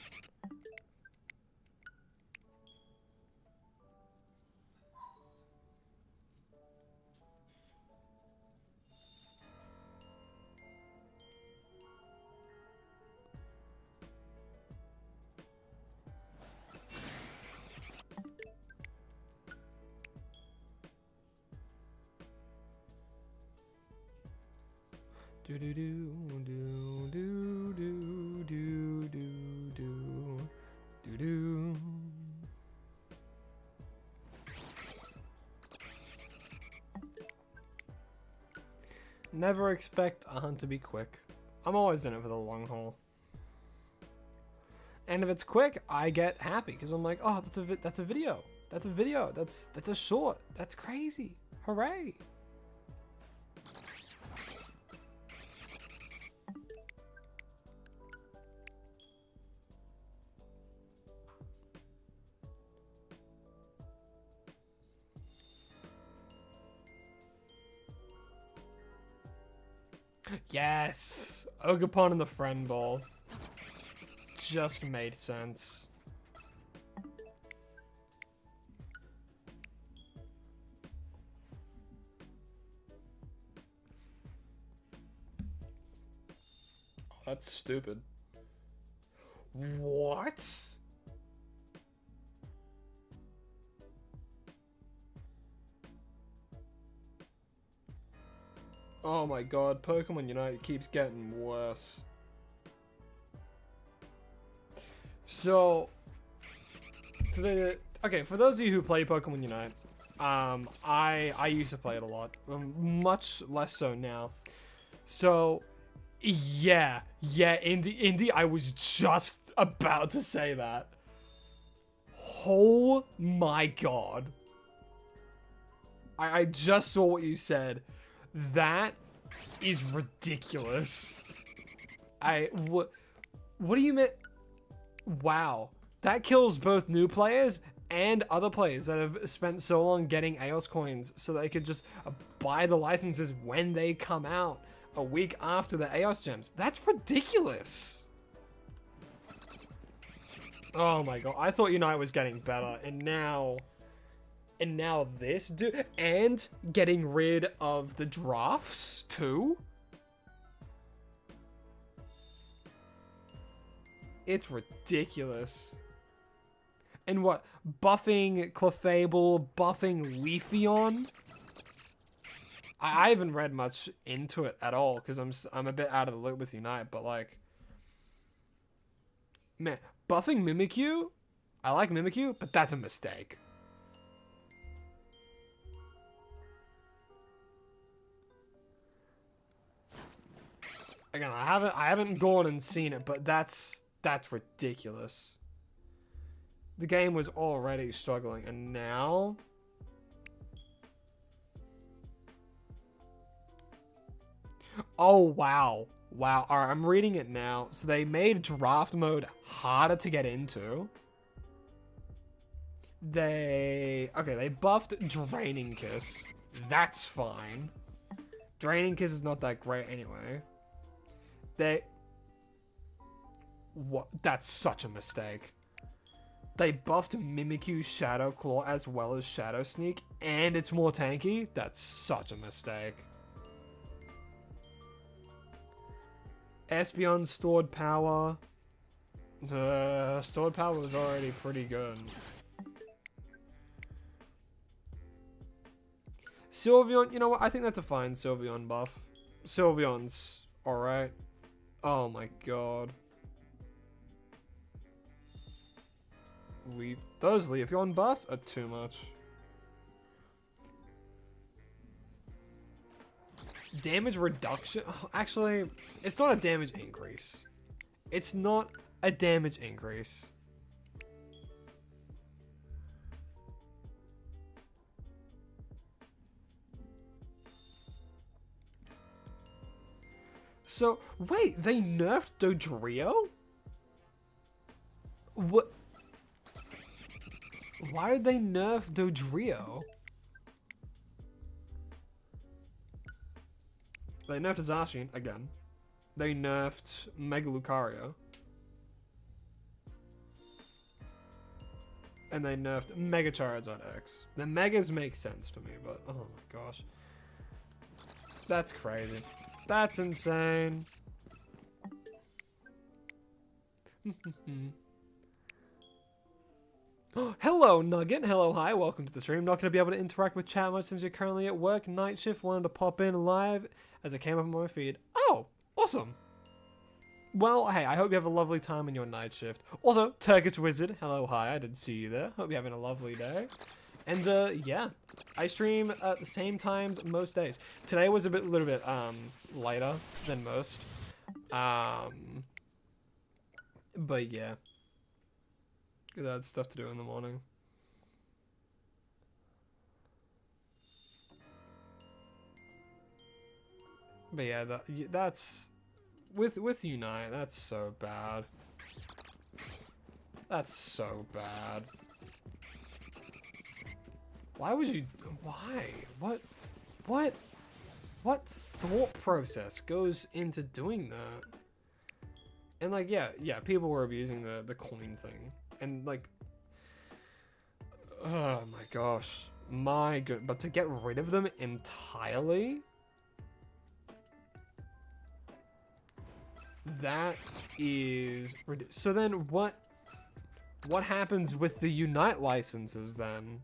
Do do do do do do do do do do do. Never expect a hunt to be quick. I'm always in it for the long haul. And if it's quick, I get happy because I'm like, oh, that's a video. That's a video. That's a short. That's crazy. Hooray. Yes! Ogerpon and the friend ball. Just made sense. Oh, that's stupid. What? Oh my god, Pokemon Unite keeps getting worse. Okay, for those of you who play Pokemon Unite, I used to play it a lot, much less so now. So, yeah, Indy, I was just about to say that. Oh my god. I just saw what you said. That is ridiculous. What do you mean? Wow. That kills both new players and other players that have spent so long getting EOS coins so they could just buy the licenses when they come out a week after the EOS gems. That's ridiculous. Oh my god. I thought Unite was getting better, and now this, dude, and getting rid of the drafts too. It's ridiculous. And what, buffing Clefable, buffing Leafeon? I haven't read much into it at all because I'm a bit out of the loop with Unite, but like, man, buffing Mimikyu? I like Mimikyu, but that's a mistake. Again, I haven't gone and seen it, but that's ridiculous. The game was already struggling, and now oh wow. Wow. Alright, I'm reading it now. So they made draft mode harder to get into. They buffed Draining Kiss. That's fine. Draining Kiss is not that great anyway. What? That's such a mistake. They buffed Mimikyu Shadow Claw as well as Shadow Sneak, and it's more tanky? That's such a mistake. Espeon's stored power. Stored power was already pretty good. Sylveon, you know what? I think that's a fine Sylveon buff. Sylveon's alright. Oh my god. Those Leafeon buffs are too much. Damage reduction? Oh, actually, it's not a damage increase. It's not a damage increase. So, wait, they nerfed Dodrio? What? Why did they nerf Dodrio? They nerfed Zacian again. They nerfed Mega Lucario. And they nerfed Mega Charizard X. The Megas make sense to me, but oh my gosh. That's crazy. That's insane. Hello, Nugget. Hello, hi. Welcome to the stream. Not going to be able to interact with chat much since you're currently at work. Night shift. Wanted to pop in live as it came up on my feed. Oh, awesome. Well, hey, I hope you have a lovely time in your night shift. Also, Turkish Wizard. Hello, hi. I did see you there. Hope you're having a lovely day. And, yeah. I stream at the same times most days. Today was a little bit, later than most. But, yeah. I had stuff to do in the morning. But yeah, that's with Unite. That's so bad. That's so bad. Why would you? Why? What thought process goes into doing that? And like, yeah, people were abusing the coin thing. And like, oh my gosh, but to get rid of them entirely, that is ridiculous. So then what happens with the Unite licenses then?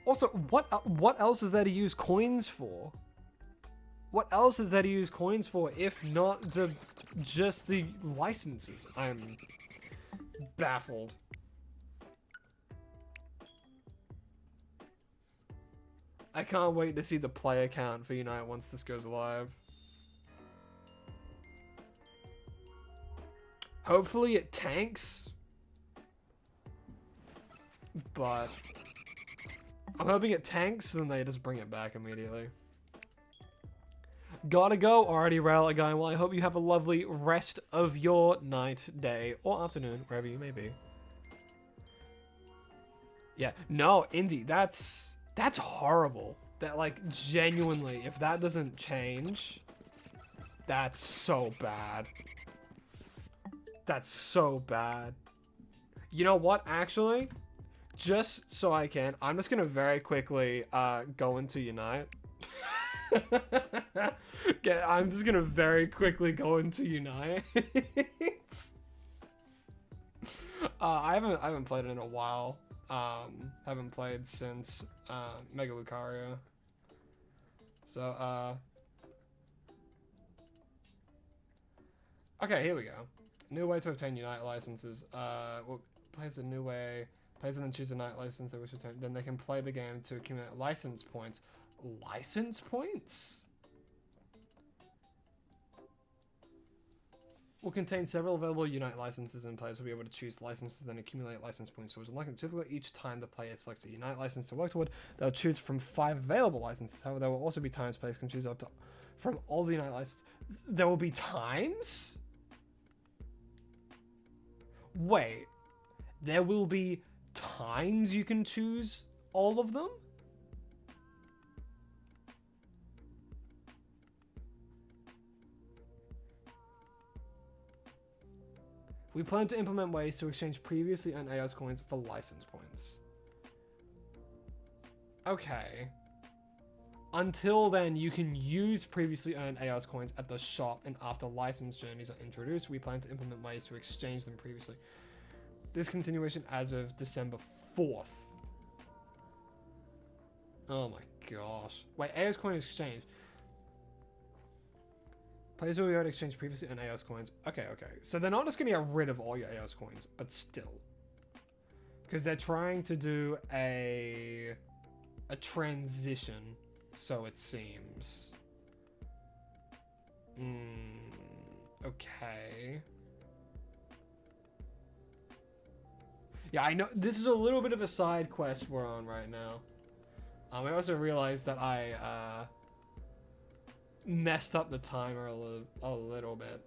Also, what else is there to use coins for? What else is there to use coins for if not just the licenses? I'm baffled. I can't wait to see the player count for Unite once this goes live. Hopefully it tanks. But I'm hoping it tanks, then they just bring it back immediately. Gotta go. Already rail a guy. Well, I hope you have a lovely rest of your night, day, or afternoon, wherever you may be. Yeah, no, Indy, that's horrible. That, like, genuinely, if that doesn't change, that's so bad. That's so bad. You know what, actually? Just so I can, I'm just gonna very quickly go into Unite. Okay, I'm just gonna very quickly go into Unite. I haven't played it in a while. Haven't played since Mega Lucario. So okay, here we go. New way to obtain Unite licenses. Well, plays a new way. Players then choose a night license they wish to obtain. Then they can play the game to accumulate license points. License points? Will contain several available Unite licenses, and players will be able to choose licenses then accumulate license points. So it's unlike typically each time the player selects a Unite license to work toward, they'll choose from 5 available licenses. However, there will also be times players can choose up to from all the Unite licenses. There will be times? Wait. There will be times you can choose all of them? We plan to implement ways to exchange previously earned AOS coins for license points. Okay. Until then, you can use previously earned AOS coins at the shop, and after license journeys are introduced, we plan to implement ways to exchange them previously. This continuation as of December 4th. Oh my gosh. Wait, AOS coin exchange. Players will be able to exchange previously on AOS coins. Okay, okay. So they're not just going to get rid of all your AOS coins, but still. Because they're trying to do a transition, so it seems. Okay. Yeah, I know this is a little bit of a side quest we're on right now. I also realized that I messed up the timer a little bit.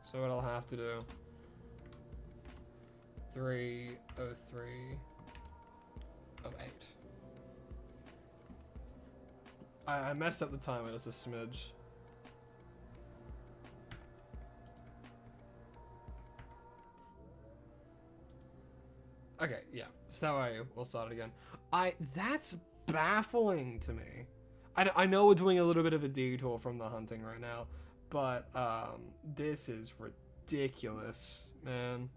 So what I'll have to do. 3:03:08. I messed up the timer just a smidge. Okay, yeah. So that way we'll start it again. That's baffling to me. I know we're doing a little bit of a detour from the hunting right now, but this is ridiculous, man.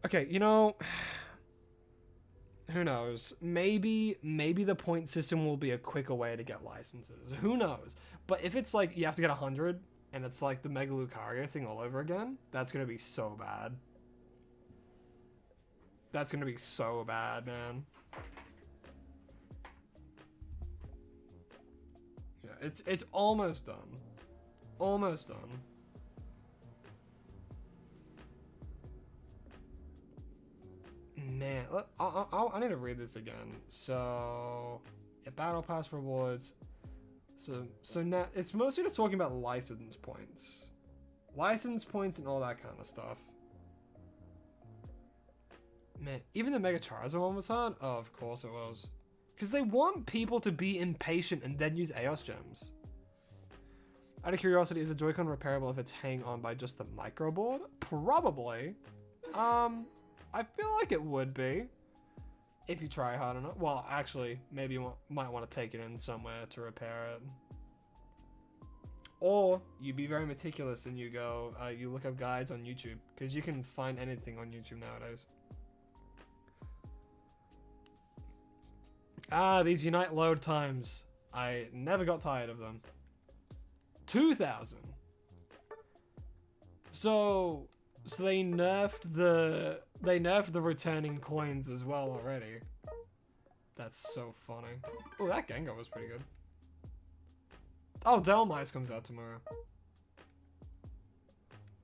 Okay, you know, who knows? Maybe the point system will be a quicker way to get licenses. Who knows? But if it's like you have to get 100 and it's like the Mega Lucario thing all over again, that's gonna be so bad. That's gonna be so bad, man. Yeah, it's almost done. Almost done. Man, I need to read this again. So, yeah, Battle Pass rewards. So now it's mostly just talking about license points. License points and all that kind of stuff. Man, even the Mega Charizard one was hard? Oh, of course it was. Because they want people to be impatient and then use Eos Gems. Out of curiosity, is a Joy-Con repairable if it's hanging on by just the microboard? Probably. I feel like it would be. If you try hard enough. Well, actually, maybe you might want to take it in somewhere to repair it. Or you be very meticulous and you go, you look up guides on YouTube. Because you can find anything on YouTube nowadays. Ah, these Unite load times. I never got tired of them. 2,000. So they nerfed the returning coins as well already. That's so funny. Oh, that Gengar was pretty good. Oh, Delmice comes out tomorrow.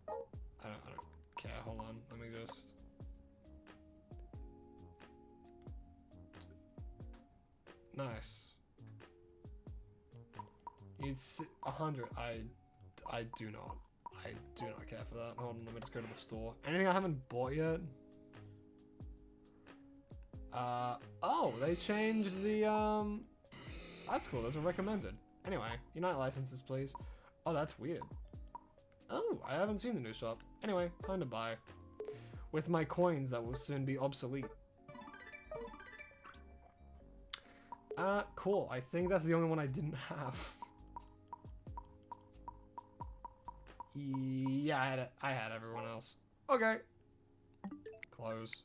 I don't care. Hold on. Let me just. Nice. It's 100. I do not. I do not care for that. Hold on, let me just go to the store. Anything I haven't bought yet? Oh, they changed the, that's cool, there's a recommended. Anyway, Unite licenses, please. Oh, that's weird. Oh, I haven't seen the new shop. Anyway, time to buy. With my coins that will soon be obsolete. Cool. I think that's the only one I didn't have. Yeah, I had everyone else. Okay. Close.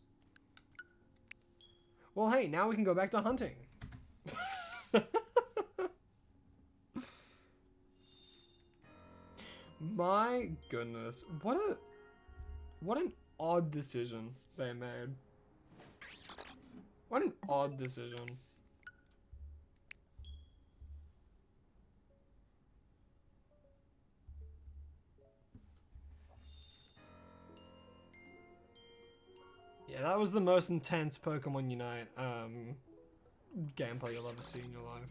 Well, hey, now we can go back to hunting. My goodness. What an odd decision they made. What an odd decision. Yeah, that was the most intense Pokemon Unite gameplay you'll ever see in your life.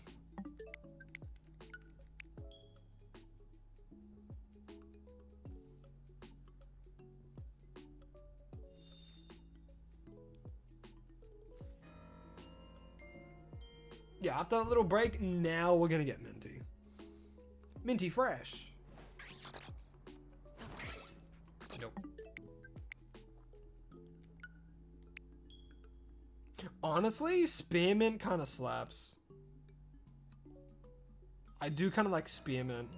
Yeah, after that little break, now we're gonna get Minty. Minty Fresh. Nope. Honestly, Spearmint kind of slaps. I do kind of like Spearmint.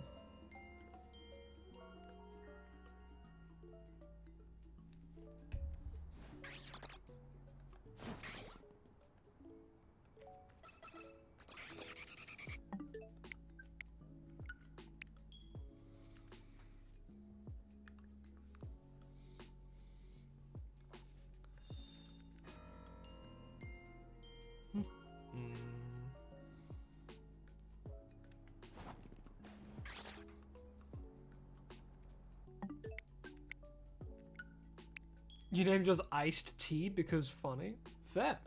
Your name just iced tea because funny? Fair.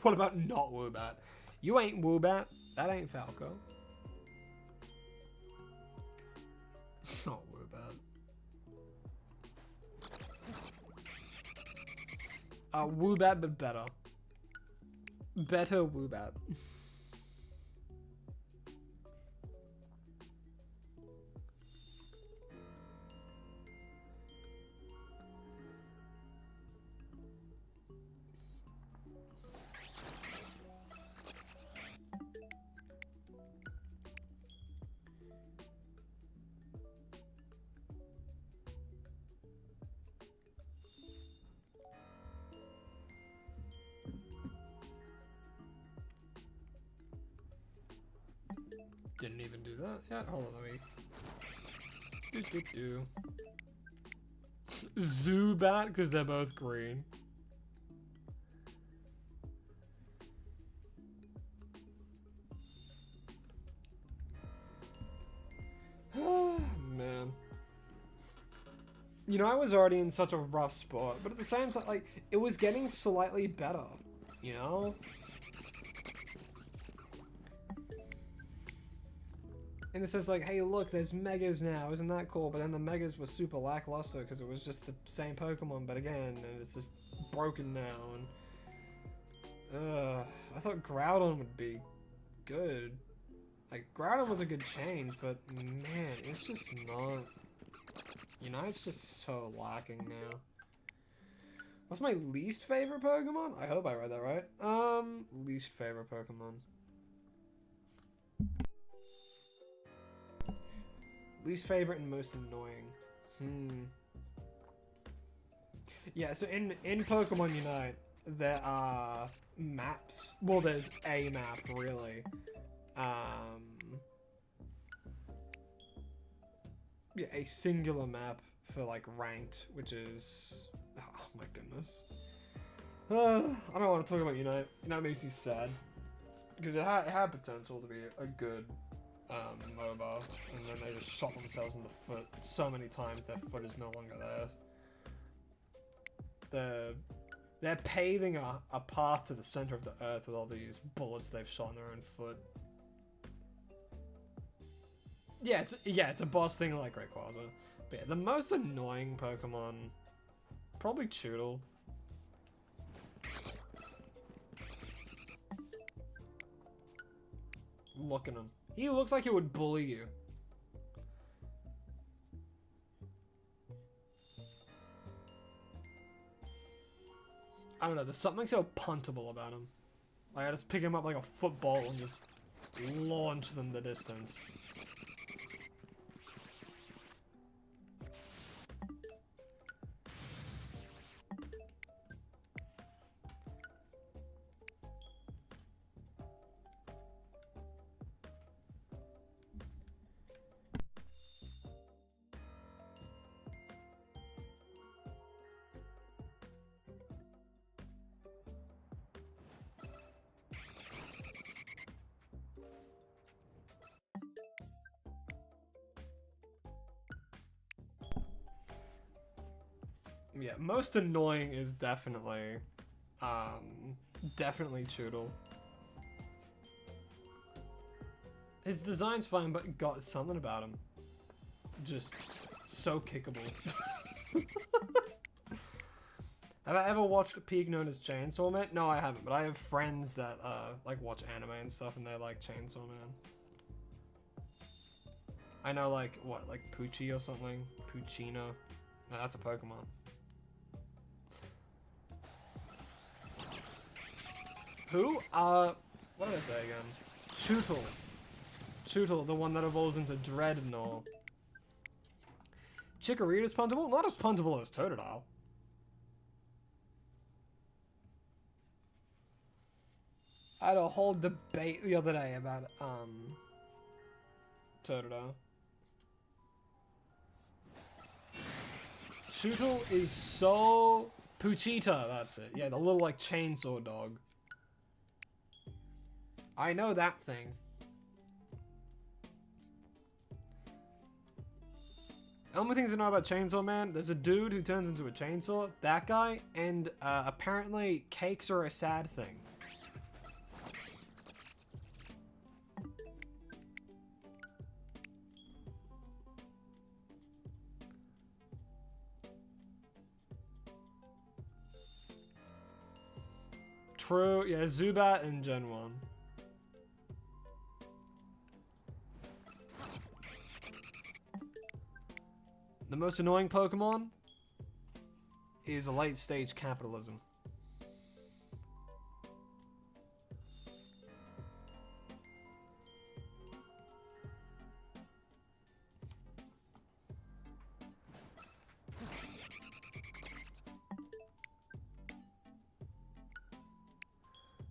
What about not Woobat? You ain't Woobat. That ain't Falco. Not Woobat. Woobat, but better. Better Woobat. Didn't even do that. Yeah, hold on, let me. Zubat, because they're both green. Man. You know, I was already in such a rough spot, but at the same time, like, it was getting slightly better, you know? And it says like, hey look, there's Megas now, isn't that cool? But then the Megas were super lackluster because it was just the same Pokemon, but again, and it's just broken now, and... I thought Groudon would be good. Like, Groudon was a good change, but man, it's just not... You know, it's just so lacking now. What's my least favorite Pokemon? I hope I read that right. Least favorite Pokemon. Least favorite and most annoying. Yeah, so in Pokemon Unite, there are maps. Well, there's a map, really. Yeah, a singular map for, like, ranked, which is... Oh, my goodness. I don't want to talk about Unite. Unite makes me sad. Because it had potential to be a good... MOBA, and then they just shot themselves in the foot so many times their foot is no longer there. They're paving a path to the center of the earth with all these bullets they've shot in their own foot. Yeah, it's a boss thing like Rayquaza. But yeah, the most annoying Pokemon, probably Choodle. Look at him. He looks like he would bully you. I don't know, there's something so puntable about him. Like, I just pick him up like a football and just launch them the distance. Yeah, most annoying is definitely, definitely Choodle. His design's fine, but got something about him. Just so kickable. Have I ever watched a peak known as Chainsaw Man? No, I haven't, but I have friends that, like, watch anime and stuff, and they like Chainsaw Man. I know, like, what, like Poochie or something? Poochino? No, that's a Pokemon. Who? What did I say again? Chootle. Chootle, the one that evolves into Dreadnought. Chikorita's puntable? Not as puntable as Totodile. I had a whole debate the other day about, Totodile. Chootle is so... Poochita, that's it. Yeah, the little, like, chainsaw dog. I know that thing. Only things I know about Chainsaw Man, there's a dude who turns into a chainsaw, that guy, and apparently cakes are a sad thing. True, yeah, Zubat and Gen 1. The most annoying Pokemon is a late stage capitalism.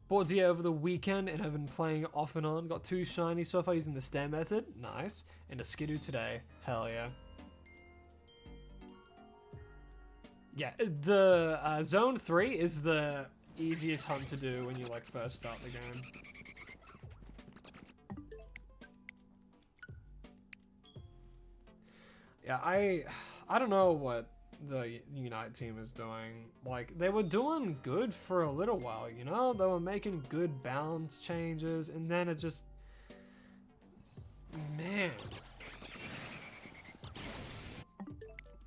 Bought Zia over the weekend and have been playing off and on. Got 2 shiny so far using the STAR method. Nice. And a Skidoo today. Hell yeah. Yeah, the Zone 3 is the easiest hunt to do when you like first start the game. Yeah, I don't know what the Unite team is doing. Like, they were doing good for a little while, you know? They were making good balance changes, and then it just... Man.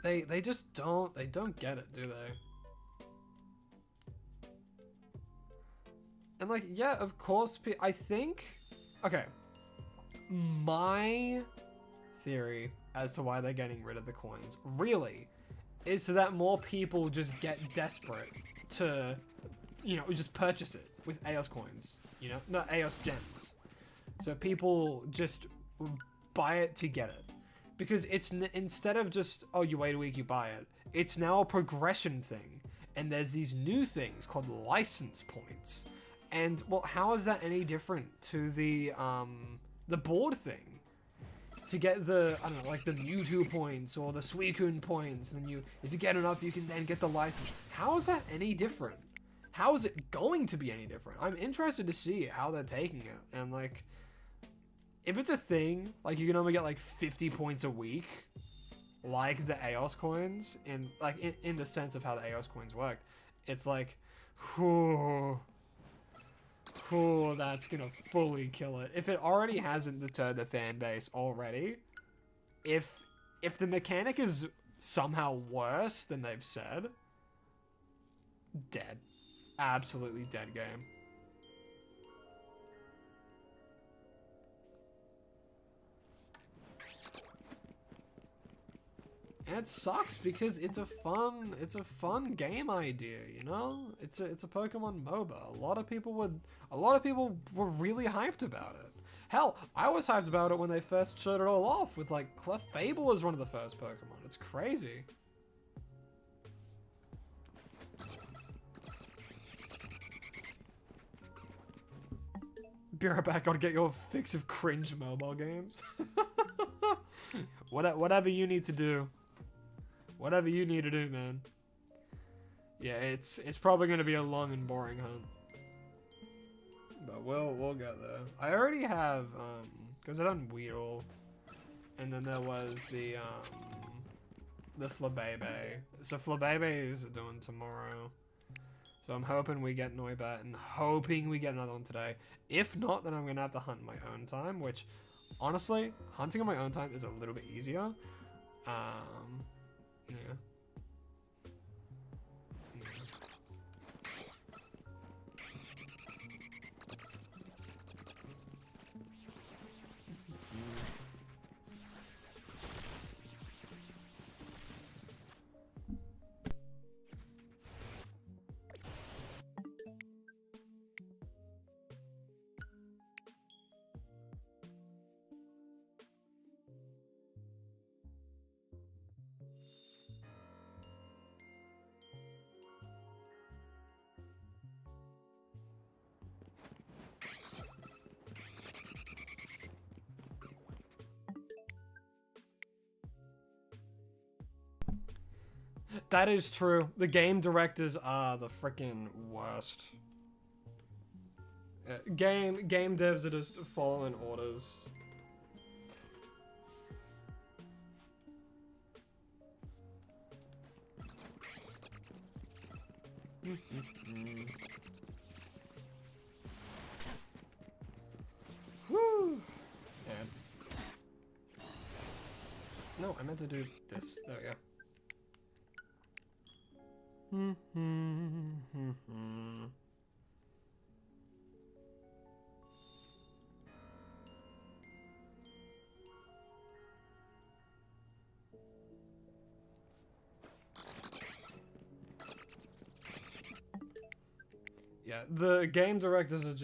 They just don't get it, do they? And like, yeah, of course, I think... Okay. My theory as to why they're getting rid of the coins, really, is so that more people just get desperate to, you know, just purchase it with AOS coins, you know? Not AOS gems. So people just buy it to get it. Because it's, instead of just, oh, you wait a week, you buy it, it's now a progression thing. And there's these new things called license points. And, well, how is that any different to the board thing? To get the, I don't know, like the Mewtwo points or the Suicune points, and then if you get enough, you can then get the license. How is that any different? How is it going to be any different? I'm interested to see how they're taking it. And like, if it's a thing, like you can only get like 50 points a week, like the AOS coins, and like in the sense of how the AOS coins work, it's like, whew. Cool, that's gonna fully kill it. If it already hasn't deterred the fan base already, if the mechanic is somehow worse than they've said, dead. Absolutely dead game. And it sucks because it's a fun game idea, you know? It's a Pokemon MOBA. A lot of people were really hyped about it. Hell, I was hyped about it when they first showed it all off with like Clefable as one of the first Pokemon. It's crazy. Be right back, gotta get your fix of cringe mobile games. Whatever you need to do. Whatever you need to do, man. Yeah, it's probably gonna be a long and boring hunt. But we'll get there. I already have, because I done Weedle. And then there was the Flabebe. So Flabebe is doing tomorrow. So I'm hoping we get Noibat and hoping we get another one today. If not, then I'm gonna have to hunt in my own time, which, honestly, hunting on my own time is a little bit easier. Yeah. That is true. The game directors are the freaking worst. Game devs are just following orders. Whew. And no, I meant to do this. There we go. Yeah, the game directors are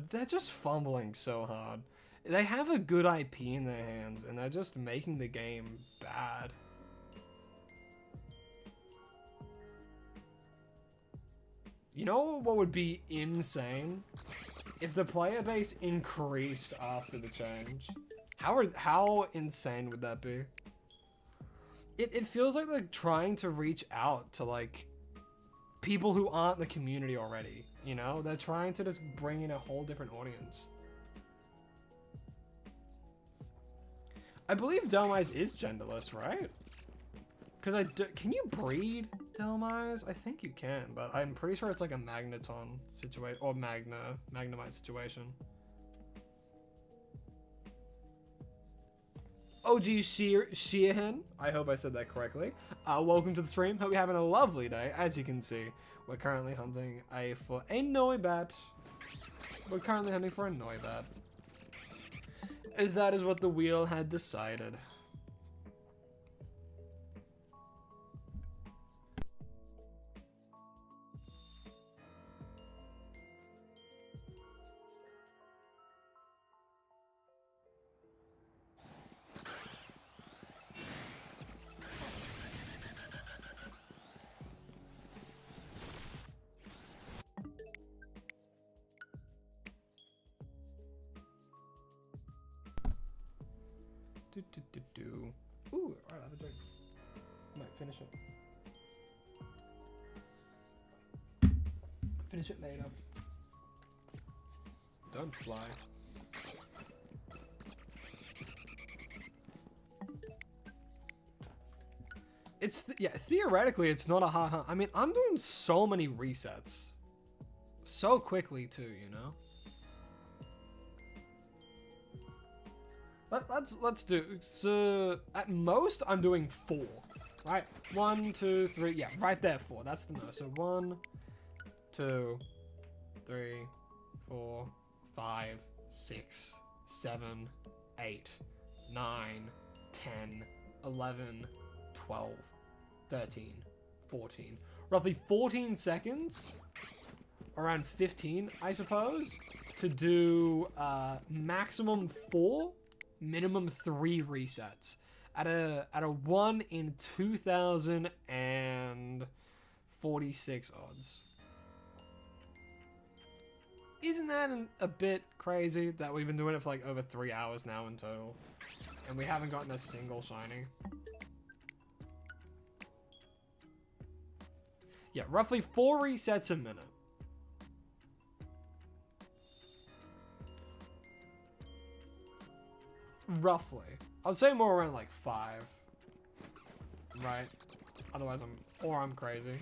they're just fumbling so hard. They have a good IP in their hands, and they're just making the game bad. You know what would be insane? If the player base increased after the change. How insane would that be? It feels like they're trying to reach out to, like, people who aren't the community already, you know? They're trying to just bring in a whole different audience. I believe Delmise is genderless, right? Because can you breed Delmise? I think you can, but I'm pretty sure it's like a Magneton situation, or Magnemite situation. OG Sheehan, I hope I said that correctly. Welcome to the stream. Hope you're having a lovely day. As you can see, we're currently hunting for a Noibat. We're currently hunting for a Noibat. As that is what the wheel had decided. Ooh, alright, I have a drink. Might finish it. Finish it later. Don't fly. Yeah, theoretically, it's not a hard hunt. I mean, I'm doing so many resets. So quickly, too, you know? Let's do, so at most I'm doing 4, right? 1, 2, 3, yeah, right there 4, that's the most. So 1, 2, 3, 4, 5, 6, 7, 8, 9, 10, 11, 12, 13, 14. Roughly 14 seconds, around 15, I suppose, to do maximum 4, minimum 3 resets at a 1 in 2,046 odds. Isn't that a bit crazy that we've been doing it for like over 3 hours now in total, and we haven't gotten a single shiny? Yeah, roughly 4 resets a minute. Roughly. I'd say more around like 5. Right? Otherwise I'm crazy.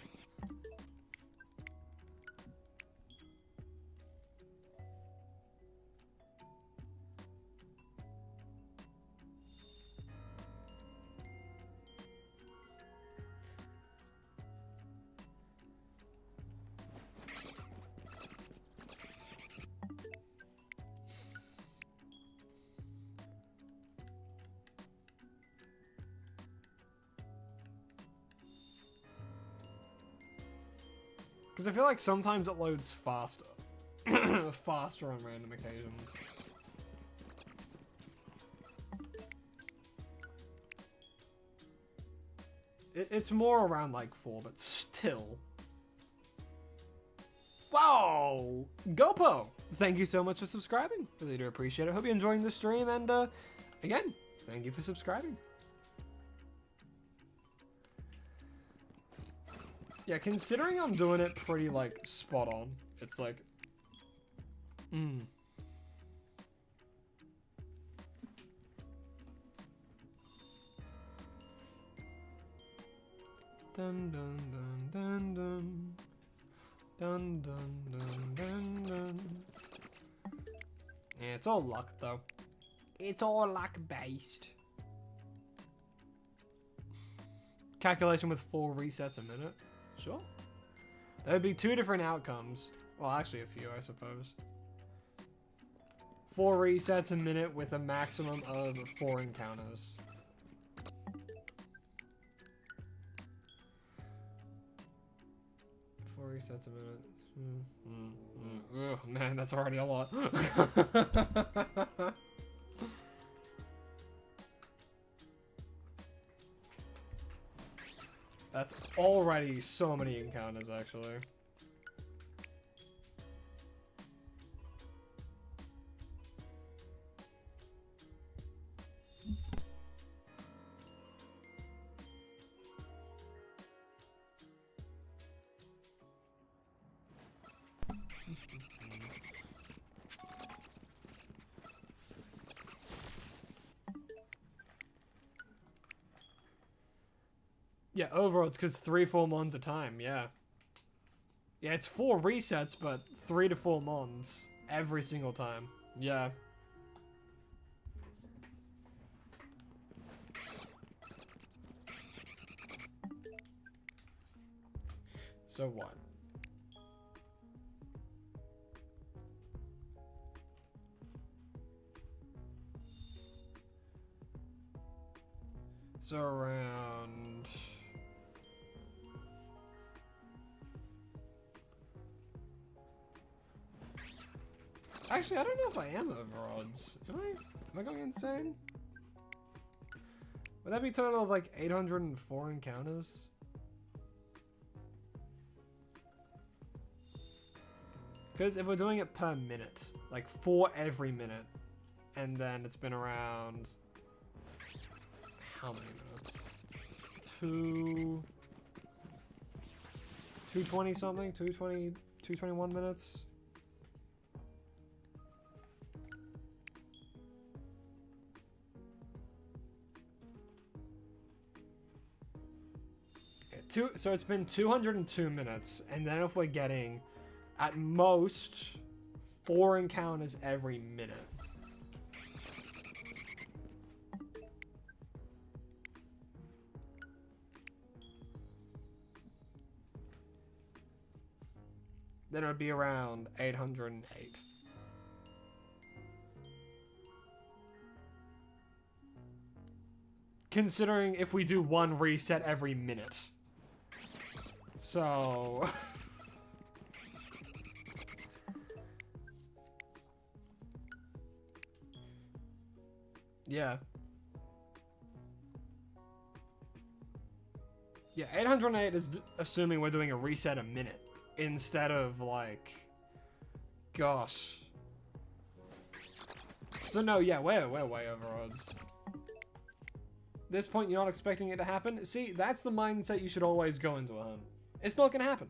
Because I feel like sometimes it loads faster. Faster on random occasions. It's more around like 4, but still. Wow! Gopo! Thank you so much for subscribing. Really do appreciate it. Hope you're enjoying the stream, and again, thank you for subscribing. Yeah, considering I'm doing it pretty, like, spot on, it's like, Dun, dun, dun, dun, dun. Dun dun dun dun dun. Yeah, it's all luck though. It's all luck based. Calculation with 4 resets a minute. Sure. There would be 2 different outcomes. Well, actually a few, I suppose. 4 resets a minute with a maximum of 4 encounters. Resets a minute. Ugh, man, that's already a lot. That's already so many encounters, actually. Yeah, overall it's because 3 full mons a time, yeah. Yeah, it's 4 resets, but 3 to 4 mons every single time. Yeah. So what? So around... Actually, I don't know if I am over odds. Am I? Am I going insane? Would that be a total of like 804 encounters? Because if we're doing it per minute, like 4 every minute, and then it's been around... How many minutes? 220 something? 221 minutes? So it's been 202 minutes, and then if we're getting, at most, 4 encounters every minute. Then it would be around 808. Considering if we do 1 reset every minute. So... yeah. Yeah, 808 is assuming we're doing a reset a minute. Instead of, like... Gosh. So no, yeah, we're way over odds. This point, you're not expecting it to happen? See, that's the mindset you should always go into a hunt. It's not gonna happen.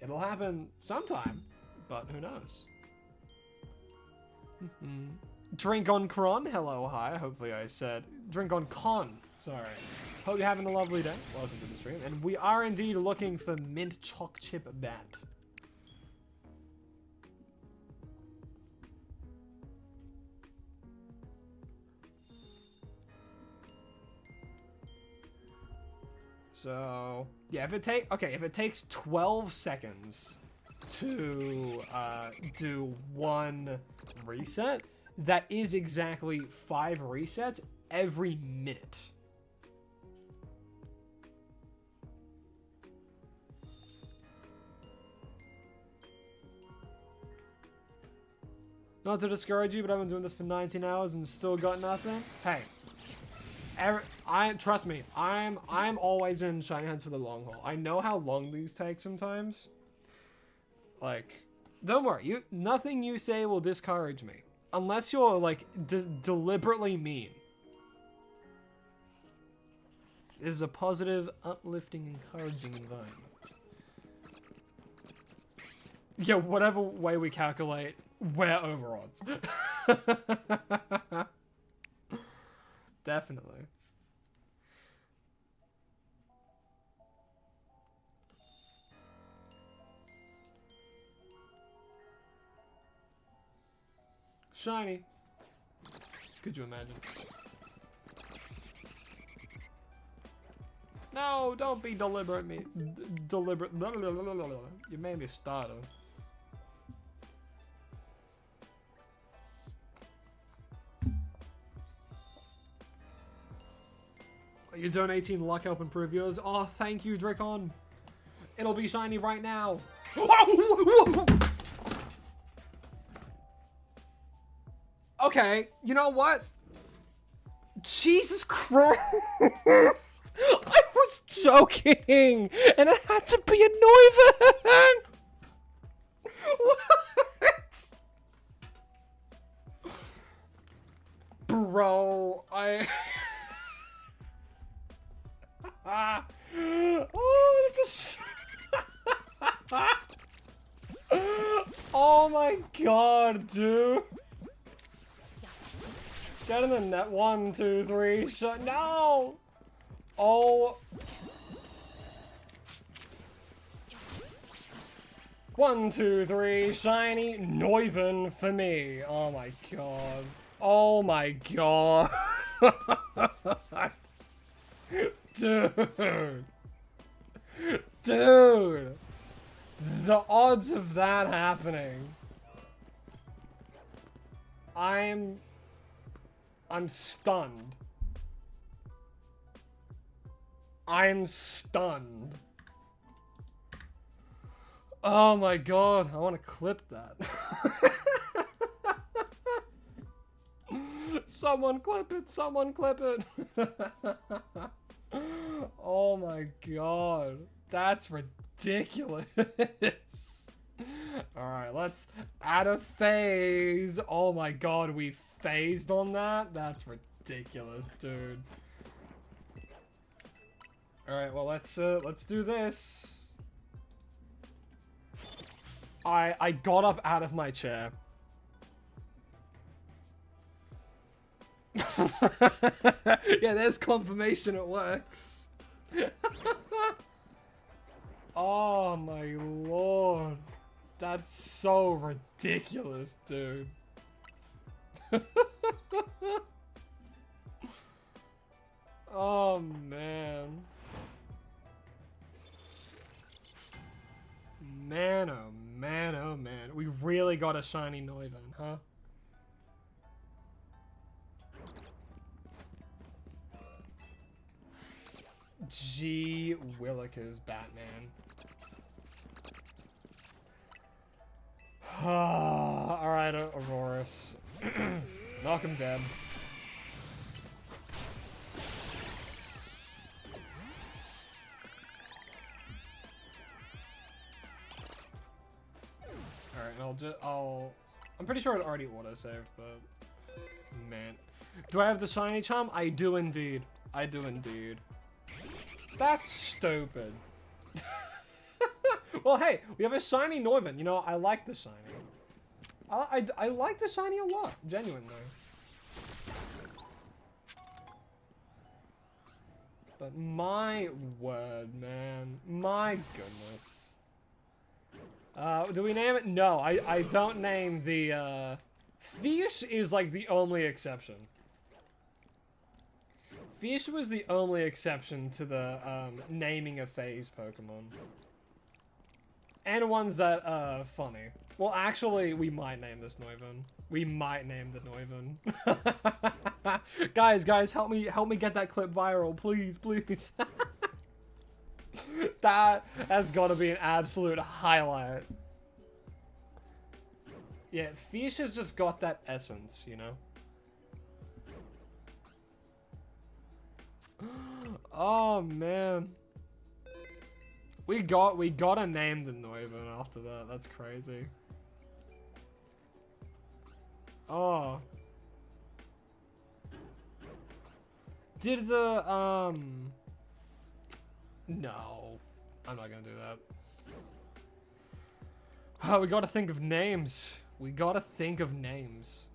It'll happen sometime, but who knows? Drink on Cron, hello, hi. Hopefully I said drink on con. Sorry. Hope you're having a lovely day. Welcome to the stream. And we are indeed looking for mint choc chip bat. So yeah, if it takes 12 seconds to do 1 reset, that is exactly 5 resets every minute. Not to discourage you, but I've been doing this for 19 hours and still got nothing. Hey. Trust me, I'm always in shiny hunts for the long haul. I know how long these take sometimes. Like, don't worry, nothing you say will discourage me. Unless you're, like, deliberately mean. This is a positive, uplifting, encouraging environment. Yeah, whatever way we calculate, we're over odds. Definitely. Shiny. Could you imagine? No, don't be deliberate. Deliberate. You made me stutter. Your Zone 18 luck help improve yours. Oh, thank you, Dracon. It'll be shiny right now. Okay, you know what? Jesus Christ! I was joking, and it had to be a Neuven. What? Bro, oh, oh my god, dude. Get in the net. 1, 2, 3. Shut. No. Oh. 1, 2, 3. Shiny Neuven for me. Oh my god. Oh my god. Dude. Dude. The odds of that happening. I'm stunned. I'm stunned. Oh my god, I want to clip that. Someone clip it, someone clip it. Oh my god, that's ridiculous. Alright, let's add a phase. Oh my god, we phased on that? That's ridiculous, dude. Alright, well let's do this. I got up out of my chair. Yeah, there's confirmation it works. Oh my lord. That's so ridiculous, dude. Oh man. Man, oh man, oh man. We really got a shiny Neuven, huh? Gee Willikers, Batman. Alright, Aurorus. Knock him dead. Alright, I'm pretty sure it already auto-saved, but... Man. Do I have the shiny charm? I do indeed. I do indeed. That's stupid. Well, hey, we have a shiny Neuven. You know, I like the shiny. I like the shiny a lot, genuinely. But my word, man. My goodness. Do we name it? No, I don't name the, Fish is like the only exception. Fish was the only exception to the, naming a phase Pokemon. And ones that are funny. Well, actually, we might name this Neuven. We might name the Neuven. Guys, help me get that clip viral, please, please. That has got to be an absolute highlight. Yeah, Fish has just got that essence, you know? Oh, man. We gotta name the Neuven after that. That's crazy. Oh. Did the, No. I'm not gonna do that. We gotta think of names. We gotta think of names.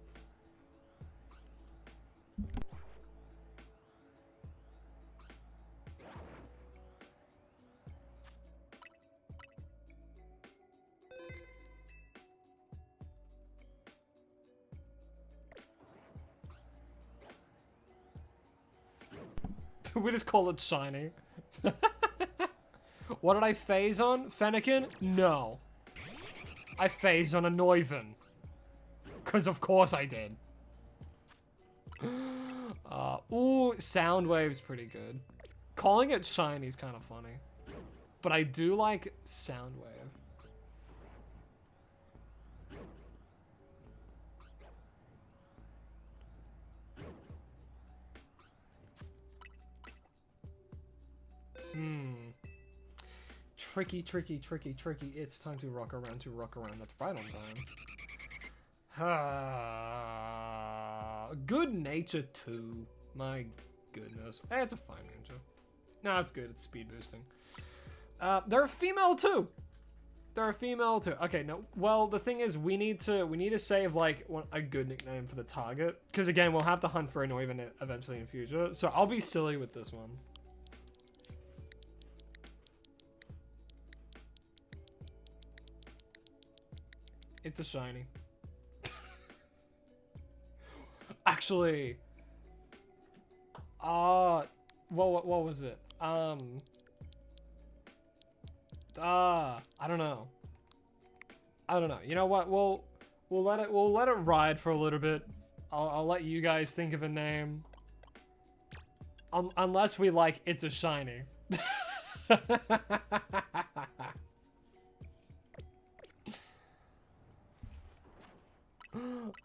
We just call it shiny. What did I phase on? Fennekin? No. I phased on a Neuven. Because of course I did. Ooh, Soundwave's pretty good. Calling it shiny is kind of funny. But I do like Soundwave. Tricky, tricky, tricky, tricky. It's time to rock around, That's right on time. Good nature 2. My goodness. It's a fine nature. No, it's good. It's speed boosting. They're a female too. Okay, no. Well, the thing is, we need to save like a good nickname for the target, because again, we'll have to hunt for a Neuven eventually in future. So I'll be silly with this one. It's a shiny. Actually, what was it? I don't know. You know what? We'll let it ride for a little bit. I'll let you guys think of a name. Unless we like it's a shiny.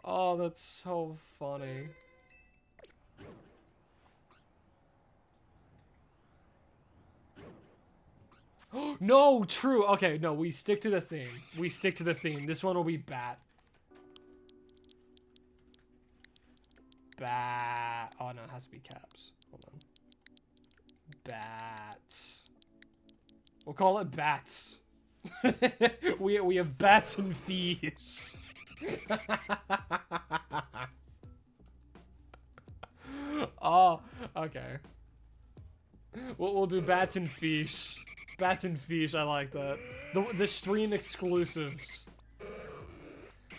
Oh, that's so funny. No, true. Okay, no, we stick to the theme. This one will be bat. Bat. Oh, no, it has to be caps. Hold on. Bats. We'll call it bats. we have bats and fish. Oh, okay. We'll do bats and fish. Bats and fish, I like that. The stream exclusives.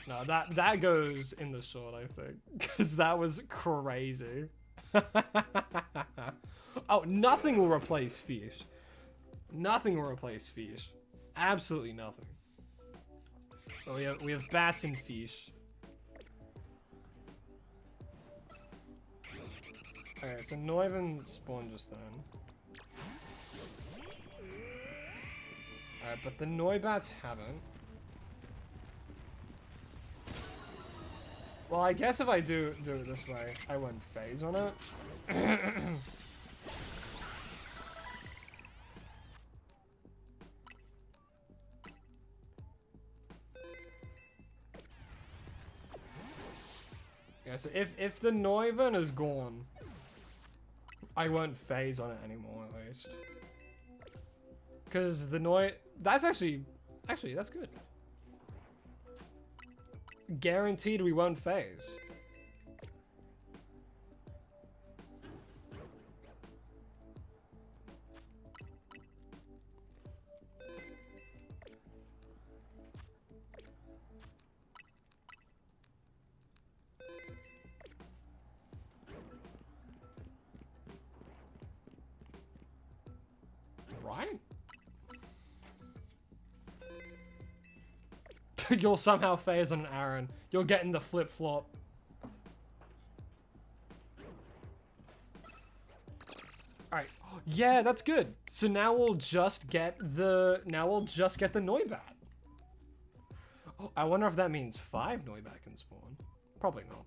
No, that goes in the short, I think, because that was crazy. Oh, nothing will replace fish. Nothing will replace fish. Absolutely nothing. So we have bats and fish. Okay, so Neuven spawned just then. Alright, but the Neubats haven't. Well, I guess if I do it this way, I won't phase on it. Yeah, so if the Neuven is gone, I won't phase on it anymore, at least. Because the that's actually, that's good. Guaranteed we won't phase. Right? You'll somehow phase on an Aaron. You're getting the flip-flop. Alright. Yeah, that's good. So now we'll just get the Noibat. Oh, I wonder if that means 5 Noibat can spawn. Probably not.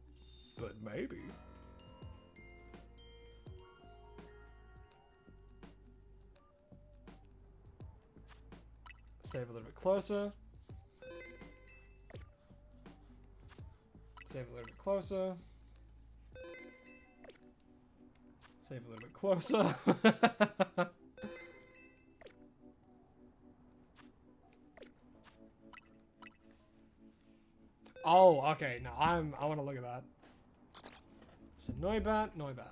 But maybe. Save a little bit closer. Save a little bit closer. Save a little bit closer. Oh, okay. Now I want to look at that. So Noibat.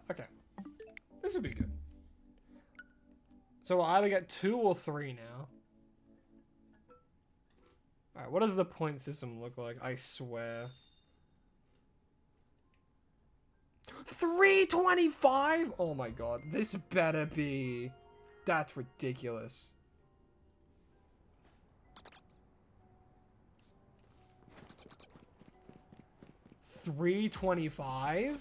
Okay. This would be good. So we'll either get 2 or 3 now. Alright, what does the point system look like? I swear. 3! 325? Oh my god, this better be... That's ridiculous. $325?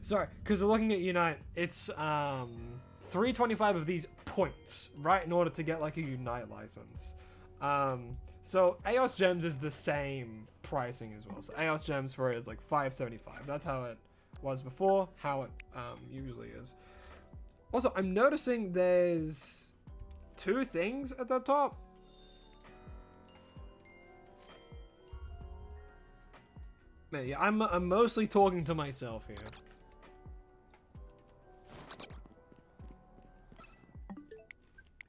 Sorry, because looking at Unite, it's 325 of these points, right, in order to get like a Unite license. So AOS Gems is the same pricing as well. So AOS Gems for it is like $5.75. That's how it was before, how it usually is. Also, I'm noticing there's 2 things at the top. Man, yeah, I'm mostly talking to myself here.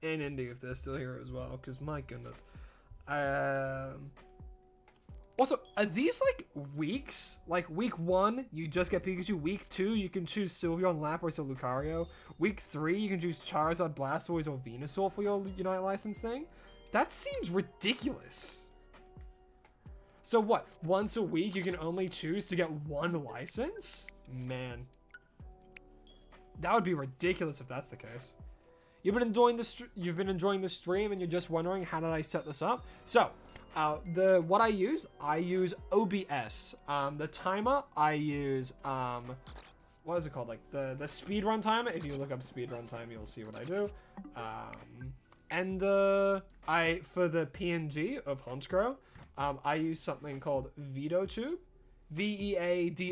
And Indy if they're still here as well, because my goodness. Also, are these like weeks? Like week 1, you just get Pikachu. Week 2, you can choose Sylveon, Lapras, or Lucario. Week 3, you can choose Charizard, Blastoise, or Venusaur for your Unite license thing. That seems ridiculous. So what? Once a week, you can only choose to get 1 license? Man, that would be ridiculous if that's the case. You've been enjoying the stream, and you're just wondering how did I set this up? So, what I use OBS. The timer I use what is it called? Like the speedrun timer. If you look up speedrun time, you'll see what I do. For the PNG of Honchkrow, I use something called VedoTube. VeaDotube.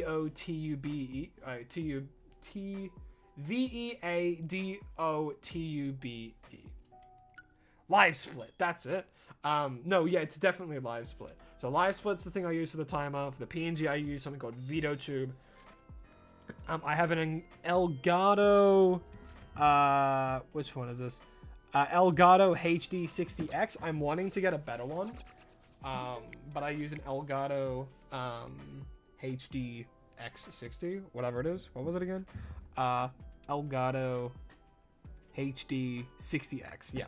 Live split, that's it. No, yeah, it's definitely live split. So live split's the thing I use for the timer. For the PNG, I use something called VedoTube. I have an Elgato, which one is this? Elgato HD60X. I'm wanting to get a better one. But I use an Elgato HDX60, whatever it is. What was it again? Elgato HD60X. Yeah,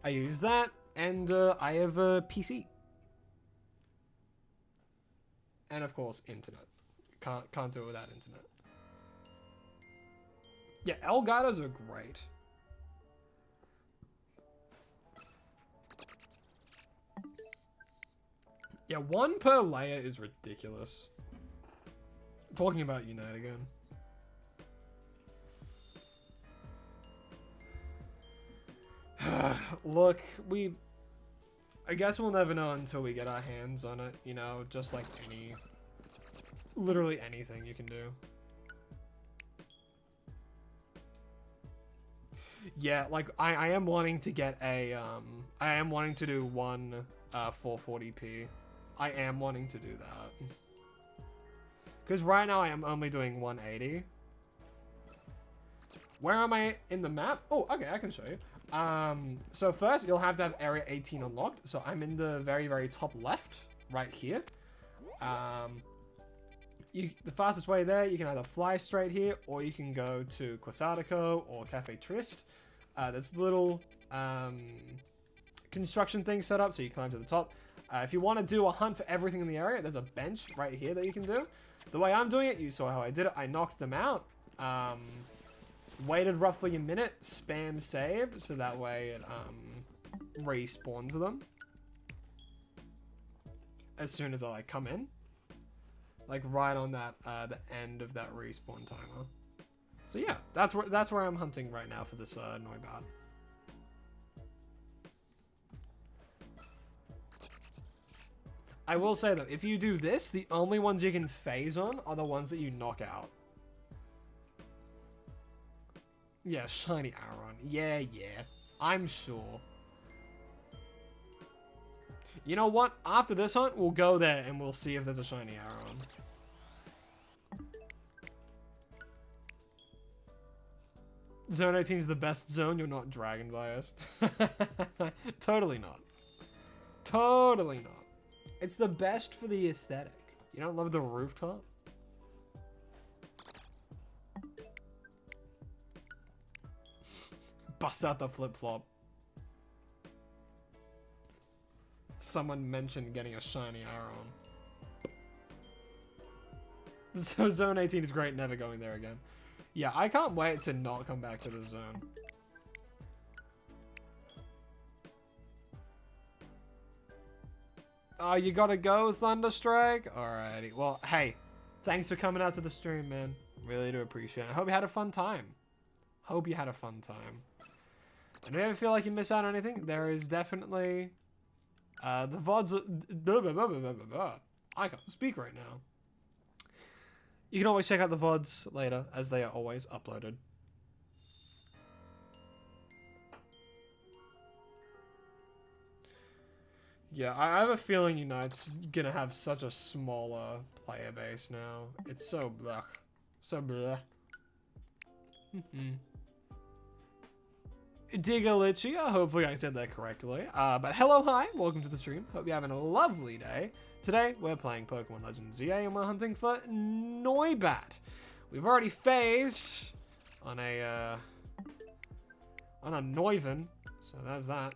I use that, and I have a PC, and of course internet. Can't do it without internet. Yeah, Elgatos are great. Yeah, 1 per layer is ridiculous. Talking about Unite again. Look, I guess we'll never know until we get our hands on it, you know, just like literally anything you can do. Yeah, like, I am wanting to get I am wanting to do one 440p. I am wanting to do that. Because right now I am only doing 180. Where am I in the map? Oh, okay, I can show you. So first you'll have to have area 18 unlocked. So I'm in the very, very top left, right here. The fastest way there, you can either fly straight here, or you can go to Quasartico or Cafe Trist. There's little construction things set up, so you climb to the top. If you want to do a hunt for everything in the area, there's a bench right here that you can do. The way I'm doing it, you saw how I did it. I knocked them out. Waited roughly a minute, spam saved, so that way it respawns them as soon as I like come in, like right on that the end of that respawn timer. So yeah, that's where I'm hunting right now for this Noibat. I will say though, if you do this, the only ones you can phase on are the ones that you knock out. Yeah, shiny Aron. Yeah, I'm sure. You know what? After this hunt, we'll go there and we'll see if there's a shiny Aron. Zone 18 is the best zone. You're not dragon biased. Totally not. Totally not. It's the best for the aesthetic. You don't love the rooftop? Bust out the flip-flop. someone mentioned getting a shiny Aron. So Zone 18 is great, never going there again. Yeah, I can't wait to not come back to the zone. Oh, you gotta go, Thunderstrike? Alrighty. Well, hey, thanks for coming out to the stream, man. Really do appreciate it. I hope you had a fun time. Hope you had a fun time. And if you ever feel like you miss out on anything, there is definitely the VODs. I can't speak right now. You can always check out the VODs later, as they are always uploaded. Yeah, I have a feeling Unite's gonna have such a smaller player base now. It's so blech. So bleh. Digalichia, hopefully I said that correctly. But hello, hi, welcome to the stream. Hope you're having a lovely day. Today, we're playing Pokemon Legends ZA and we're hunting for Noibat. We've already phased on a Noivern, so that's that.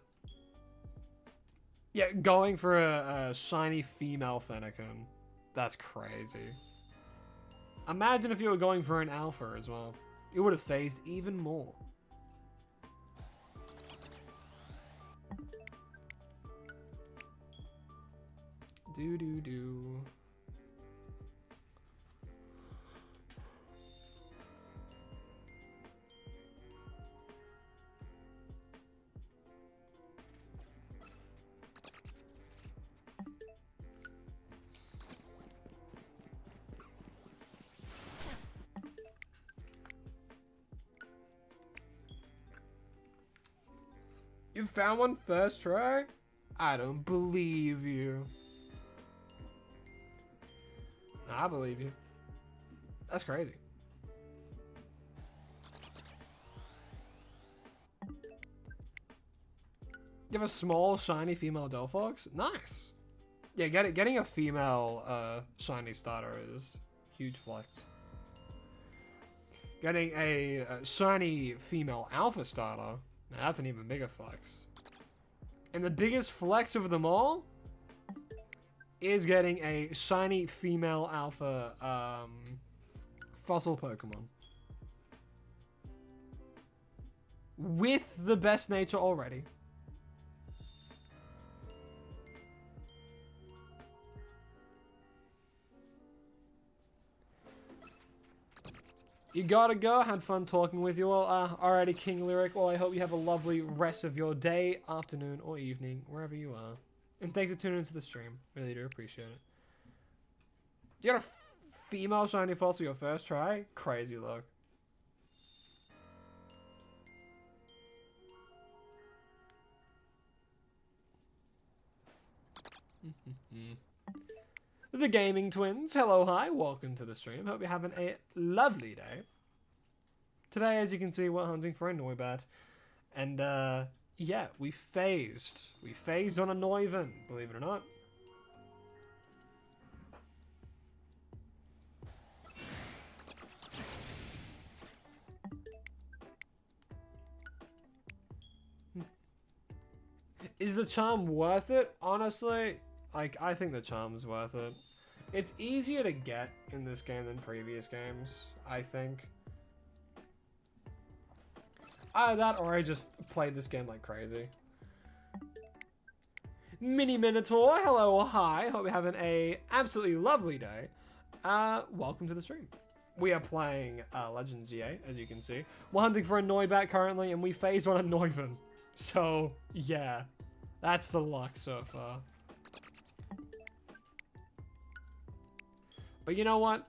Yeah, going for a shiny female Fennekin. That's crazy. Imagine if you were going for an alpha as well. You would have phased even more. Do. You found one first try? I don't believe you. I believe you. That's crazy. You have a small, shiny female Delphox? Nice. Yeah, getting a female shiny starter is huge flex. Getting a shiny female alpha starter, now that's an even bigger flex. And the biggest flex of them all is getting a shiny female alpha fossil Pokemon. With the best nature already. You gotta go. Had fun talking with you all. Alrighty, King Lyric. Well, I hope you have a lovely rest of your day, afternoon, or evening, wherever you are. And thanks for tuning into the stream. Really do appreciate it. You got a female shiny fossil your first try? Crazy luck. The Gaming Twins, hello, hi, welcome to the stream. Hope you're having a lovely day. Today, as you can see, we're hunting for a Noibat. And, yeah, we phased. We phased on a Noivern, believe it or not. Is the charm worth it? Honestly, like, I think the charm's worth it. It's easier to get in this game than previous games, I think. Either that or I just played this game like crazy. Mini Minotaur, hello or hi. Hope you're having a absolutely lovely day. Welcome to the stream. We are playing Legends ZA, as you can see. We're hunting for a Noibat currently, and we phased on a Noivern. So, yeah. That's the luck so far. But you know what?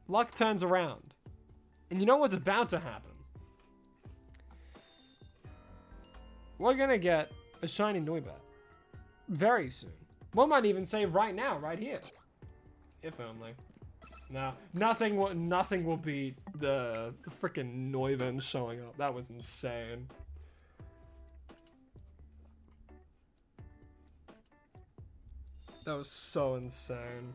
Luck turns around. And you know what's about to happen? We're gonna get a shiny Noibat. Very soon. One might even say right now, right here. If only. No, nothing will beat the freaking Noivern showing up. That was insane. That was so insane.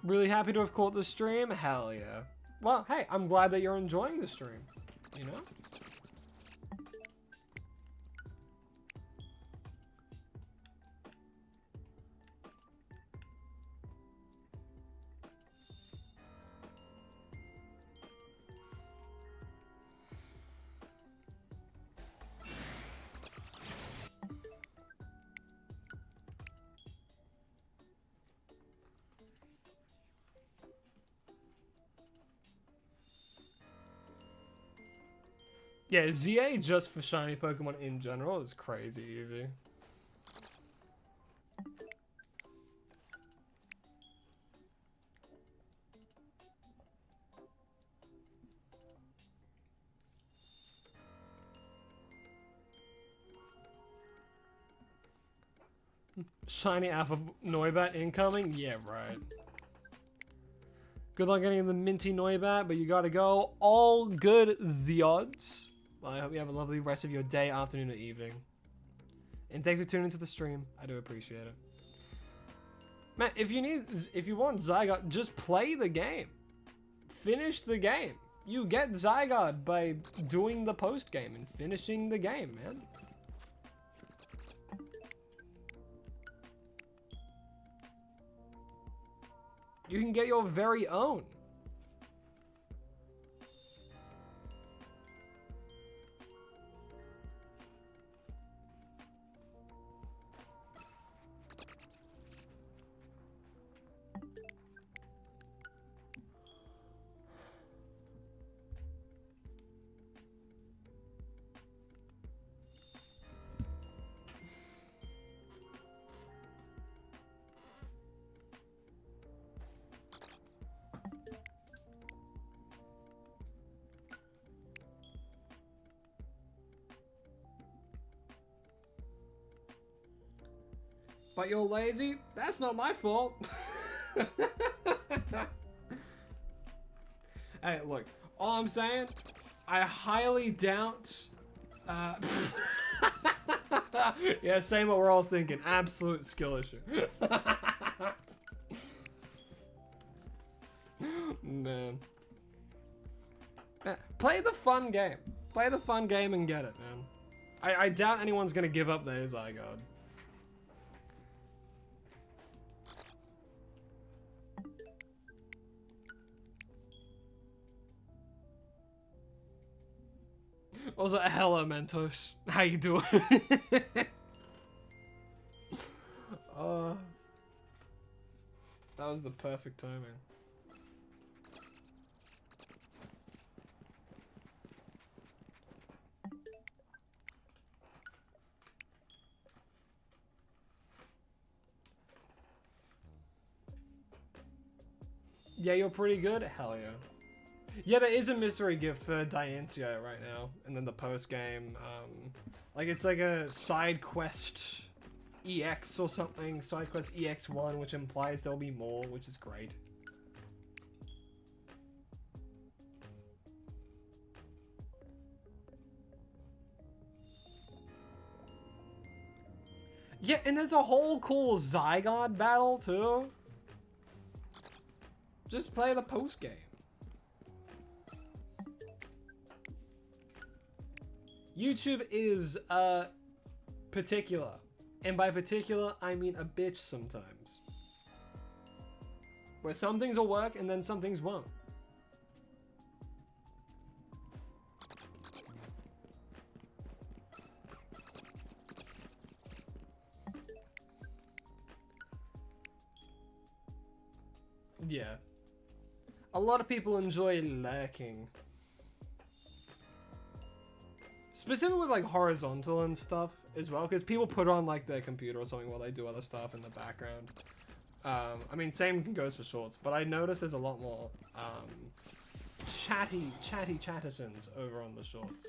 Really happy to have caught the stream. Hell yeah. Well, hey, I'm glad that you're enjoying the stream. You know? Yeah, ZA just for shiny Pokemon in general is crazy easy. Shiny Alpha Noibat incoming? Yeah, right. Good luck getting the minty Noibat, but you gotta go. All good the odds. Well, I hope you have a lovely rest of your day, afternoon, or evening. And thanks for tuning into the stream. I do appreciate it. Man, if you want Zygarde, just play the game. Finish the game. You get Zygarde by doing the post game and finishing the game, man. You can get your very own. But you're lazy? That's not my fault. Hey, look, all I'm saying, I highly doubt... yeah, same what we're all thinking. Absolute skill issue. Man. Play the fun game. Play the fun game and get it, man. I doubt anyone's gonna give up their Zygarde. Also, hello, Mentos. How you doing? That was the perfect timing. Yeah, you're pretty good? Hell yeah. Yeah, there is a mystery gift for Diancio right now, and then the post game, like it's like a side quest EX or something, side quest EX1, which implies there'll be more, which is great. Yeah, and there's a whole cool Zygarde battle too. Just play the post game. YouTube is particular, and by particular I mean a bitch sometimes, where some things will work and then some things won't. Yeah, a lot of people enjoy lurking. Specifically with like horizontal and stuff as well, because people put on like their computer or something while they do other stuff in the background. I mean, same goes for shorts, but I noticed there's a lot more chattersons over on the shorts.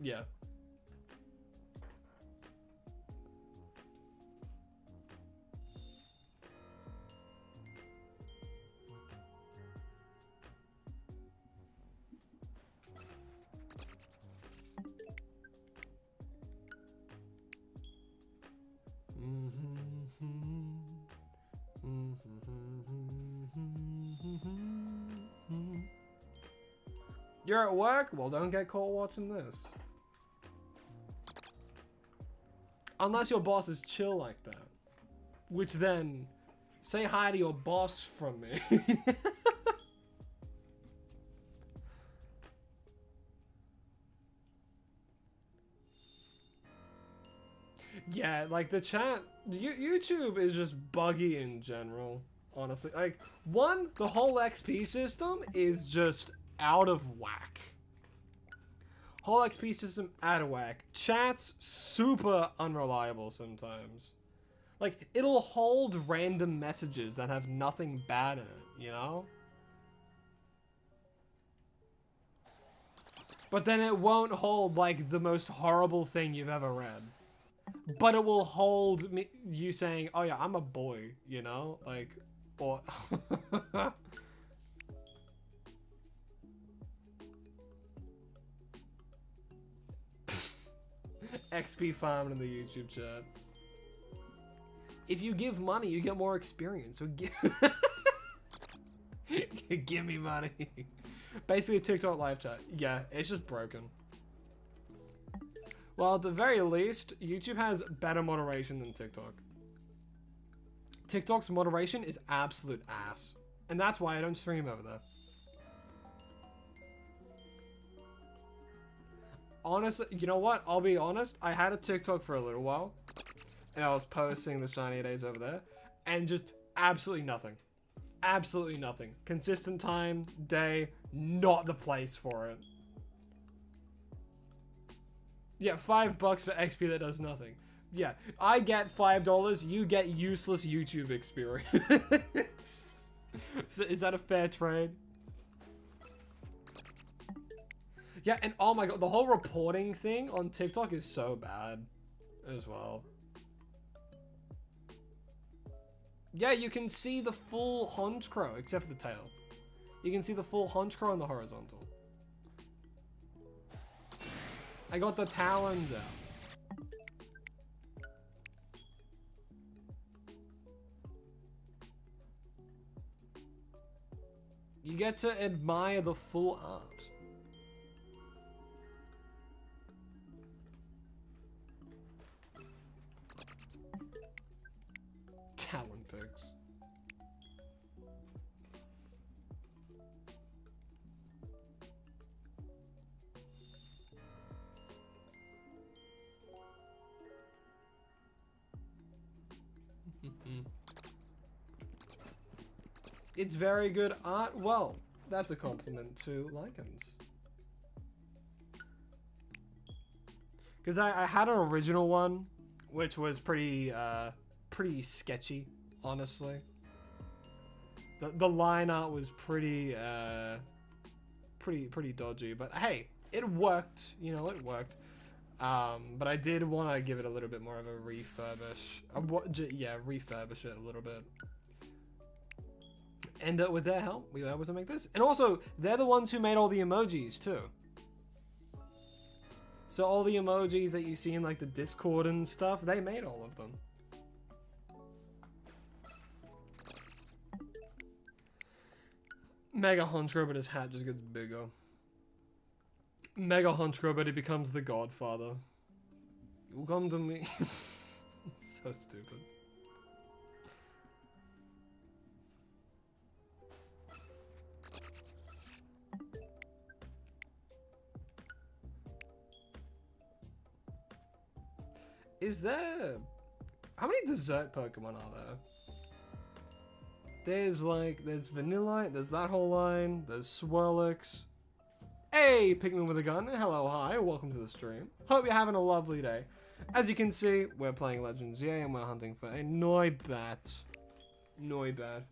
Yeah. You're at work? Well, don't get caught watching this. Unless your boss is chill like that. Which then, say hi to your boss from me. Yeah, like the chat, YouTube is just buggy in general, honestly. Like, one, the whole XP system is just out of whack. Whole XP system out of whack. Chat's super unreliable sometimes. Like, it'll hold random messages that have nothing bad in it, you know? But then it won't hold, like, the most horrible thing you've ever read. But it will hold me, you saying, oh yeah, I'm a boy, you know? Like, or... XP farm in the YouTube chat. If you give money, you get more experience. So give, give me money. Basically, TikTok live chat. Yeah, it's just broken. Well, at the very least, YouTube has better moderation than TikTok. TikTok's moderation is absolute ass. And that's why I don't stream over there. Honestly, you know what? I'll be honest. I had a TikTok for a little while. And I was posting the shiny days over there. And just absolutely nothing. Absolutely nothing. Consistent time, day, not the place for it. Yeah, $5 for XP that does nothing. Yeah, I get $5, you get useless YouTube experience. So is that a fair trade? Yeah, and oh my god, the whole reporting thing on TikTok is so bad as well. Yeah, you can see the full haunch crow, except for the tail. You can see the full haunch crow on the horizontal. I got the talons out. You get to admire the full art. Talon pigs. It's very good art. Well, that's a compliment to Lycans. Because I had an original one, which was pretty sketchy, honestly. The line art was pretty dodgy, but hey, it worked. You know, it worked. But I did want to give it a little bit more of a refurbish. Yeah, refurbish it a little bit. And with their help, we were able to make this. And also, they're the ones who made all the emojis, too. So all the emojis that you see in, like, the Discord and stuff, they made all of them. Mega Honchro, but his hat just gets bigger. Mega Honchro, but he becomes the Godfather. You come to me. So stupid. Is there... How many dessert Pokemon are there? There's Vanillite, there's that whole line, there's Swirlix. Hey, Pikmin with a gun, hello, hi, welcome to the stream. Hope you're having a lovely day. As you can see, we're playing Legends, yeah, and we're hunting for a Noibat. Noibat.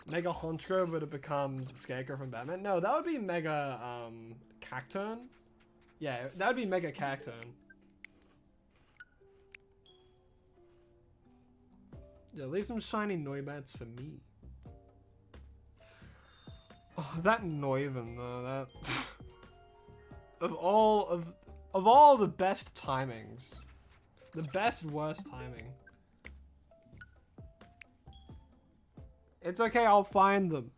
Mega Honchkrow, but it becomes Scarecrow from Batman. No, that would be Mega Cacturn. Yeah, that would be Mega Cacturn. Yeah, leave some shiny Noibats for me. Oh, that Noivern though, that of all the best timings, the best worst timing. It's okay, I'll find them.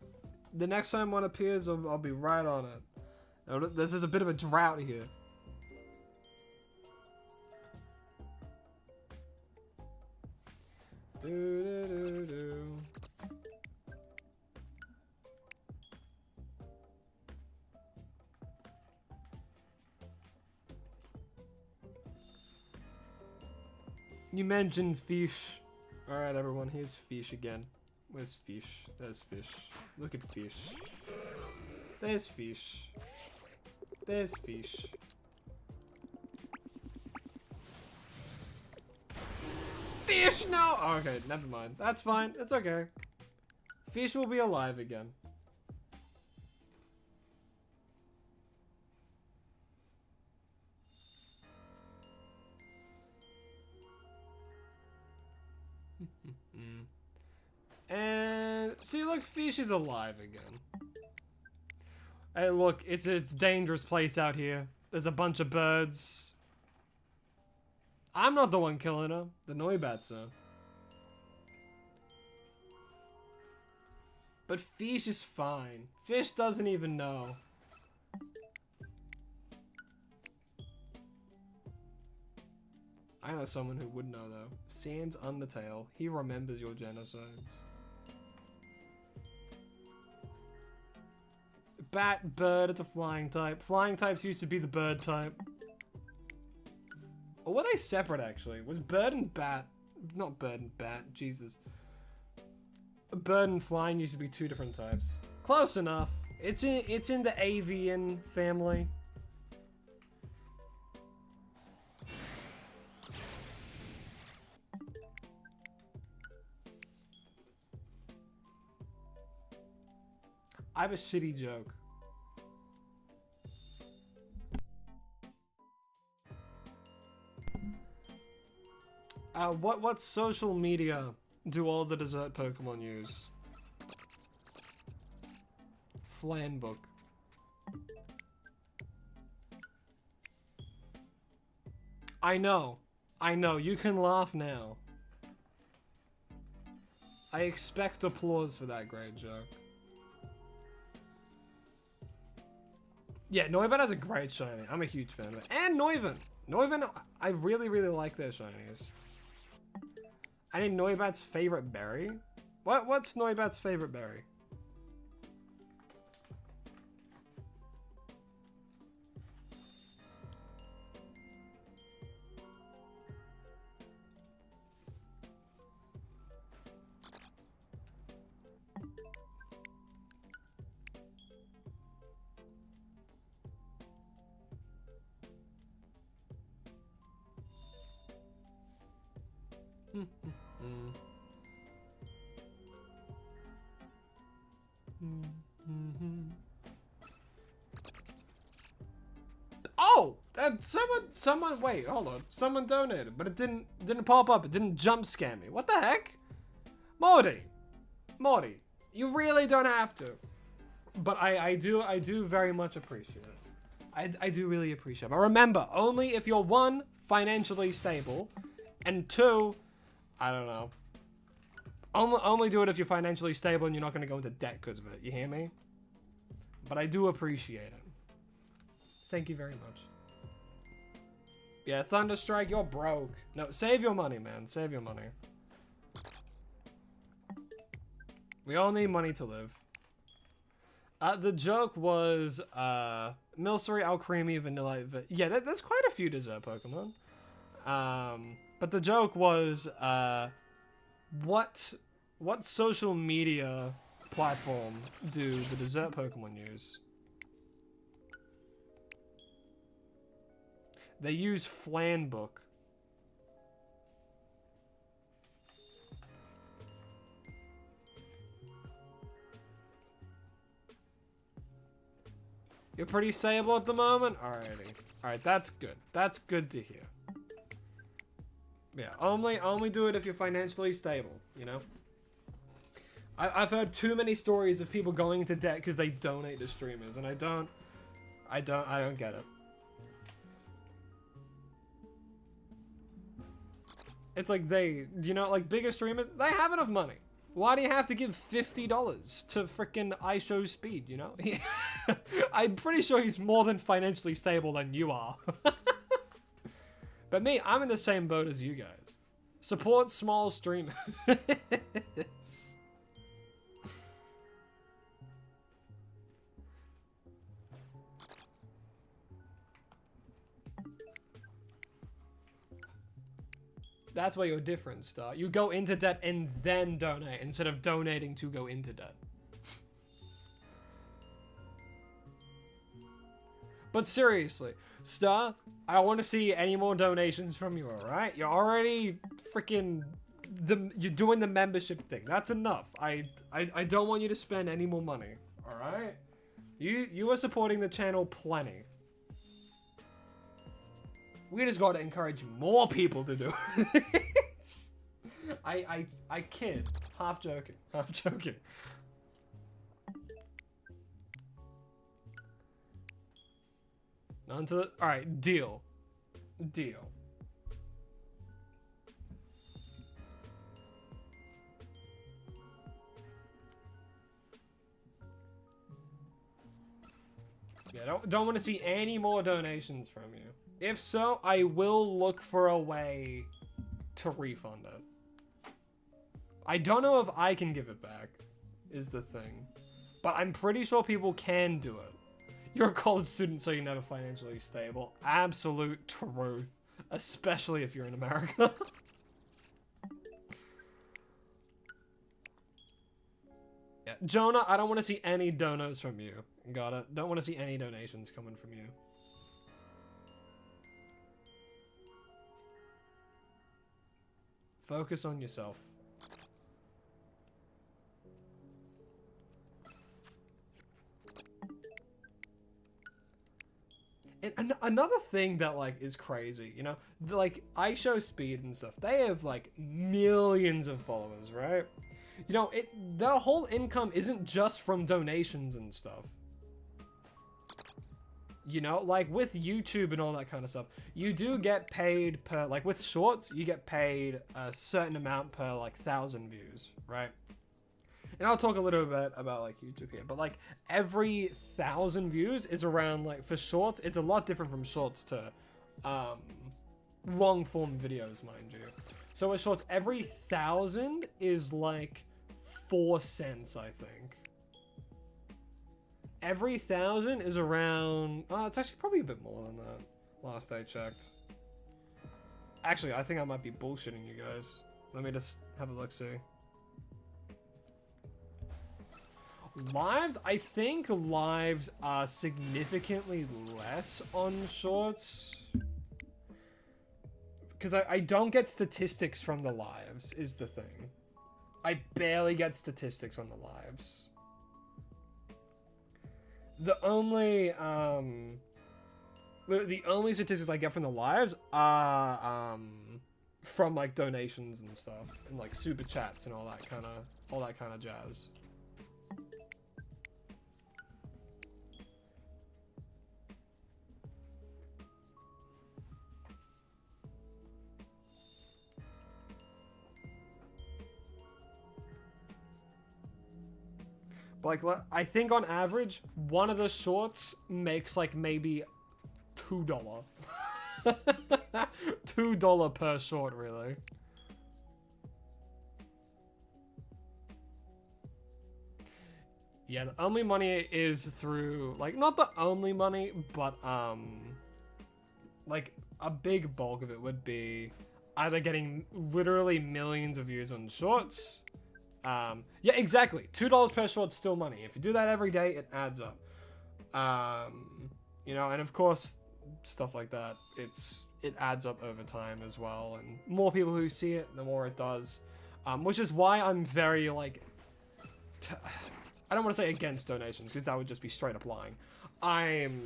The next time one appears, I'll be right on it. This is a bit of a drought here. You mentioned fish. Alright everyone, here's fish again. Where's fish? There's fish. Look at fish. There's fish. There's fish. Fish, no! Oh, okay, never mind. That's fine. It's okay. Fish will be alive again. And see, look, fish is alive again. Hey, look, it's a dangerous place out here. There's a bunch of birds. I'm not the one killing her. The Noibats are. But fish is fine. Fish doesn't even know. I know someone who would know though. Sans Undertale. He remembers your genocides. Bat, bird, it's a flying type. Flying types used to be the bird type. Or were they separate actually? Was bird and bat, not bird and bat, Jesus. Bird and flying used to be two different types. Close enough. It's in the avian family. I have a shitty joke. What social media do all the dessert Pokemon use? Flanbook. I know. You can laugh now. I expect applause for that great joke. Yeah, Noivern has a great shiny. I'm a huge fan of it. And Noivern! Noivern, I really, really like their shinies. I need Noibat's favorite berry. What's Noibat's favorite berry? Oh! Someone, wait, hold on. Someone donated, but it didn't pop up. It didn't jump scare me. What the heck? Morty, you really don't have to. But I do very much appreciate it. I do really appreciate it. But remember, only if you're one, financially stable, and two, I don't know. Only do it if you're financially stable and you're not going to go into debt because of it. You hear me? But I do appreciate it. Thank you very much. Yeah, Thunderstrike, you're broke. No, save your money, man. Save your money. We all need money to live. The joke was, Milcery, Alcremie, Vanilla... Yeah, there's quite a few dessert Pokemon. But the joke was, what social media platform do the dessert Pokemon use? They use Flanbook. You're pretty stable at the moment? Alrighty. Alright, that's good. That's good to hear. Yeah, only do it if you're financially stable, you know? I've heard too many stories of people going into debt because they donate to streamers, and I don't get it. It's like you know, like bigger streamers, they have enough money. Why do you have to give $50 to frickin' iShowSpeed, you know? I'm pretty sure he's more than financially stable than you are. But me, I'm in the same boat as you guys. Support small streamers. That's where your difference start. You go into debt and then donate instead of donating to go into debt. But seriously, Star, I don't want to see any more donations from you, alright? You're already freaking... You're doing the membership thing. That's enough. I don't want you to spend any more money, alright? You are supporting the channel plenty. We just got to encourage more people to do it. I kid. Half joking. Half joking. On to the... Alright, deal. Deal. Yeah, don't want to see any more donations from you. If so, I will look for a way to refund it. I don't know if I can give it back, is the thing. But I'm pretty sure people can do it. You're a college student, so you're never financially stable. Absolute truth. Especially if you're in America. Yeah, Jonah, I don't want to see any donos from you. Got it? Don't want to see any donations coming from you. Focus on yourself. And another thing that, like, is crazy, you know? Like, iShowSpeed and stuff, they have, like, millions of followers, right? You know, their whole income isn't just from donations and stuff. You know, like with YouTube and all that kind of stuff, you do get paid per, like with shorts, you get paid a certain amount per like 1,000 views, right? And I'll talk a little bit about like YouTube here, but like every 1,000 views is around, like for shorts, it's a lot different from shorts to long form videos, mind you. So with shorts, every 1,000 is like 4 cents, I think. Every 1,000 is around... Oh, it's actually probably a bit more than that. Last I checked. Actually, I think I might be bullshitting you guys. Let me just have a look-see. Lives? I think lives are significantly less on shorts. Because I don't get statistics from the lives, is the thing. I barely get statistics on the lives. The only statistics I get from the lives are from like donations and stuff, and like super chats and all that kind of jazz. Like, I think on average, one of the shorts makes like maybe $2. $2 per short, really. Yeah, the only money is through, like, not the only money, but, like, a big bulk of it would be either getting literally millions of views on shorts. Yeah, exactly. $2 per short's still money. If you do that every day, it adds up. You know, and of course, stuff like that, it adds up over time as well. And more people who see it, the more it does. Which is why I'm very, like, I don't want to say against donations because that would just be straight up lying. I'm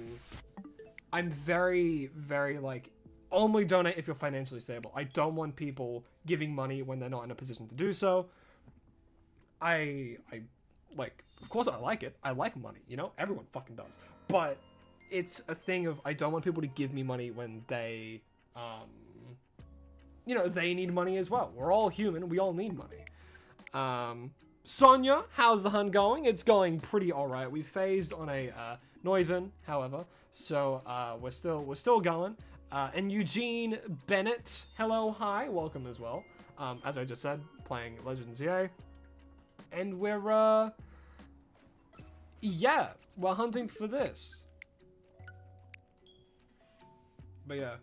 very, very like, only donate if you're financially stable. I don't want people giving money when they're not in a position to do so. I like, of course I like it. I like money, you know? Everyone fucking does. But it's a thing of, I don't want people to give me money when they, you know, they need money as well. We're all human. We all need money. Sonia, how's the hunt going? It's going pretty alright. We phased on a Neuven, however, so we're still going. And Eugene Bennett, hello, hi, welcome as well. As I just said, playing Legends EA. And we're yeah, we're hunting for this. But yeah.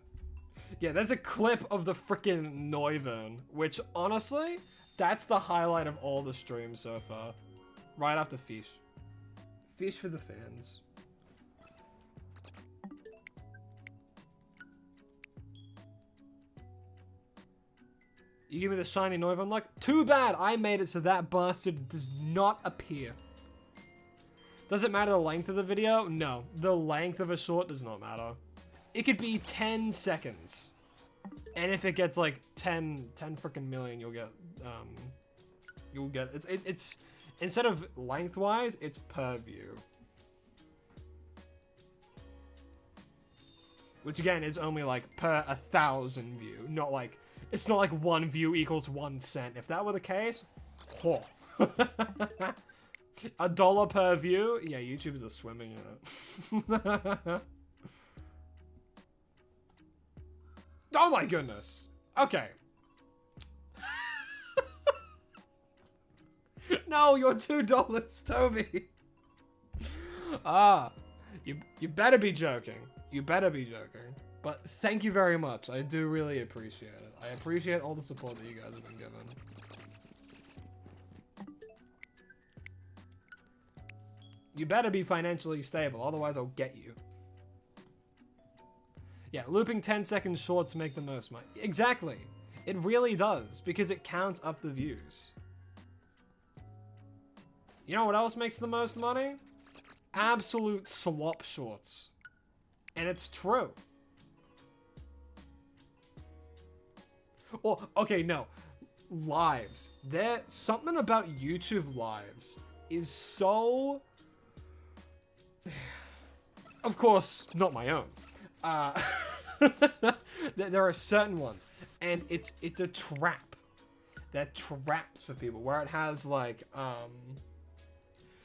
Yeah, there's a clip of the frickin' Neuven, which honestly, that's the highlight of all the streams so far. Right after Fish. Fish for the fans. You give me the shiny Neuven luck? Too bad I made it so that bastard does not appear. Does it matter the length of the video? No. The length of a short does not matter. It could be 10 seconds. And if it gets like 10 freaking million, you'll get it's instead of lengthwise, it's per view. Which again is only like per 1,000 view, not like, it's not like 1 view equals 1 cent. If that were the case, oh. $1 per view? Yeah, YouTubers are swimming in it. Oh my goodness. Okay. No, you're $2, Toby. You better be joking. You better be joking. But thank you very much. I do really appreciate it. I appreciate all the support that you guys have been given. You better be financially stable, otherwise I'll get you. Yeah, looping 10-second shorts make the most money. Exactly. It really does, because it counts up the views. You know what else makes the most money? Absolute swap shorts. And it's true. Or, okay, no. Lives. There's something about YouTube lives is so... Of course, not my own. There are certain ones, and it's a trap. They're traps for people, where it has like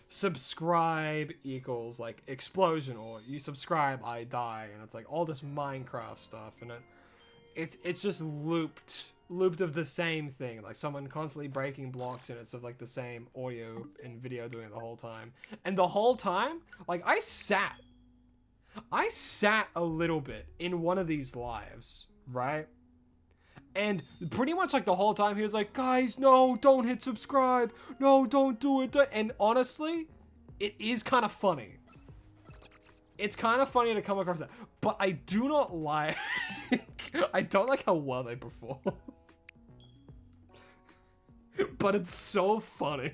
subscribe equals like explosion, or you subscribe I die, and it's like all this Minecraft stuff, and it's just looped of the same thing, like someone constantly breaking blocks, and it's of like the same audio and video doing it the whole time. And the whole time, like I sat a little bit in one of these lives, right? And pretty much like the whole time he was like, guys, no, don't hit subscribe. No, don't do it. And honestly, it is kind of funny. It's kind of funny to come across that. But I do not like... I don't like how well they perform. But it's so funny.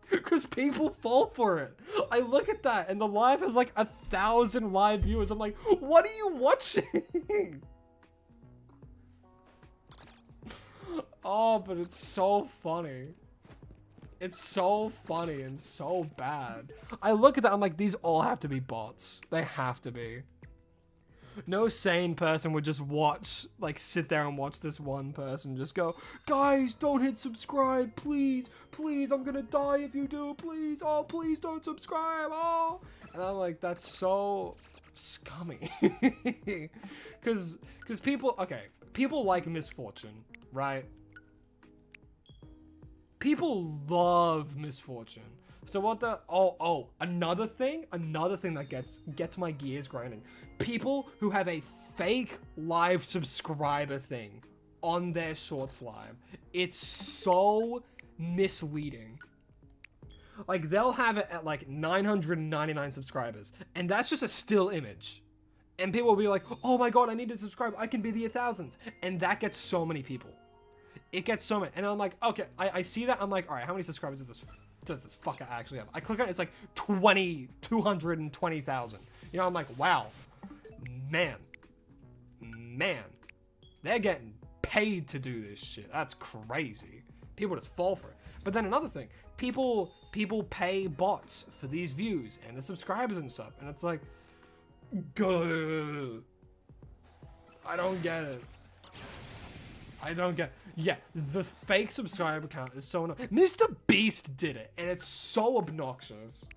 Because people fall for it. I look at that and the live has like 1,000 live viewers. I'm like, what are you watching? Oh, but it's so funny. It's so funny and so bad. I look at that, I'm like, these all have to be bots. They have to be. No sane person would just watch, like sit there and watch this one person just go, guys, don't hit subscribe, please, please, I'm gonna die if you do, please, oh, please don't subscribe, oh. And I'm like, that's so scummy. Cause people, okay, people like misfortune, right? People love misfortune. So what the, another thing that gets my gears grinding. People who have a fake live subscriber thing on their shorts live. It's so misleading. Like they'll have it at like 999 subscribers, and that's just a still image. And people will be like, oh my god, I need to subscribe, I can be the 1,000s. And that gets so many people. It gets so many. And I'm like, okay, I see that, I'm like, alright, how many subscribers is this? does this fucker actually have? I click on it, it's like 220,000. You know, I'm like, wow, man, they're getting paid to do this shit. That's crazy. People just fall for it. But then another thing, people pay bots for these views and the subscribers and stuff, and it's like, good. I don't get it. Yeah, the fake subscriber count is so annoying. Mr. Beast did it, and it's so obnoxious.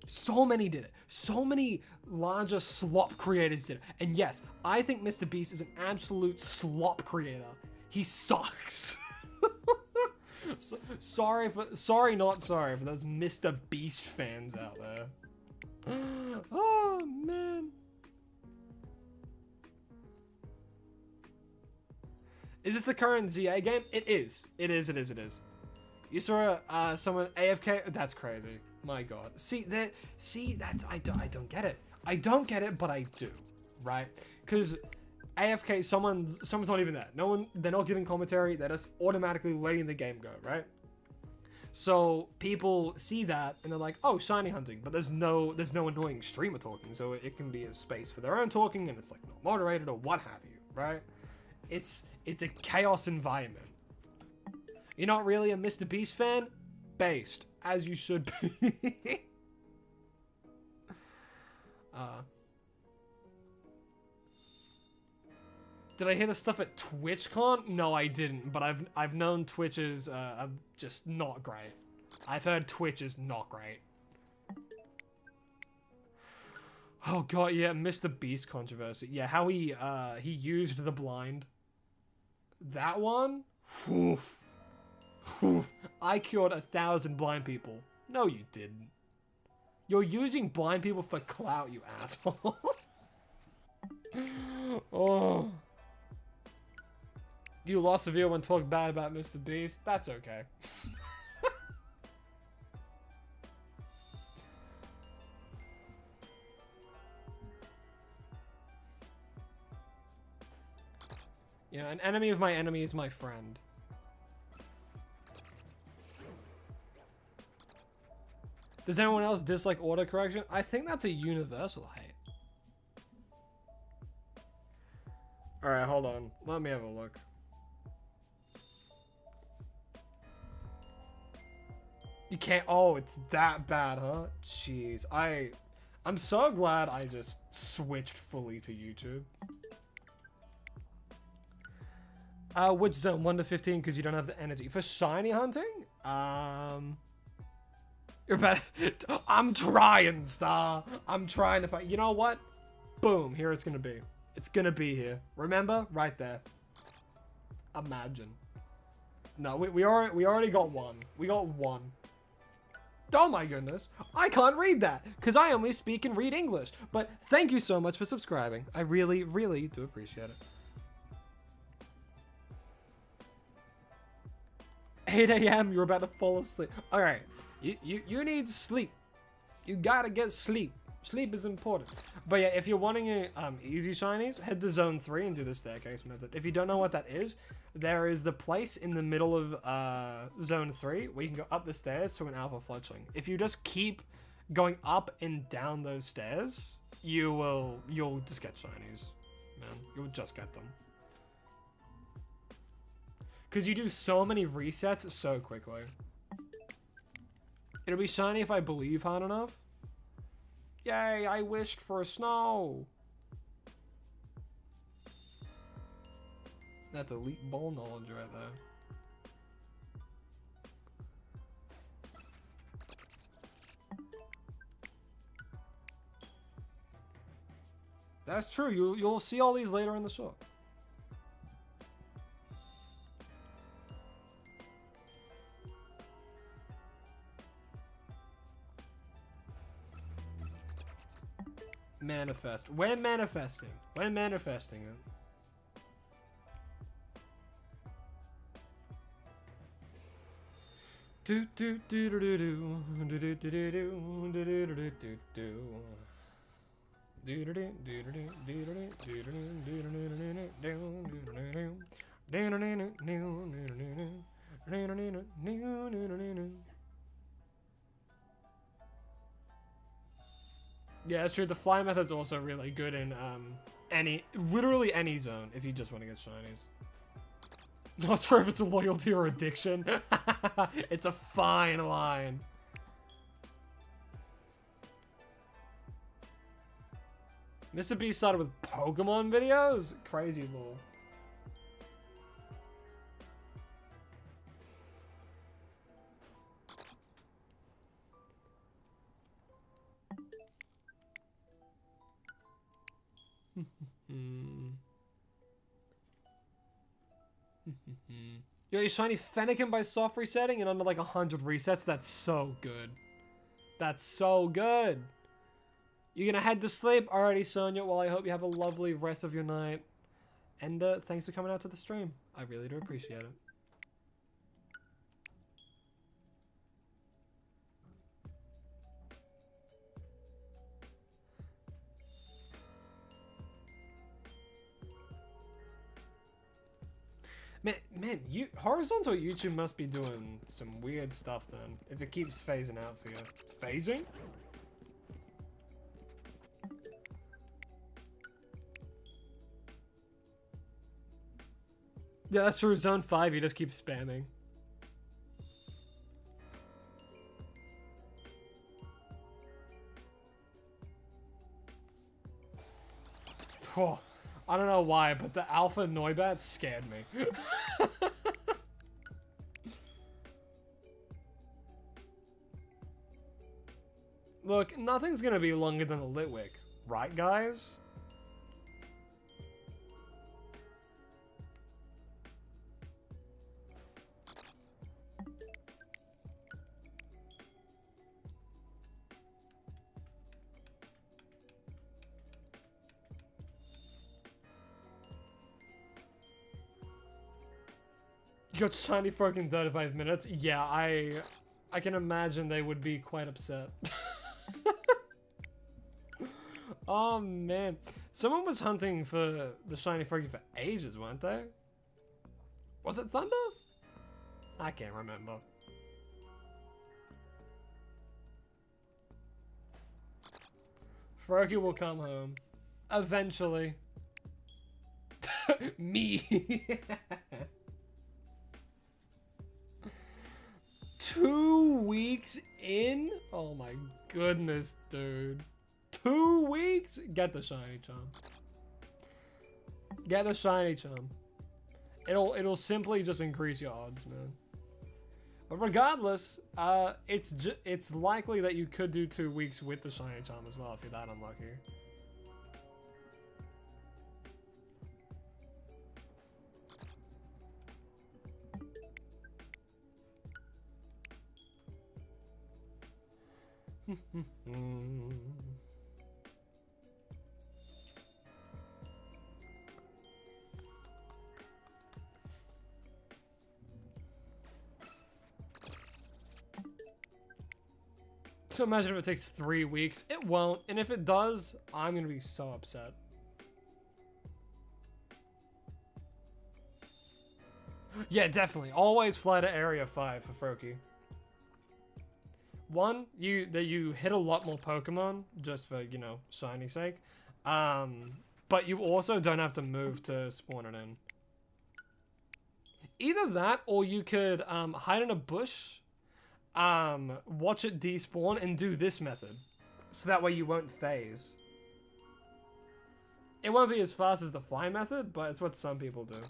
So many did it. So many larger slop creators did it. And yes, I think Mr. Beast is an absolute slop creator. He sucks. Sorry, not sorry for those Mr. Beast fans out there. Oh, man. Is this the current ZA game? It is. It is. You saw someone AFK? That's crazy. My God. See, that's, I don't get it. I don't get it, but I do, right? Because AFK, someone's not even there. They're not giving commentary. They're just automatically letting the game go, right? So people see that and they're like, oh, shiny hunting, but there's no annoying streamer talking, so it can be a space for their own talking, and it's like not moderated or what have you, right? It's a chaos environment. You're not really a Mr. Beast fan? Based, as you should be. Did I hear the stuff at TwitchCon? No, I didn't, but I've known Twitch is just not great. I've heard Twitch is not great. Oh god, yeah, Mr. Beast controversy. Yeah, how he used the blind. That one? Oof. Oof. I cured 1,000 blind people. No, you didn't. You're using blind people for clout, you asshole. Oh. You lost a video when talking bad about Mr. Beast? That's okay. Yeah, an enemy of my enemy is my friend. Does anyone else dislike autocorrection? I think that's a universal hate. Alright, hold on. Let me have a look. You can't. Oh, it's that bad, huh? Jeez. I'm so glad I just switched fully to YouTube. Which zone? 1 to 15 because you don't have the energy. For shiny hunting? You're better. I'm trying, Star. I'm trying to find. You know what? Boom. Here it's gonna be. It's gonna be here. Remember? Right there. Imagine. No, we already got one. We got one. Oh my goodness. I can't read that because I only speak and read English. But thank you so much for subscribing. I really, really do appreciate it. 8 a.m. You're about to fall asleep. All right. You need sleep. You gotta get sleep. Sleep is important. But yeah, if you're wanting easy shinies, head to zone 3 and do the staircase method. If you don't know what that is, there is the place in the middle of zone 3 where you can go up the stairs to an alpha fletchling. If you just keep going up and down those stairs, you'll just get shinies, man. You'll just get them. Because you do so many resets so quickly. It'll be shiny if I believe hard enough. Yay, I wished for snow. That's elite ball knowledge right there. That's true. You'll see all these later in the show. Manifest. When manifesting it. Do do do do do do do do do do do do Yeah, it's true. The fly method's also really good in literally any zone if you just want to get shinies. Not sure if it's a loyalty or addiction. It's a fine line. Mr. B started with Pokemon videos? Crazy lore. Yo, you shiny Fennekin by soft resetting and under like 100 resets? That's so good. That's so good. You're gonna head to sleep? Alrighty, Sonia. Well, I hope you have a lovely rest of your night. And thanks for coming out to the stream. I really do appreciate it. Man, horizontal YouTube must be doing some weird stuff then, if it keeps phasing out for you. Phasing? Yeah, that's true. Zone 5, you just keep spamming. Oh, I don't know why, but the Alpha Noibat scared me. Look, nothing's gonna be longer than a Litwick, right, guys? You got shiny fucking 35 minutes? Yeah, I can imagine they would be quite upset. Oh man. Someone was hunting for the shiny Fergie for ages, weren't they? Was it Thunder? I can't remember. Fergie will come home. Eventually. Me. 2 weeks in? Oh my goodness, dude. 2 weeks? Get the shiny charm. Get the shiny charm. It'll simply just increase your odds, man. But regardless, it's likely that you could do 2 weeks with the shiny charm as well if you're that unlucky. So imagine if it takes 3 weeks. It won't, and if it does, I'm gonna be so upset. Yeah, definitely. Always fly to Area 5 for Froakie. One, you hit a lot more Pokemon, just for, you know, shiny sake. But you also don't have to move to spawn it in. Either that, or you could hide in a bush, watch it despawn, and do this method. So that way you won't phase. It won't be as fast as the fly method, but it's what some people do.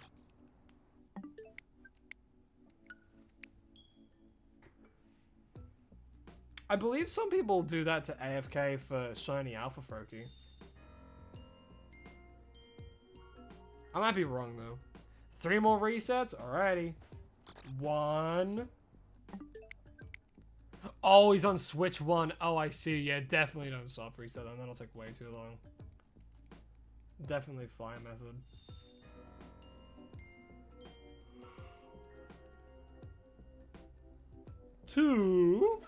I believe some people do that to AFK for shiny Alpha Froakie. I might be wrong though. 3 more resets? Alrighty. 1. Oh, he's on switch 1. Oh, I see. Yeah, definitely don't soft reset then. That'll take way too long. Definitely fly method. Two.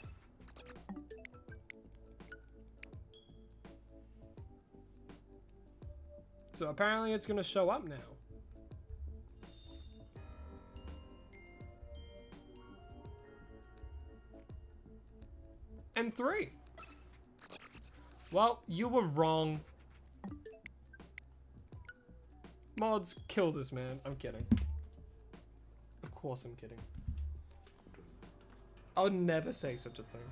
So apparently it's gonna show up now. and 3. Well, you were wrong. Mods, kill this man. I'm kidding. Of course I'm kidding. I would never say such a thing.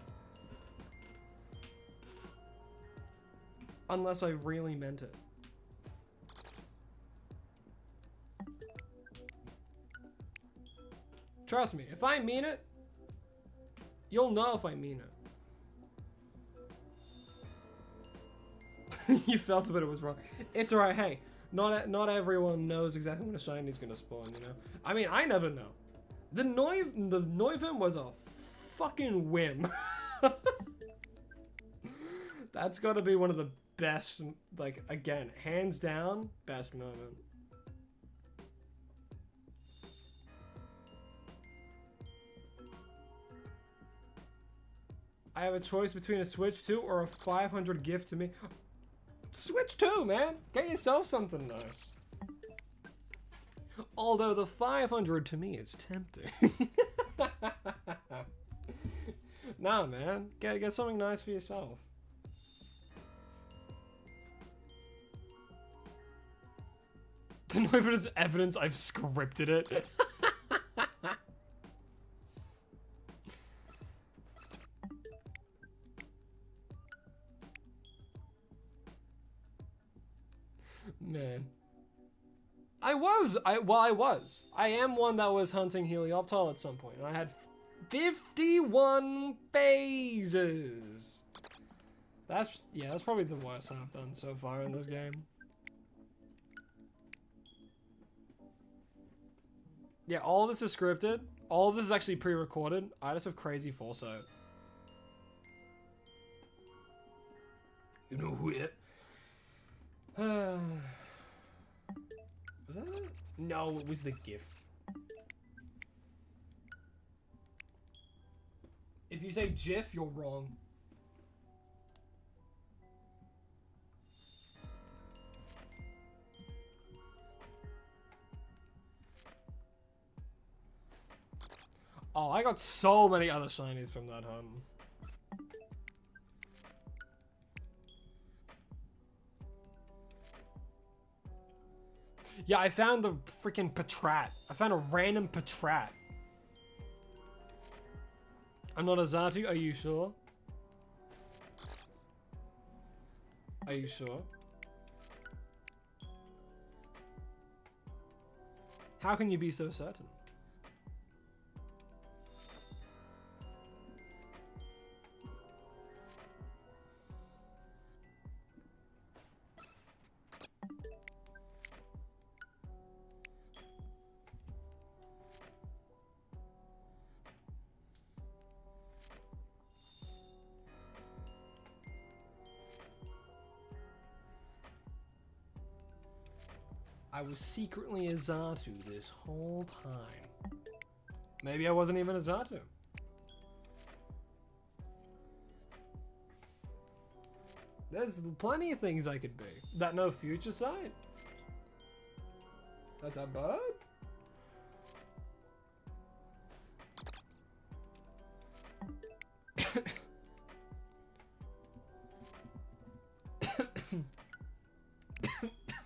Unless I really meant it. Trust me, if I mean it, you'll know if I mean it. You felt it, but it was wrong. It's alright, hey. Not everyone knows exactly when a shiny's gonna spawn, you know? I mean, I never know. The Noivern was a fucking whim. That's gotta be one of the best, like, again, hands down, best moment. I have a choice between a Switch 2 or a 500 gift to me. Switch 2, man! Get yourself something nice. Although the 500 to me is tempting. Nah, man. Get something nice for yourself. The Noivern is evidence I've scripted it. Man. I was. I am one that was hunting Helioptile at some point, and I had 51 phases. That's probably the worst I've done so far in this game. Yeah, all of this is scripted. All of this is actually pre-recorded. I just have crazy foresight. You know who it? Was that it? No, it was the GIF. If you say GIF, you're wrong. Oh, I got so many other shinies from that hunt. Yeah, I found the freaking Patrat. I found a random Patrat. I'm not a Zatu, are you sure? Are you sure? How can you be so certain? I was secretly a Zatu this whole time. Maybe I wasn't even a Zatu. There's plenty of things I could be. That no future sight? That's a bird?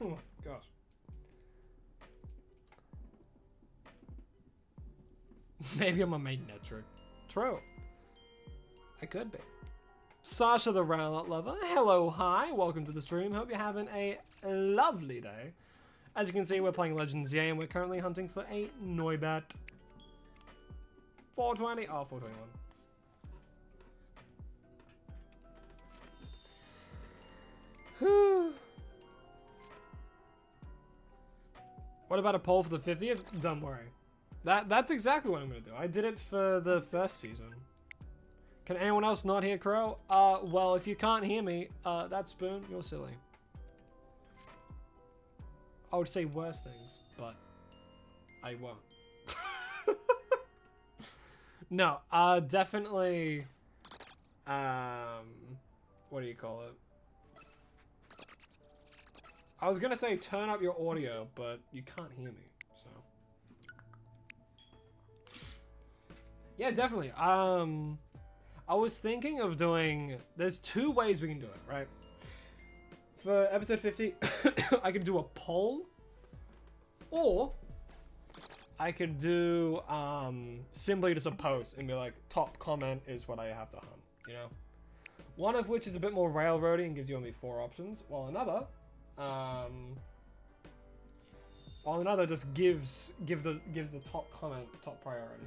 Oh gosh. Maybe I'm a main metric. True. I could be. Sasha the Rowlet Lover. Hello, hi. Welcome to the stream. Hope you're having a lovely day. As you can see, we're playing Legends Yay, and we're currently hunting for a Noibat. 420. Oh, 421. What about a poll for the 50th? Don't worry. That's exactly what I'm gonna do. I did it for the first season. Can anyone else not hear Crow? Well, if you can't hear me, that Spoon, you're silly. I would say worse things, but I won't. No, definitely, what do you call it? I was gonna say turn up your audio, but you can't hear me, so. Yeah, definitely. I was thinking of doing... There's two ways we can do it, right? For episode 50, I could do a poll. Or I could do simply just a post and be like, top comment is what I have to hunt, you know? One of which is a bit more railroady and gives you only 4 options, while another just gives the top comment top priority.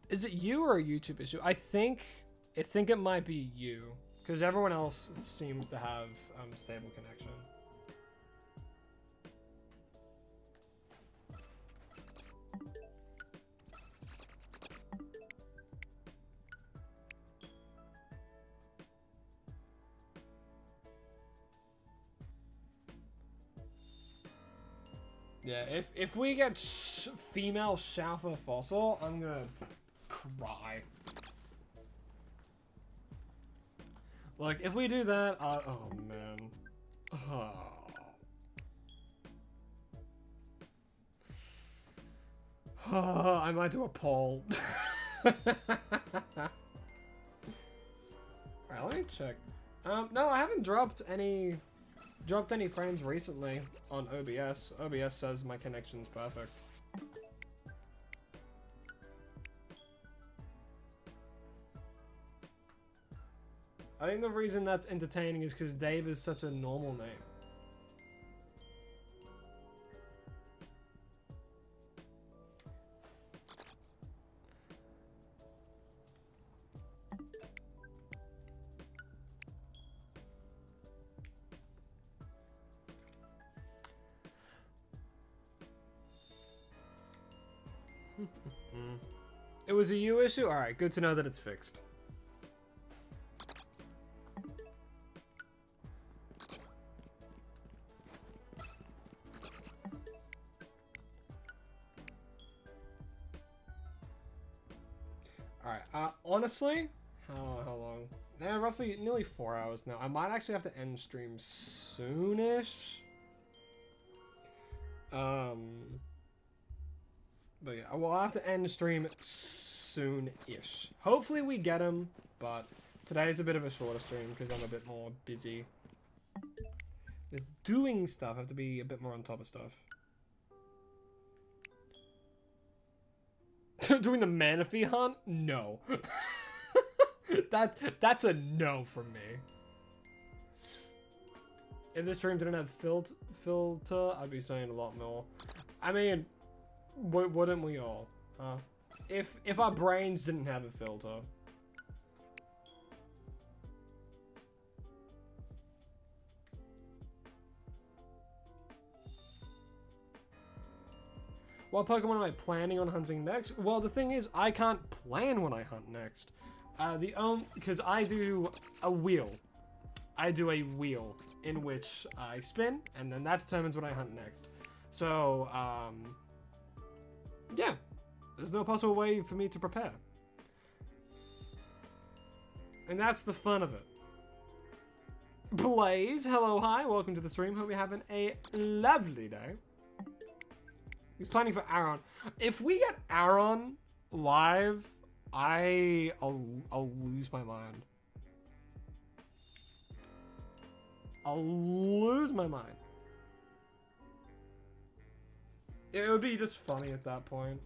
Is it you or a YouTube issue? I think it might be you, because everyone else seems to have stable connection. Yeah, if we get female Shouther Fossil, I'm gonna cry. Like, if we do that, oh man. Oh. Oh, I might do a poll. Alright, let me check. No, I haven't dropped any frames recently on OBS. OBS says my connection's perfect. I think the reason that's entertaining is because Dave is such a normal name. It was a you issue? Alright, good to know that it's fixed. Alright, honestly, how long? Roughly nearly 4 hours now. I might actually have to end stream soonish. But yeah, we'll have to end the stream soon-ish. Hopefully we get him, but today's a bit of a shorter stream because I'm a bit more busy. With doing stuff, I have to be a bit more on top of stuff. Doing the Manaphy hunt? No. That's a no from me. If the stream didn't have filter, I'd be saying a lot more. I mean, wouldn't we all? Huh? If our brains didn't have a filter. What Pokemon am I planning on hunting next? Well, the thing is, I can't plan when I hunt next. Because I do a wheel. I do a wheel in which I spin, and then that determines what I hunt next. So, yeah. There's no possible way for me to prepare. And that's the fun of it. Blaze, hello, hi, welcome to the stream. Hope you're having a lovely day. He's planning for Aaron. If we get Aaron live, I'll lose my mind. I'll lose my mind. It would be just funny at that point.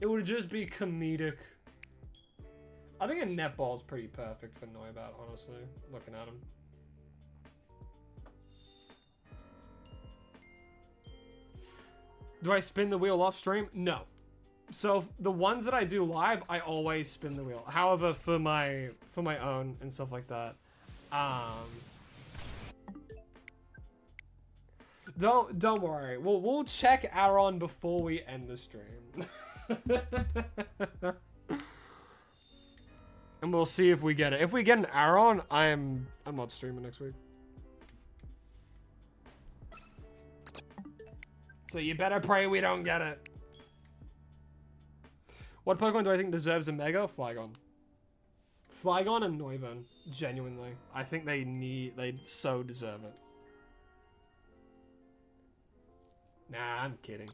It would just be comedic. I think a netball's pretty perfect for Noibat, honestly, looking at him. Do I spin the wheel off stream? No. So the ones that I do live, I always spin the wheel. However, for my own and stuff like that, don't worry. We'll check Aaron before we end the stream. And we'll see if we get it. If we get an Aaron, I'm not streaming next week. So you better pray we don't get it. What Pokemon do I think deserves a Mega? Flygon. Flygon and Noivern, genuinely. I think they so deserve it. Nah, I'm kidding.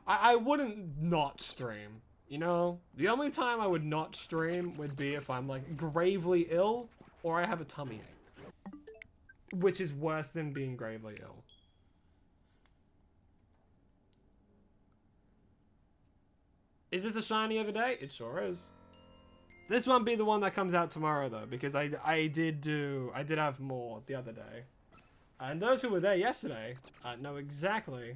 I wouldn't not stream, you know? The only time I would not stream would be if I'm, like, gravely ill or I have a tummy ache. Which is worse than being gravely ill. Is this a shiny of a day? It sure is. This won't be the one that comes out tomorrow, though, because I did have more the other day. And those who were there yesterday know exactly...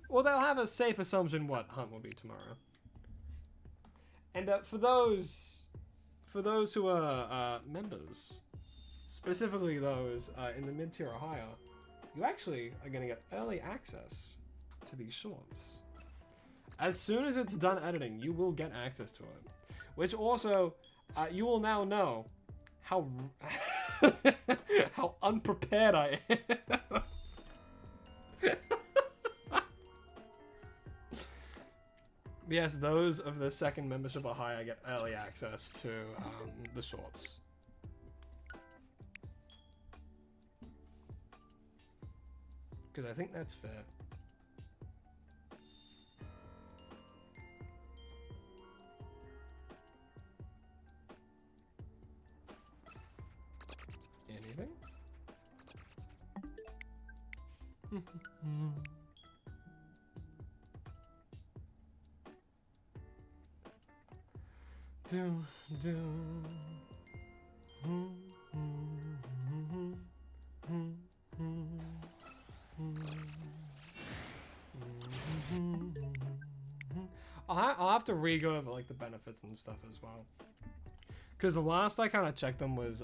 well, they'll have a safe assumption what hunt will be tomorrow. And for those who are members, specifically those in the mid-tier or higher, you actually are going to get early access to these shorts. As soon as it's done editing, you will get access to it. Which also, you will now know how how unprepared I am. Yes, those of the second membership or higher get early access to the shorts. Because I think that's fair. Anything? I'll have to re-go over like the benefits and stuff as well. Because the last I kind of checked them was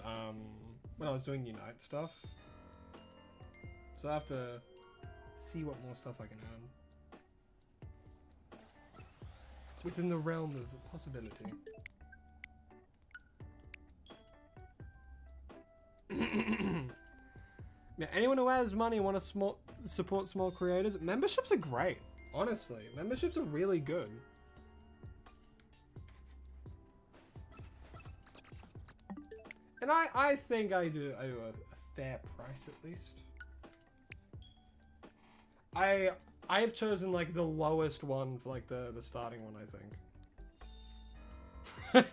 when I was doing Unite stuff. So I have to see what more stuff I can add. Within the realm of possibility. Yeah, anyone who has money and want to support small creators, memberships are great. Honestly, memberships are really good. And I think I do a fair price at least. I have chosen like the lowest one for like the starting one, I think.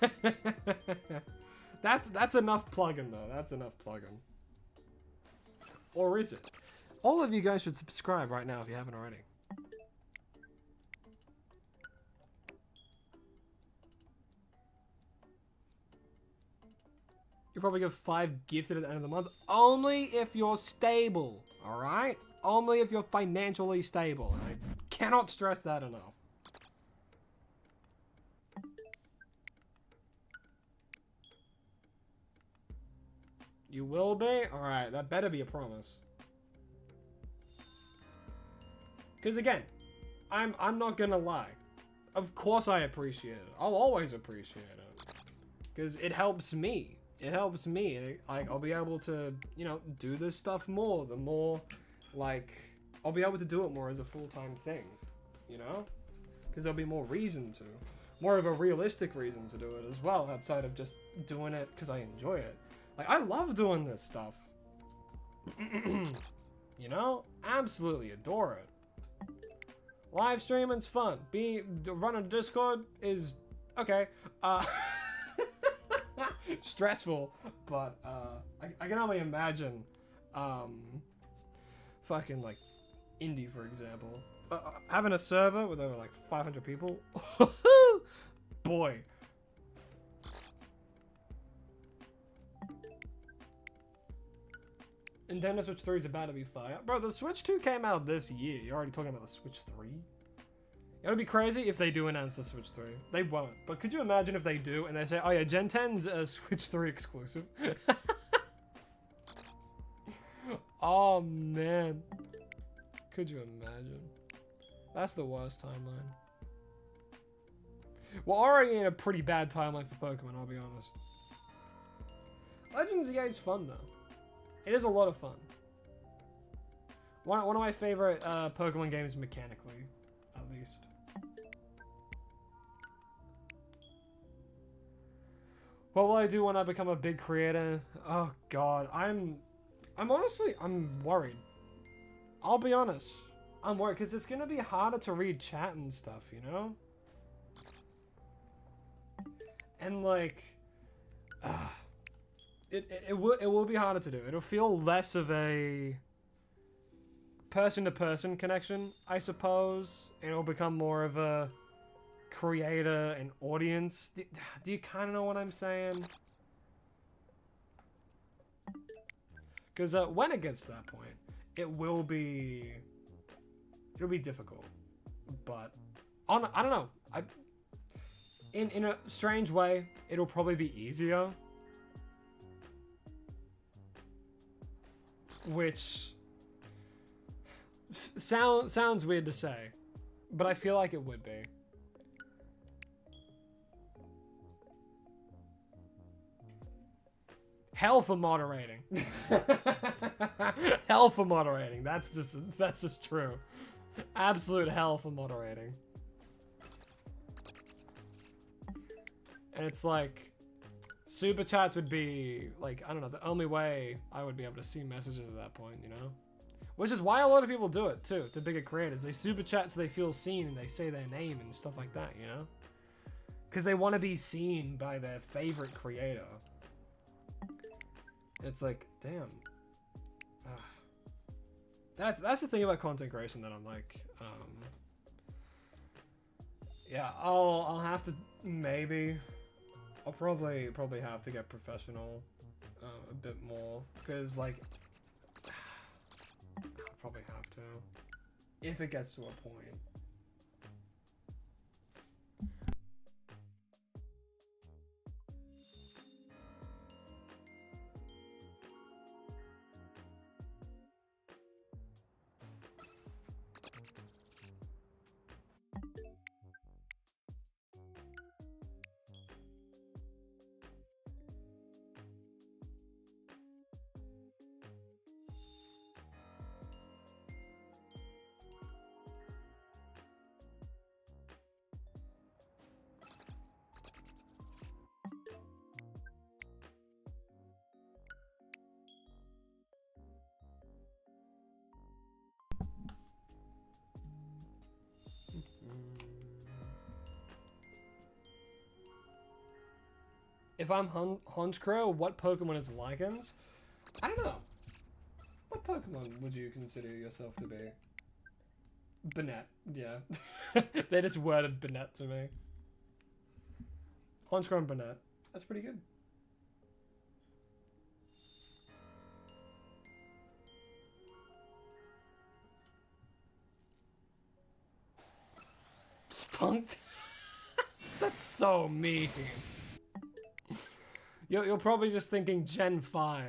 That's enough plugin though. That's enough plugin. Or is it? All of you guys should subscribe right now if you haven't already. You'll probably get 5 gifted at the end of the month. Only if you're stable, alright? Only if you're financially stable. And I cannot stress that enough. You will be? Alright, that better be a promise. Because again, I'm not gonna lie. Of course I appreciate it. I'll always appreciate it. Because it helps me. It helps me. Like, I'll be able to, you know, do this stuff more. The more, like, I'll be able to do it more as a full-time thing. You know? Because there'll be more reason to. More of a realistic reason to do it as well, outside of just doing it because I enjoy it. Like, I love doing this stuff. You know? Absolutely adore it. Live streaming's fun. Running a Discord is okay. Stressful, but I can only imagine fucking like indie, for example. Having a server with over like 500 people. Boy. Nintendo Switch 3 is about to be fire. Bro, the Switch 2 came out this year. You're already talking about the Switch 3? It would be crazy if they do announce the Switch 3. They won't. But could you imagine if they do and they say, oh yeah, Gen 10's a Switch 3 exclusive? Oh man. Could you imagine? That's the worst timeline. We're already in a pretty bad timeline for Pokemon, I'll be honest. Legends EA is fun though. It is a lot of fun. One of my favorite Pokemon games mechanically, at least. What will I do when I become a big creator? Oh god, I'm honestly, I'm worried. I'll be honest. I'm worried because it's gonna be harder to read chat and stuff, you know? And like, it will be harder to do. It'll feel less of a person-to-person connection, I suppose. It'll become more of a creator and audience. Do you kind of know what I'm saying? Because when it gets to that point, it'll be difficult. But I don't know. In a strange way, it'll probably be easier. Which sounds weird to say, but I feel like it would be. Hell for moderating. Hell for moderating. That's just true. Absolute hell for moderating. And it's like, super chats would be like, I don't know, the only way I would be able to see messages at that point, you know? Which is why a lot of people do it too, to bigger creators. They super chat so they feel seen and they say their name and stuff like that, you know? Because they want to be seen by their favorite creator. It's like, damn. That's the thing about content creation that I'm like, yeah, I'll have to, maybe, I'll probably have to get professional a bit more, because like, I'll probably have to, if it gets to a point. If I'm Honchkrow, what Pokemon is Lycans? I don't know. What Pokemon would you consider yourself to be? Banette, yeah. They just worded Banette to me. Honchkrow and Banette. That's pretty good. Stunked? That's so mean. You're probably just thinking Gen 5.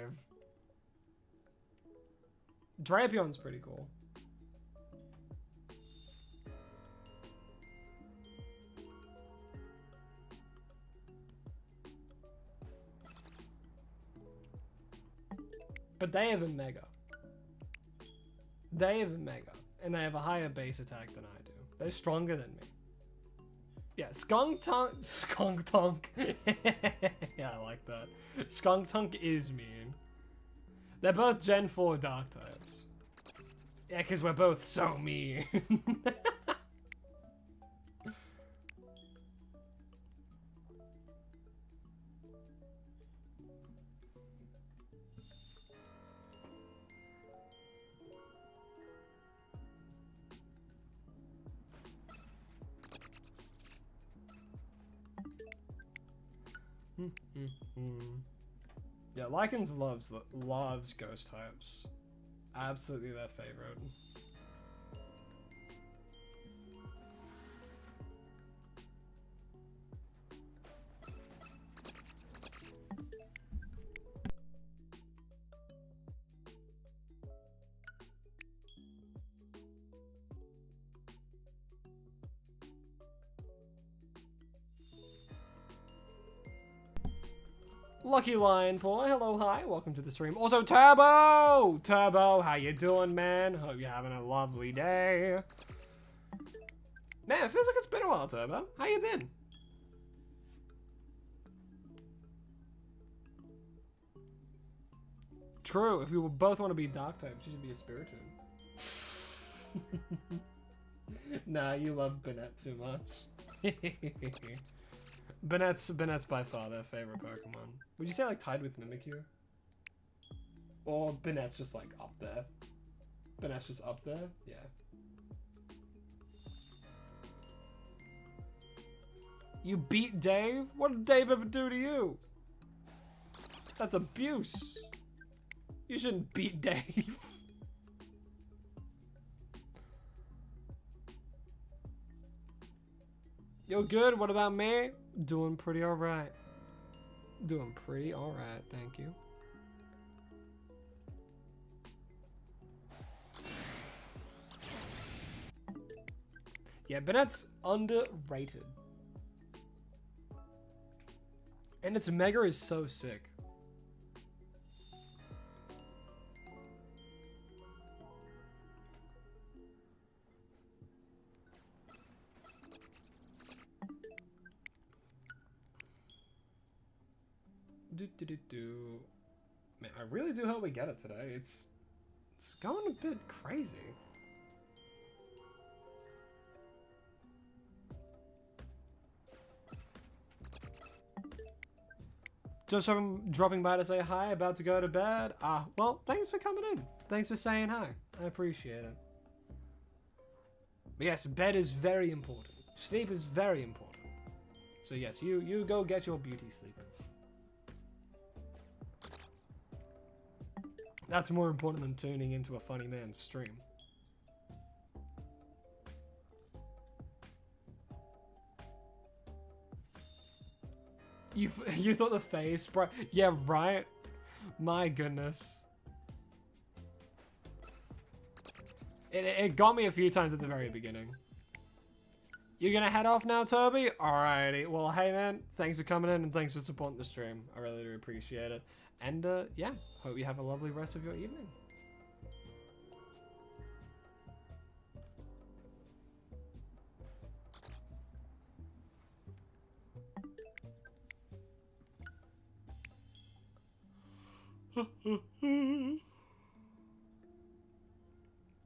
Drapion's pretty cool. But they have a Mega. They have a Mega. And they have a higher base attack than I do. They're stronger than me. Yeah, Skunk Tonk. Yeah, I like that. Skunk Tonk is mean. They're both Gen 4 Dark types. Yeah, because we're both so mean. Yeah, Lycans loves ghost types. Absolutely their favorite. Lucky Lion Paw, hello, hi, welcome to the stream. Also, Turbo! Turbo, how you doing, man? Hope you're having a lovely day. Man, it feels like it's been a while, Turbo. How you been? True, if we both want to be dark types, she should be a Spiritomb. Nah, you love Banette too much. Banette's by far their favorite Pokemon. Would you say like tied with Mimikyu? Or Banette's just like up there? Banette's just up there? Yeah. You beat Dave? What did Dave ever do to you? That's abuse. You shouldn't beat Dave. You're good, what about me? Doing pretty alright. Doing pretty alright, thank you. Yeah, Banette's underrated. And its Mega is so sick. Man, I really do hope we get it today. It's going a bit crazy. Just dropping by to say hi, about to go to bed. Well, thanks for coming in. Thanks for saying hi. I appreciate it. But yes, bed is very important. Sleep is very important. So yes, you go get your beauty sleep. That's more important than tuning into a funny man's stream. You thought the face, bro? Yeah, right. My goodness. It got me a few times at the very beginning. You gonna head off now, Toby? Alrighty. Well, hey man, thanks for coming in and thanks for supporting the stream. I really do appreciate it. And yeah, hope you have a lovely rest of your evening.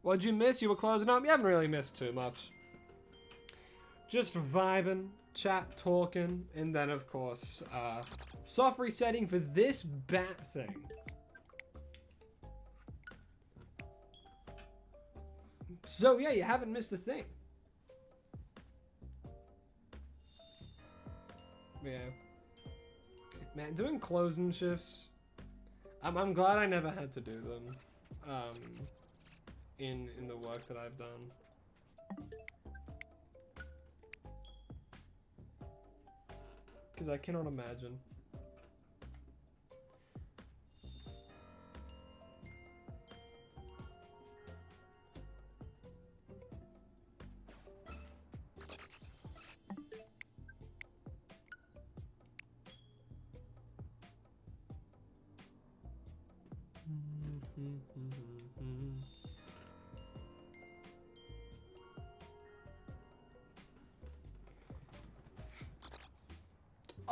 What'd you miss? You were closing up? You haven't really missed too much. Just vibing, chat, talking, and then of course, soft resetting for this bat thing. So yeah, you haven't missed a thing. Yeah. Man, doing closing shifts, I'm glad I never had to do them, in the work that I've done. Because I cannot imagine.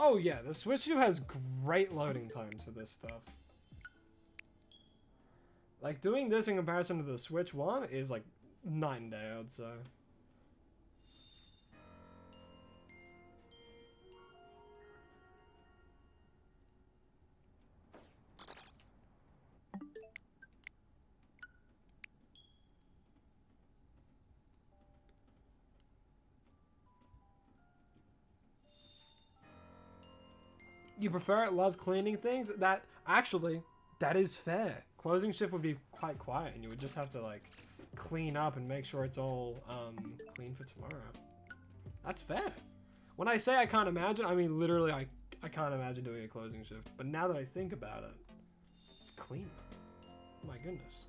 Oh yeah, the Switch 2 has great loading times for this stuff. Like, doing this in comparison to the Switch 1 is like night and day, I'd say. You prefer it? Love cleaning things? That actually, that is fair. Closing shift would be quite quiet, and you would just have to like clean up and make sure it's all clean for tomorrow. That's fair. When I say I can't imagine, I mean literally I can't imagine doing a closing shift. But now that I think about it, it's clean. Oh my goodness.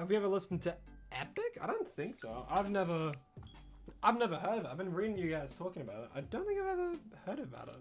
Have we ever listened to Epic? I don't think so. I've never heard of it. I've been reading you guys talking about it. I don't think I've ever heard about it.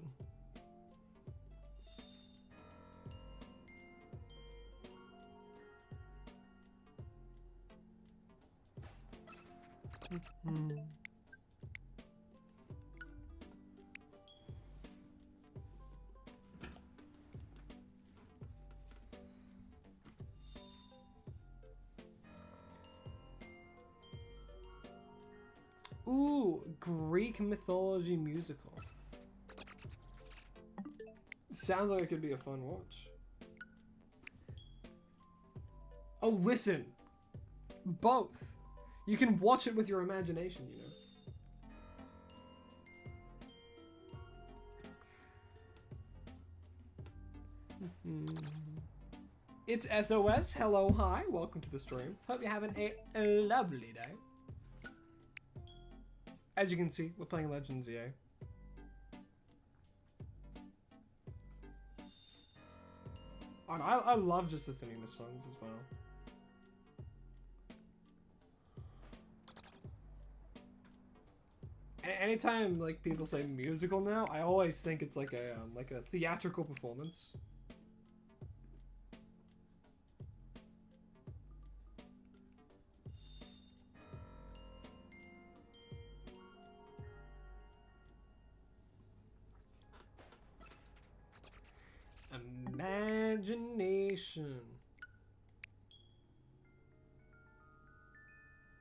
Ooh, Greek mythology musical. Sounds like it could be a fun watch. Oh, listen. Both. You can watch it with your imagination, you know. It's SOS. Hello, hi. Welcome to the stream. Hope you're having a lovely day. As you can see, we're playing Legends EA. And I love just listening to songs as well. Anytime like people say musical now, I always think it's like a theatrical performance. Imagination.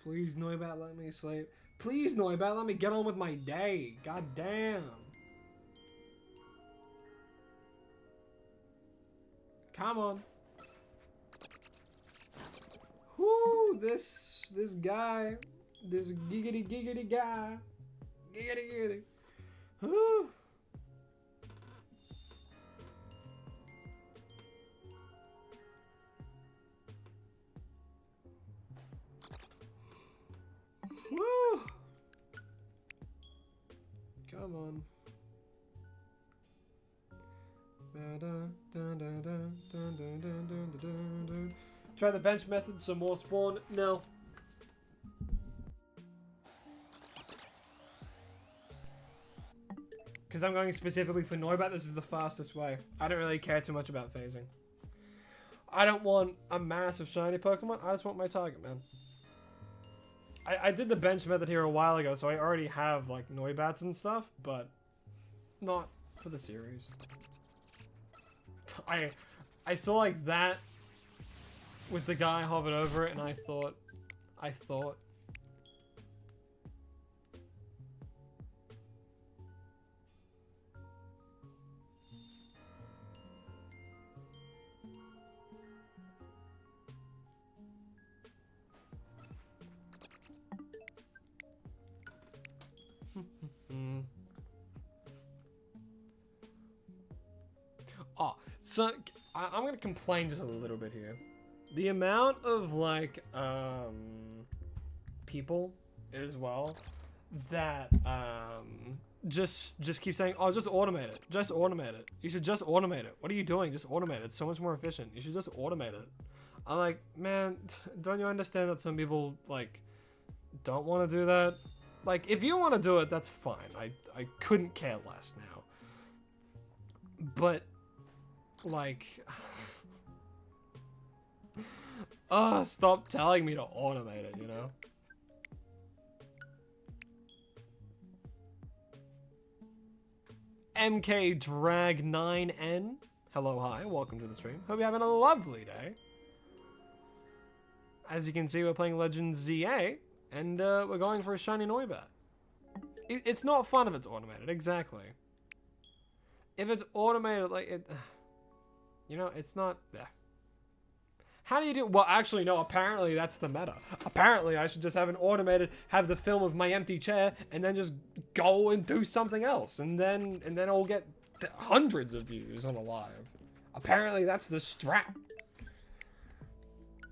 Please, Noibat, let me sleep. Please, Noibat, let me get on with my day. God damn. Come on. Whoo, this guy. This giggity guy. Giggity. Whoo. Woo. Come on. Try the bench method, some more spawn. No. Because I'm going specifically for Noibat, this is the fastest way. I don't really care too much about phasing. I don't want a massive shiny Pokemon, I just want my target, man. I did the bench method here a while ago, so I already have like Noibats and stuff, but not for the series. I saw like that with the guy hovered over it, and I thought. Oh, so I'm gonna complain just a little bit here. The amount of like people as well that just keep saying, oh, just automate it, just automate it. You should just automate it. What are you doing? Just automate it. It's so much more efficient. You should just automate it. I'm like, man, don't you understand that some people like don't want to do that? Like, if you want to do it, that's fine. I couldn't care less now. But like, oh, stop telling me to automate it, you know? MK Drag 9N. Hello, hi, welcome to the stream. Hope you're having a lovely day. As you can see, we're playing Legends ZA, and we're going for a shiny Noibat. It's not fun if it's automated, exactly. If it's automated, like it, you know, it's not. How do you do? Well, actually, no. Apparently, that's the meta. Apparently, I should just have an automated, have the film of my empty chair, and then just go and do something else, and then I'll get hundreds of views on a live. Apparently, that's the strat.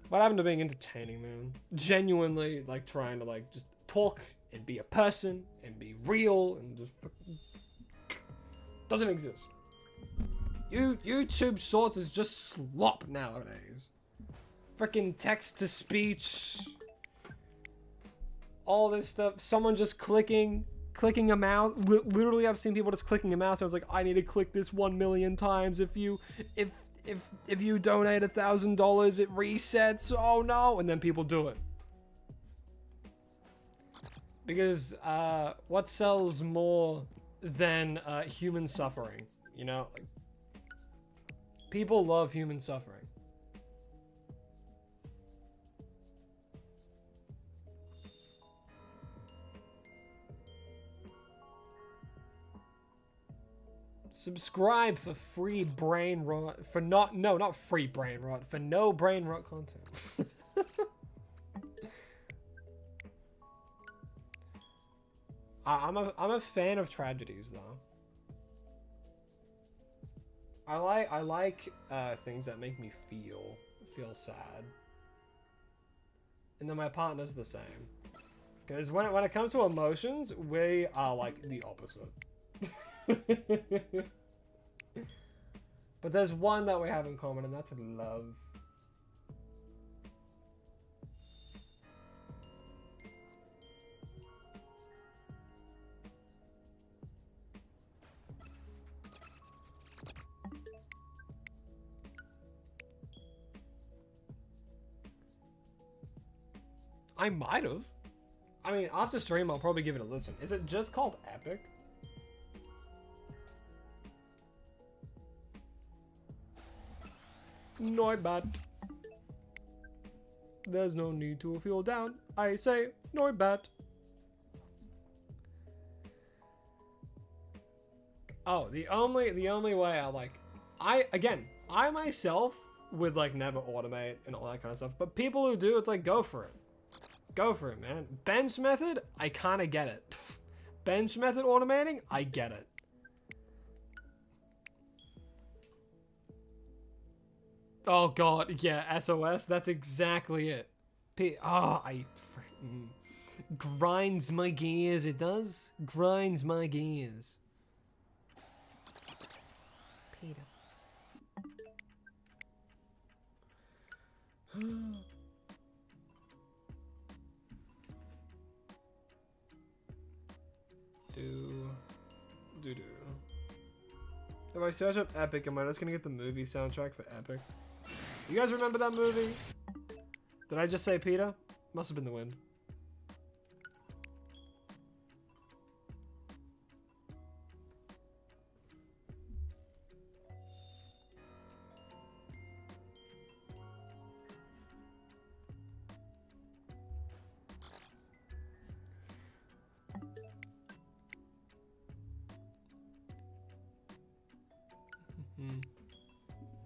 What happened to being entertaining, man? Genuinely, like trying to like just talk and be a person and be real and just doesn't exist. YouTube Shorts is just slop nowadays. freaking text to speech, all this stuff. Someone just clicking a mouse. Literally, I've seen people just clicking a mouse. I was like, I need to click this 1 million times. If you donate $1,000, it resets. Oh no! And then people do it. Because what sells more than human suffering? You know, like, people love human suffering. Subscribe for free brain rot, for not free brain rot, for no brain rot content. I'm a fan of tragedies though. I like things that make me feel sad. And then my partner's the same. Because when it comes to emotions, we are like the opposite. But there's one that we have in common, and that's love. I might have. I mean, after stream, I'll probably give it a listen. Is it just called Epic? Not bad. There's no need to feel down. I say, not bad. Oh, the only way I myself would like never automate and all that kind of stuff. But people who do, it's like, go for it. Go for it, man. Bench method, I kind of get it. Bench method automating, I get it. Oh god, yeah, SOS, that's exactly it. Grinds my gears, it does. Grinds my gears. Peter. Do. If I search up Epic, am I just gonna get the movie soundtrack for Epic? You guys remember that movie? Did I just say Peter? Must have been the wind.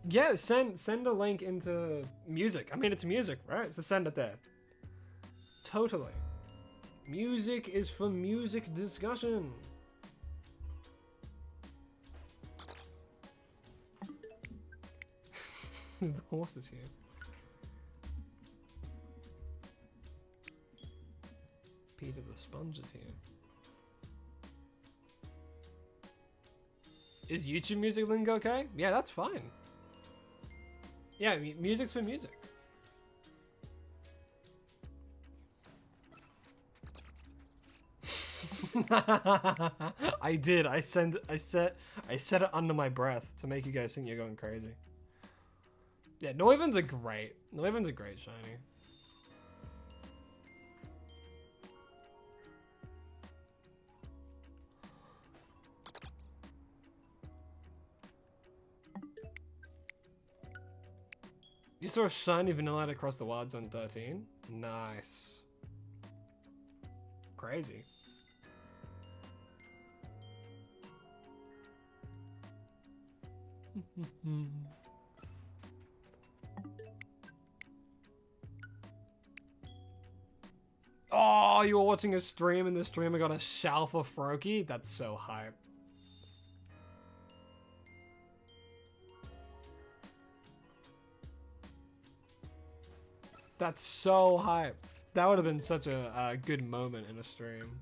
Yeah, send a link into music. I mean, it's music, right? So send it there. Totally. Music is for music discussion. The horse is here. Peter the Sponge is here. Is YouTube music link okay? Yeah, that's fine. Yeah, music's for music. I did. I said it under my breath to make you guys think you're going crazy. Yeah, Neuven's a great shiny. You saw a shiny Vanillite across the Wild Zone 13? Nice. Crazy. Oh, you were watching a stream and the streamer got a Shalfa Froakie? That's so hype. That's so hype. That would have been such a good moment in a stream.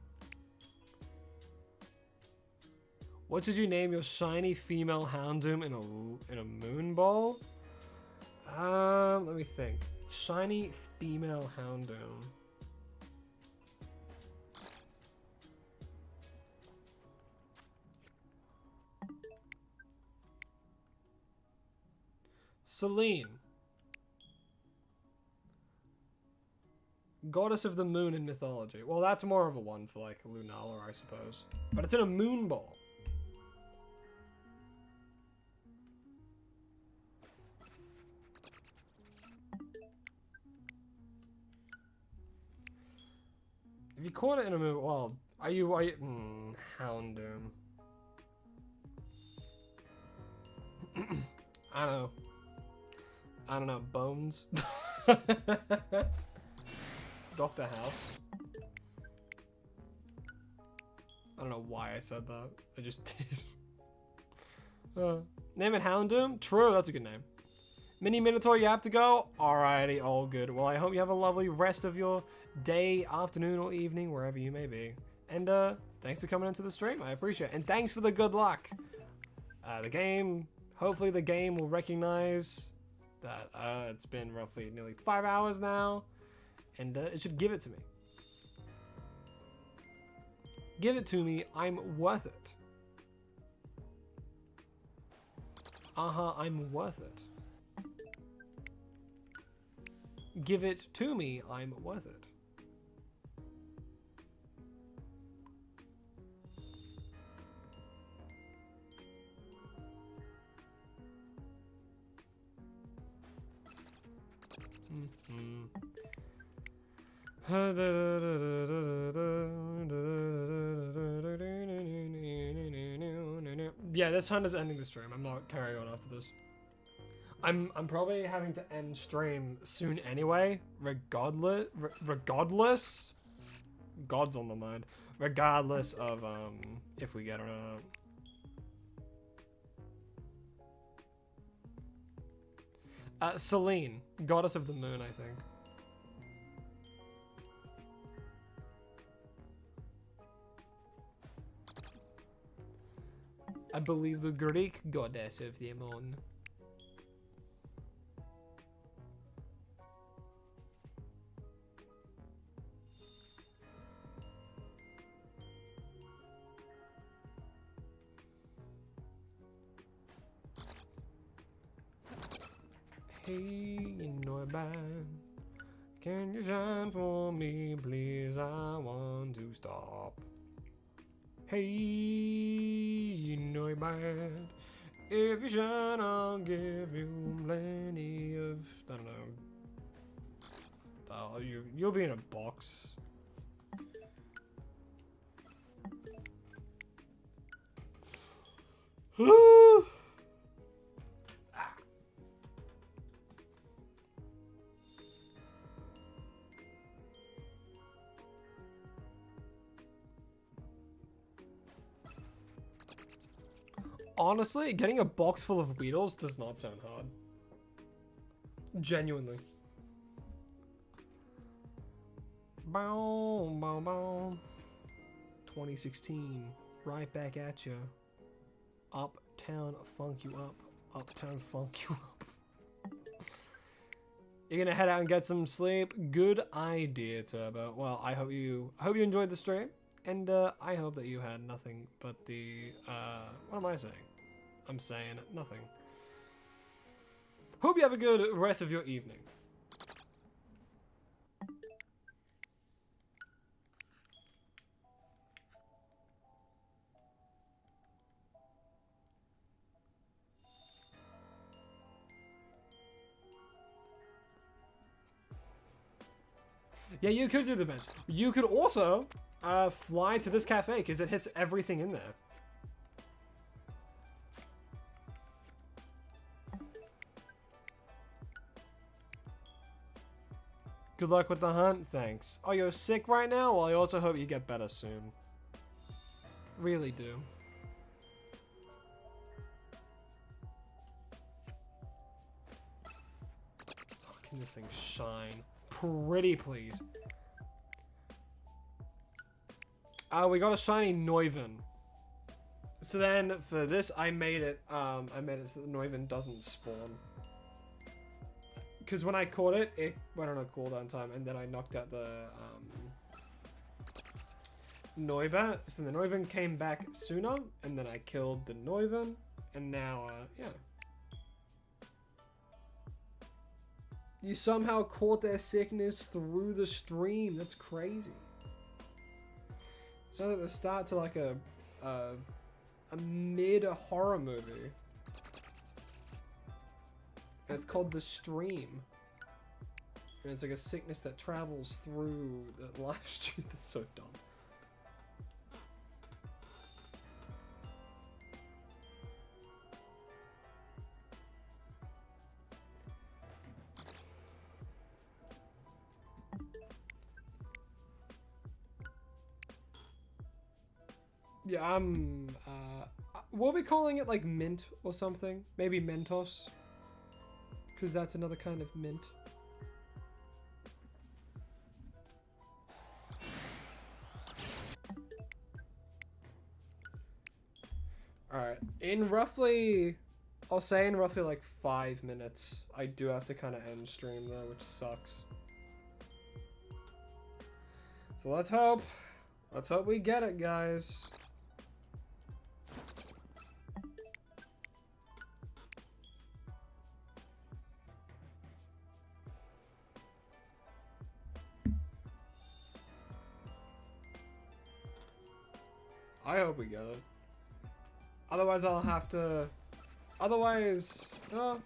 What did you name your shiny female Houndoom in a moon ball? Let me think. Shiny female Houndoom. Selene. Goddess of the moon in mythology. Well, that's more of a one for like Lunala, I suppose. But it's in a moon ball. If you caught it in a moon, well, are you Houndoom. I don't know, Bones. Dr. House. I don't know why I said that. I just did. Name it Houndoom? True, that's a good name. Mini Minotaur, you have to go? Alrighty, all good. Well, I hope you have a lovely rest of your day, afternoon, or evening, wherever you may be. And thanks for coming into the stream. I appreciate it. And thanks for the good luck. Hopefully the game will recognize that it's been roughly nearly 5 hours now. And it should give it to me. Give it to me. I'm worth it. I'm worth it. Give it to me. I'm worth it. Yeah, this hunt is ending the stream. I'm not carrying on after this. I'm probably having to end stream soon anyway. Regardless, God's on the mind. Regardless of if we get or not. Selene, goddess of the moon, I think. I believe the Greek goddess of the moon. Hey, Neumann, can you shine for me, please? I want to stop. Hey, Neumann, if you shine, I'll give you plenty of. I don't know. You'll be in a box. Honestly, getting a box full of Weedles does not sound hard. Genuinely. Boom, boom, boom. 2016. Right back at you. Uptown funk you up. Uptown funk you up. You're gonna head out and get some sleep. Good idea, Turbo. Well, I hope you enjoyed the stream. And I hope that you had nothing but the, what am I saying? I'm saying nothing. Hope you have a good rest of your evening. Yeah, you could do the bench. You could also fly to this cafe because it hits everything in there. Good luck with the hunt, thanks. Oh, you're sick right now? Well, I also hope you get better soon. Really do. Can this thing shine? Pretty, please. We got a shiny Neuven. So then for this, I made it so that Neuven doesn't spawn. because when I caught it, it went on a cooldown time, and then I knocked out the Noibat. So the Neuven came back sooner, and then I killed the Neuven, and now, yeah. You somehow caught their sickness through the stream. That's crazy. So at the start to like a mid-horror movie. And it's called The Stream. And it's like a sickness that travels through the live stream. That's so dumb. Yeah, we'll be calling it like mint or something. Maybe Mentos. Because that's another kind of mint. Alright, in roughly, I'll say in roughly like 5 minutes, I do have to kind of end stream though, which sucks. So let's hope we get it, guys. I hope we get it. Otherwise, I'll have to. Otherwise, no.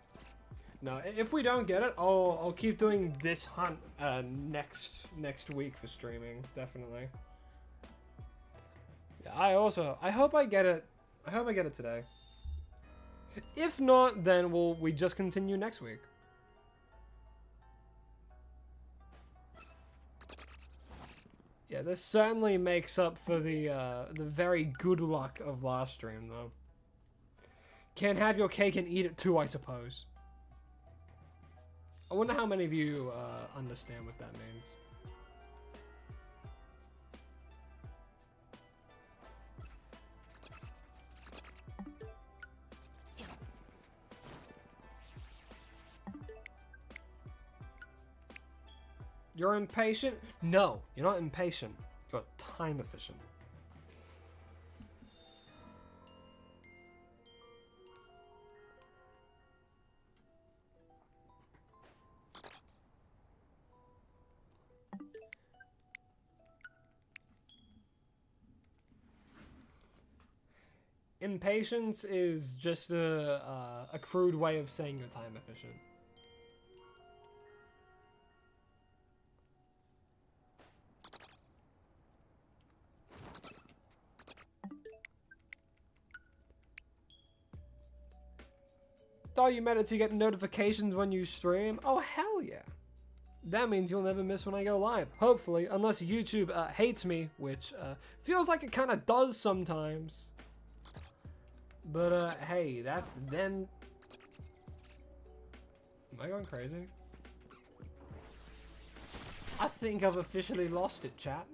If we don't get it, I'll keep doing this hunt next week for streaming. Definitely. Yeah, I hope I get it. I hope I get it today. If not, then we just continue next week. Yeah, this certainly makes up for the very good luck of last stream, though. Can't have your cake and eat it too, I suppose. I wonder how many of you understand what that means. You're impatient? No, you're not impatient. You're time efficient. Impatience is just a crude way of saying you're time efficient. Thought you meant it to get notifications when you stream? Oh, hell yeah. That means you'll never miss when I go live. Hopefully, unless YouTube hates me, which feels like it kind of does sometimes. But, hey, that's then... Am I going crazy? I think I've officially lost it, chat.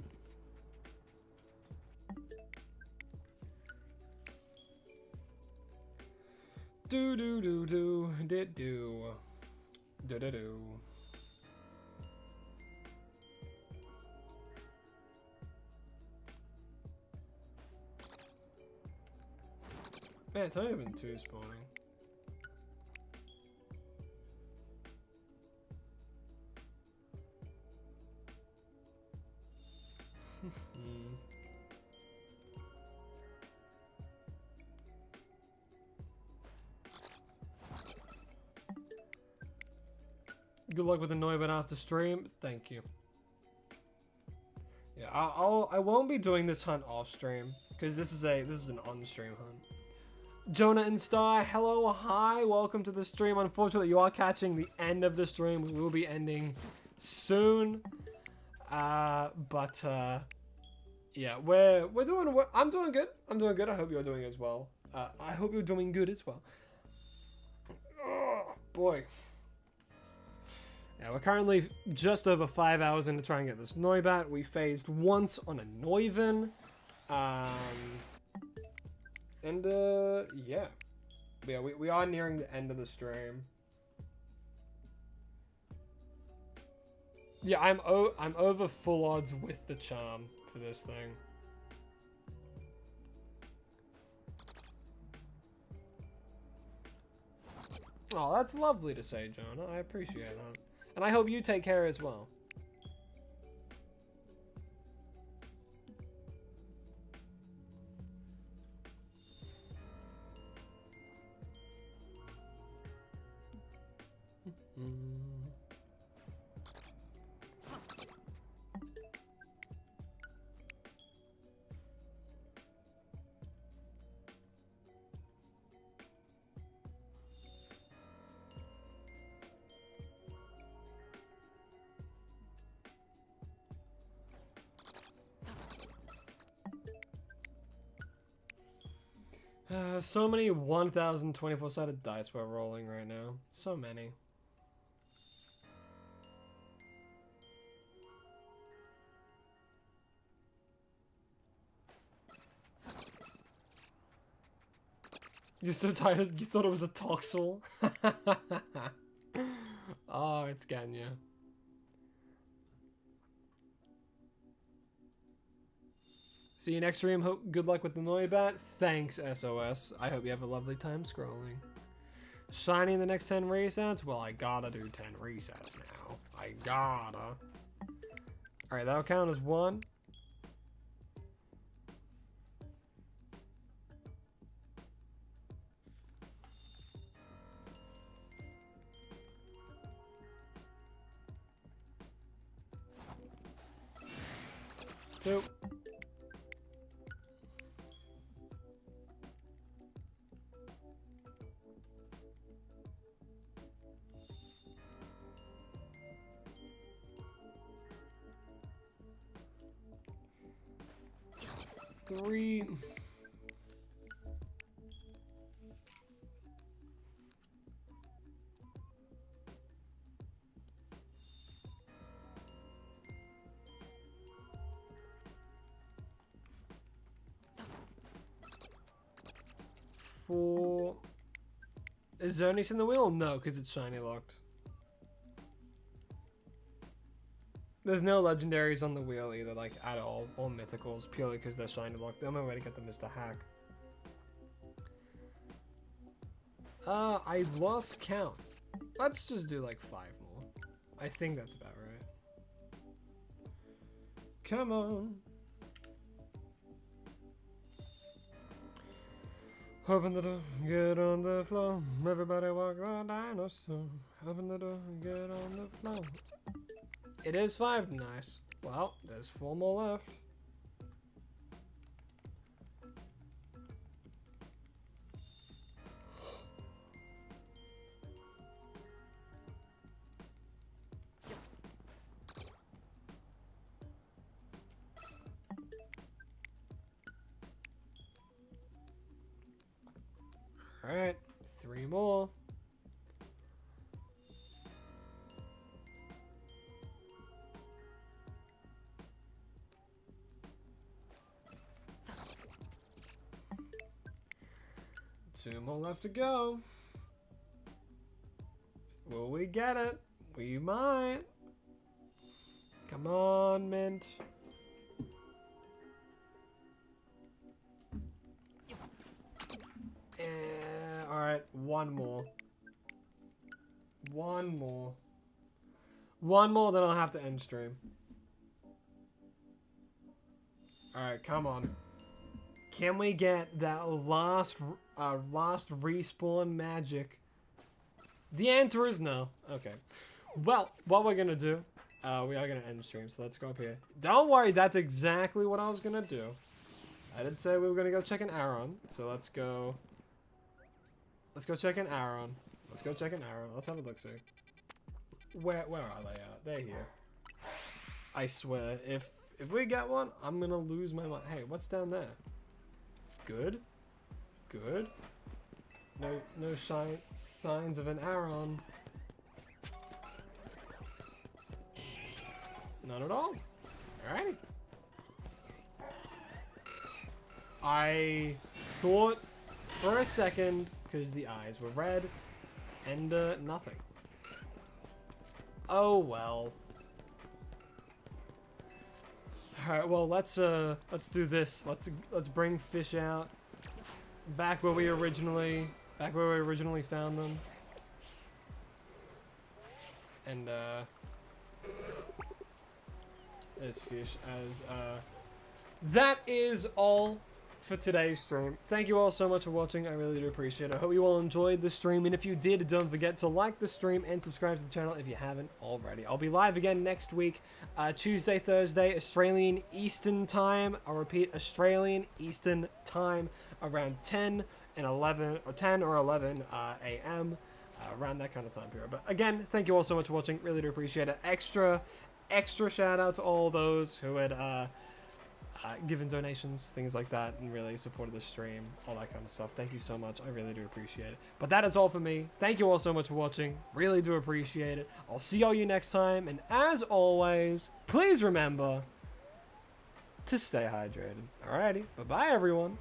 Do do do do did do do do do. Man, it's only been 2 spawning. Good luck with the Neumann after stream. Thank you. Yeah, I won't be doing this hunt off stream because this is an on stream hunt. Jonah and Star, hello, hi, welcome to the stream. Unfortunately, you are catching the end of the stream. We will be ending soon. Yeah, we're doing. I'm doing good. I'm doing good. I hope you're doing as well. I hope you're doing good as well. Oh boy. Yeah, we're currently just over 5 hours into trying to get this Noibat. We phased once on a Neuven. Yeah. Yeah, we are nearing the end of the stream. Yeah, I'm over full odds with the charm for this thing. Oh, that's lovely to say, Jonah. I appreciate that. And I hope you take care as well. So many 1,024-sided dice we're rolling right now. So many. You're so tired, you thought it was a toxel? Oh, it's getting you. See you next stream. Hope good luck with the Noibat. Thanks, SOS. I hope you have a lovely time scrolling. Shiny in the next 10 resets? Well, I gotta do 10 resets now. I gotta. Alright, that'll count as 1. Two. Three. Four. Is Zernies in the wheel? No, because it's shiny locked. There's no legendaries on the wheel either, like, at all. Or mythicals, purely because they're shiny locked. The only way to get them is to hack. I lost count. Let's just do like 5 more. I think that's about right. Come on. Open the door, get on the floor. Everybody walk the dinosaur. Open the door, get on the floor. It is 5, nice. Well, there's 4 more left. Alright, 3 more. Two more left to go. Will we get it? We might. Come on, Mint. Alright, 1 more. 1 more. 1 more, then I'll have to end stream. Alright, come on. Can we get that last respawn magic? The answer is no. Okay. Well, what we're gonna do, we are gonna end stream, so let's go up here. Don't worry, that's exactly what I was gonna do. I did say we were gonna go check an Aron, so let's go. Let's go check an Aron. Let's go check an Aron. Let's have a look-see. Where are they at? They're here. I swear, if we get one, I'm gonna lose my mind. Hey, what's down there? Good. Good. No signs of an Aron. None at all. Alrighty. I thought for a second, because the eyes were red, and nothing. Oh well. All right, well, let's do this. Let's bring fish out back where we originally found them. And there's fish as that is all for today's stream. Thank you all so much for watching. I really do appreciate it. I hope you all enjoyed the stream, and if you did, don't forget to like the stream and subscribe to the channel if you haven't already. I'll be live again next week, Tuesday, Thursday, Australian Eastern Time. I'll repeat, Australian Eastern Time, around 10 and 11 or 10 or 11 a.m. Around that kind of time period. But again, thank you all so much for watching. Really do appreciate it. Extra shout out to all those who had given donations, things like that, and really supported the stream, all that kind of stuff. Thank you so much. I really do appreciate it. But that is all for me. Thank you all so much for watching. Really do appreciate it. I'll see all you next time. And as always, please remember to stay hydrated. Alrighty. Bye-bye, everyone.